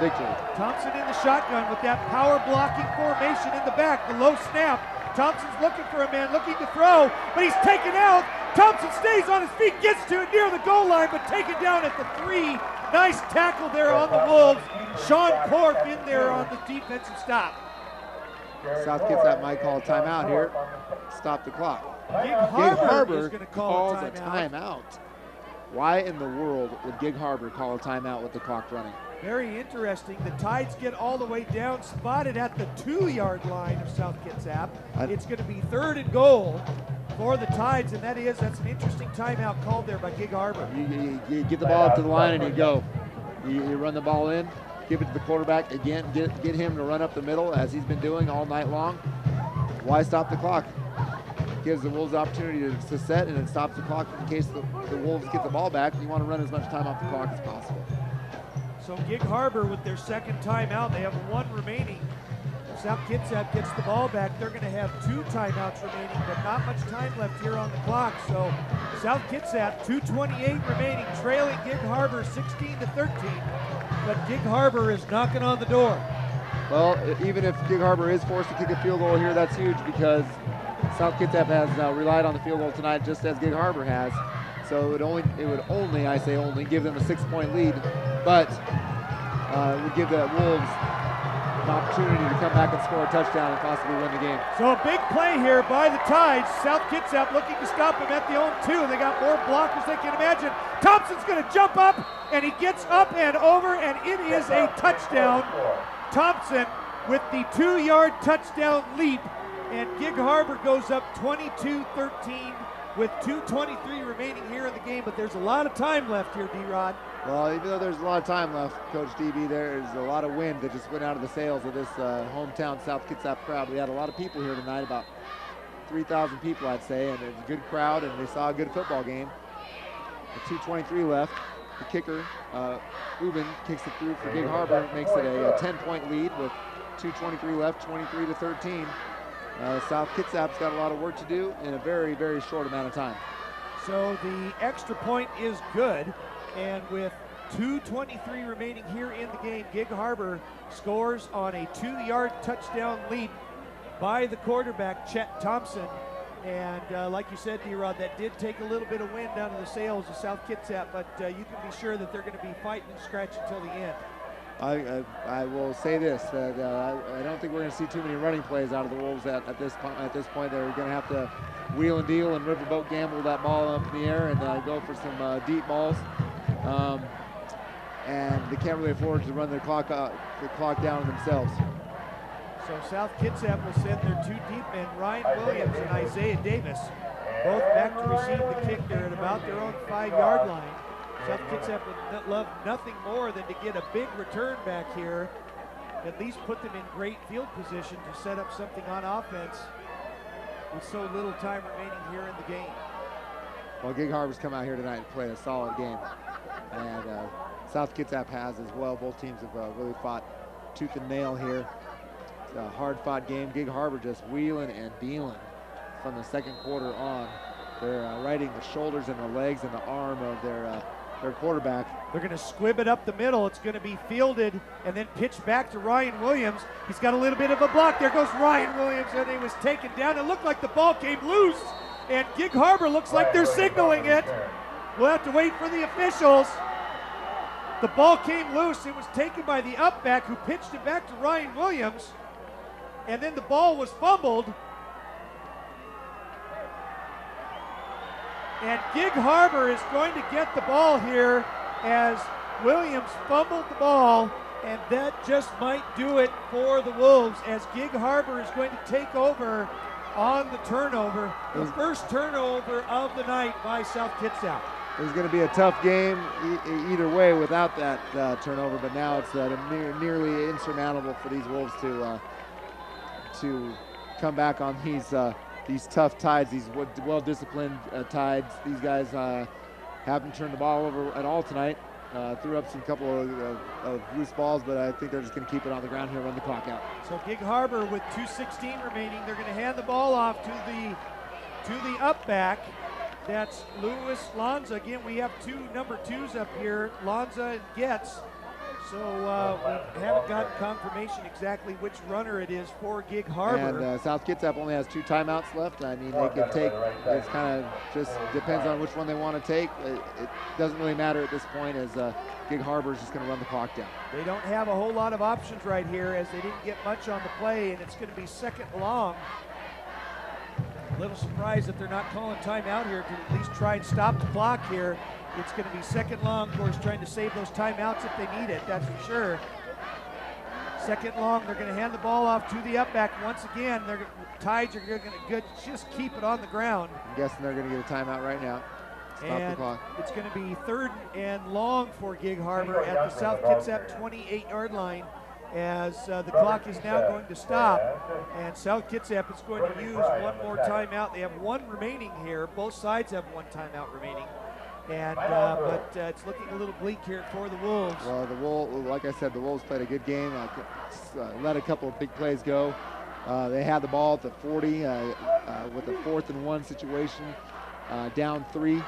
victory. Thompson in the shotgun with that power blocking formation in the back, the low snap. Thompson's looking for a man, looking to throw, but he's taken out. Thompson stays on his feet, gets to it near the goal line, but taken down at the 3. Nice tackle there on the Wolves. Sean Korf in there on the defensive stop. South Kitsap might call a timeout here. Stop the clock. Gig Harbor calls a timeout. Why in the world would Gig Harbor call a timeout with the clock running? Very interesting. The Tides get all the way down, spotted at the 2-yard line of South Kitsap. It's going to be 3rd and goal for the Tides, and that's an interesting timeout called there by Gig Harbor. You get the ball up to the line and you go. You run the ball in. Give it to the quarterback again, get him to run up the middle as he's been doing all night long. Why stop the clock? Gives the Wolves the opportunity to set, and it stops the clock in case the Wolves get the ball back. You want to run as much time off the clock as possible. So Gig Harbor with their 2nd timeout, they have 1 remaining. South Kitsap gets the ball back. They're going to have 2 timeouts remaining, but not much time left here on the clock. So South Kitsap, 2:28 remaining, trailing Gig Harbor 16-13. But Gig Harbor is knocking on the door. Well, even if Gig Harbor is forced to kick a field goal here, that's huge because South Kitsap has relied on the field goal tonight just as Gig Harbor has. So it would only, I say only, give them a 6-point lead, but it would give the Wolves an opportunity to come back and score a touchdown and possibly win the game. So a big play here by the Tides. South Kitsap looking to stop him at the own 2. They got more blockers they can imagine. Thompson's going to jump up, and he gets up and over, and it is a touchdown. Thompson with the 2-yard touchdown leap, and Gig Harbor goes up 22-13 with 2:23 remaining here in the game, but there's a lot of time left here, D-Rod. Well, even though there's a lot of time left, Coach DB, there's a lot of wind that just went out of the sails of this hometown South Kitsap crowd. We had a lot of people here tonight, about 3,000 people, I'd say, and it was a good crowd, and they saw a good football game. With 2:23 left, the kicker, Ubin, kicks it through for Gig Harbor, makes it a 10-point lead with 2:23 left, 23-13. South Kitsap's got a lot of work to do in a very, very short amount of time. So the extra point is good, and with 2:23 remaining here in the game, Gig Harbor scores on a 2-yard touchdown lead by the quarterback, Chet Thompson. And like you said, D-Rod, that did take a little bit of wind out of the sails of South Kitsap, but you can be sure that they're going to be fighting and scratching until the end. I will say this, that I don't think we're going to see too many running plays out of the Wolves at this point. They're going to have to wheel and deal and riverboat gamble that ball up in the air and go for some deep balls. And they can't really afford to run the clock down themselves. So South Kitsap will send their 2 deep men, Ryan Williams and Isaiah Davis, both back to receive the kick. They're at about their own 5-yard line. South Kitsap would love nothing more than to get a big return back here, at least put them in great field position to set up something on offense with so little time remaining here in the game. Well, Gig Harbor's come out here tonight and played a solid game. And South Kitsap has as well. Both teams have really fought tooth and nail here. It's a hard-fought game. Gig Harbor just wheeling and dealing from the second quarter on. They're riding the shoulders and the legs and the arm of their quarterback. They're going to squib it up the middle. It's going to be fielded and then pitched back to Ryan Williams. He's got a little bit of a block. There goes Ryan Williams, and he was taken down. It looked like the ball came loose, and Gig Harbor looks like they're signaling it. We'll have to wait for the officials. The ball came loose. It was taken by the upback who pitched it back to Ryan Williams, and then the ball was fumbled. And Gig Harbor is going to get the ball here as Williams fumbled the ball, and that just might do it for the Wolves as Gig Harbor is going to take over on the turnover, the first turnover of the night by South Kitsap. It was going to be a tough game either way without that turnover, but now it's nearly insurmountable for these Wolves to come back on these tough Tides, these well-disciplined Tides. These guys haven't turned the ball over at all tonight. Threw up some couple of loose balls, but I think they're just going to keep it on the ground here and run the clock out. So Gig Harbor with 2:16 remaining, they're going to hand the ball off to the upback. That's Louis Lanza. Again, we have 2 number 2s up here, Lanza and Getz. So we haven't gotten confirmation exactly which runner it is for Gig Harbor. And South Kitsap only has 2 timeouts left. I mean, they could take, it's kind of just depends on which one they want to take. It doesn't really matter at this point as Gig Harbor is just going to run the clock down. They don't have a whole lot of options right here as they didn't get much on the play, and it's going to be second long. A little surprised that they're not calling timeout here to at least try and stop the clock here. It's going to be second long, of course, trying to save those timeouts if they need it, that's for sure. Second long, they're going to hand the ball off to the upback once again. Tides are going to just keep it on the ground. I'm guessing they're going to get a timeout right now. Stop the clock. It's going to be third and long for Gig Harbor at the South Kitsap 28-yard line as the clock is now going to stop. And South Kitsap is going to use one more timeout. They have 1 remaining here. Both sides have 1 timeout remaining. And but it's looking a little bleak here for the Wolves. Well, like I said, the Wolves played a good game. Let a couple of big plays go. They had the ball at the 40 with a 4th and 1 situation, down 3.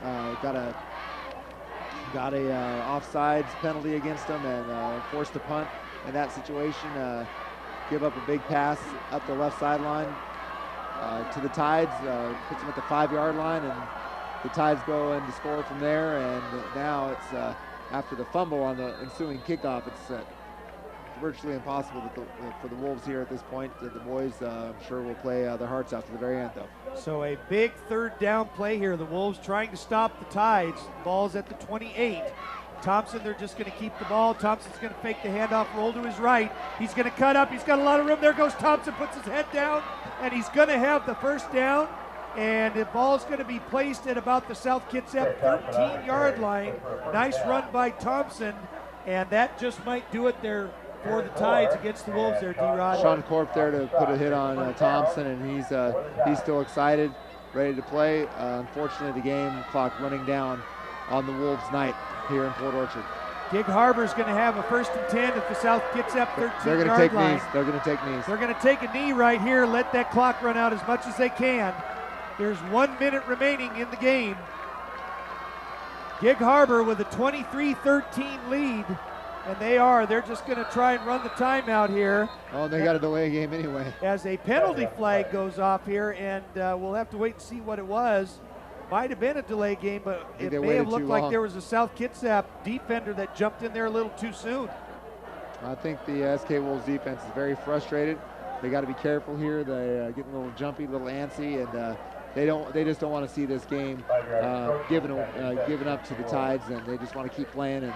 Got a offsides penalty against them and forced a punt in that situation. Give up a big pass up the left sideline to the Tides, puts them at the 5-yard line, and the Tides go in to score from there. And now it's after the fumble on the ensuing kickoff, it's virtually impossible for the Wolves here at this point. The boys, I'm sure, will play their hearts out to the very end, though. So a big 3rd down play here. The Wolves trying to stop the Tides. Ball's at the 28. Thompson, they're just going to keep the ball. Thompson's going to fake the handoff, roll to his right. He's going to cut up. He's got a lot of room. There goes Thompson, puts his head down, and he's going to have the first down. And the ball's going to be placed at about the South Kitsap 13-yard line. Nice run by Thompson, and that just might do it there for the Tides against the Wolves there, D-Rod. Sean Corp there to put a hit on Thompson, and he's still excited, ready to play. Unfortunately, the game clock running down on the Wolves night here in Port Orchard. Gig Harbor's going to have a 1st and 10 at the South Kitsap 13-yard line. Knees. They're going to take knees. They're going to take a knee right here, let that clock run out as much as they can. There's 1 minute remaining in the game. Gig Harbor with a 23-13 lead, and they're just going to try and run the timeout here. Oh, they got to delay a game anyway. As a penalty flag goes off here, and we'll have to wait and see what it was. Might have been a delay game, but it may have looked like there was a South Kitsap defender that jumped in there a little too soon. I think the SK Wolves defense is very frustrated. They got to be careful here. They getting a little jumpy, a little antsy, and they just don't want to see this game given up to the Tides, and they just want to keep playing. And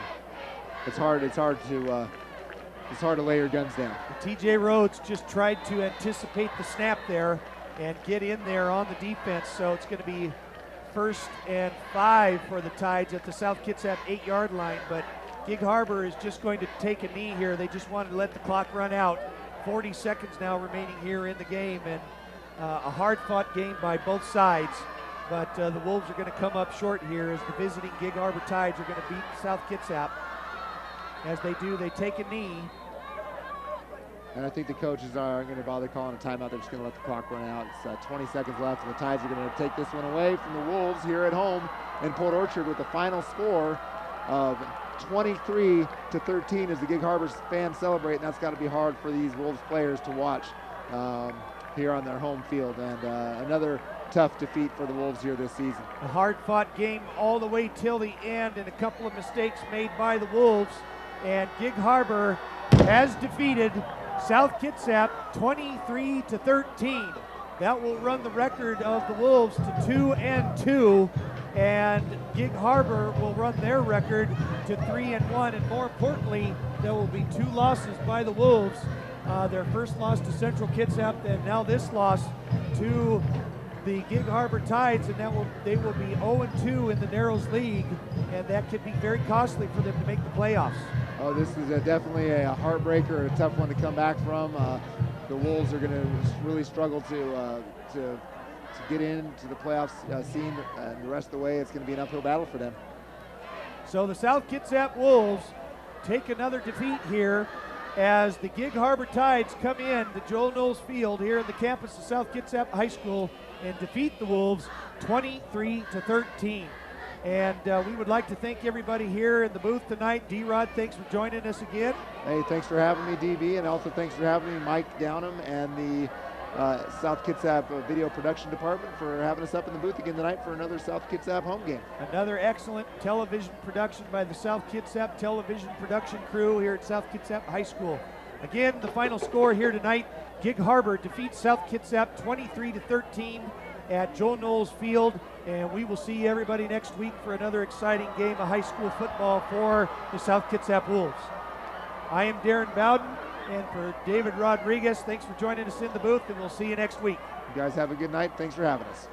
it's hard to lay your guns down. TJ Rhodes just tried to anticipate the snap there and get in there on the defense, so it's going to be 1st and 5 for the Tides at the South Kitsap 8-yard line, but Gig Harbor is just going to take a knee here. They just wanted to let the clock run out. 40 seconds now remaining here in the game, and a hard-fought game by both sides, but the Wolves are going to come up short here as the visiting Gig Harbor Tides are going to beat South Kitsap. As they do, they take a knee. And I think the coaches aren't going to bother calling a timeout. They're just going to let the clock run out. It's 20 seconds left, and the Tides are going to take this one away from the Wolves here at home in Port Orchard with the final score of 23-13 as the Gig Harbor fans celebrate, and that's got to be hard for these Wolves players to watch here on their home field. And another tough defeat for the Wolves here this season. A hard-fought game all the way till the end, and a couple of mistakes made by the Wolves. And Gig Harbor has defeated South Kitsap 23-13. That will run the record of the Wolves to 2-2, and Gig Harbor will run their record to 3-1. And more importantly, there will be 2 losses by the Wolves. Their first loss to Central Kitsap, and now this loss to the Gig Harbor Tides, and they will be 0-2 in the Narrows League, and that could be very costly for them to make the playoffs. Oh, this is definitely a heartbreaker, a tough one to come back from. The Wolves are going to really struggle to get into the playoffs scene, and the rest of the way it's going to be an uphill battle for them. So the South Kitsap Wolves take another defeat here as the Gig Harbor Tides come in to Joel Knowles Field here in the campus of South Kitsap High School and defeat the Wolves 23-13. And we would like to thank everybody here in the booth tonight. D-Rod, thanks for joining us again. Hey, thanks for having me, DB, and also thanks for having me, Mike Downham, and the South Kitsap Video Production Department for having us up in the booth again tonight for another South Kitsap home game. Another excellent television production by the South Kitsap television production crew here at South Kitsap High School. Again, the final score here tonight, Gig Harbor defeats South Kitsap 23-13 at Joel Knowles Field, and we will see everybody next week for another exciting game of high school football for the South Kitsap Wolves. I am Darren Bowden, and for David Rodriguez, thanks for joining us in the booth, and we'll see you next week. You guys have a good night. Thanks for having us.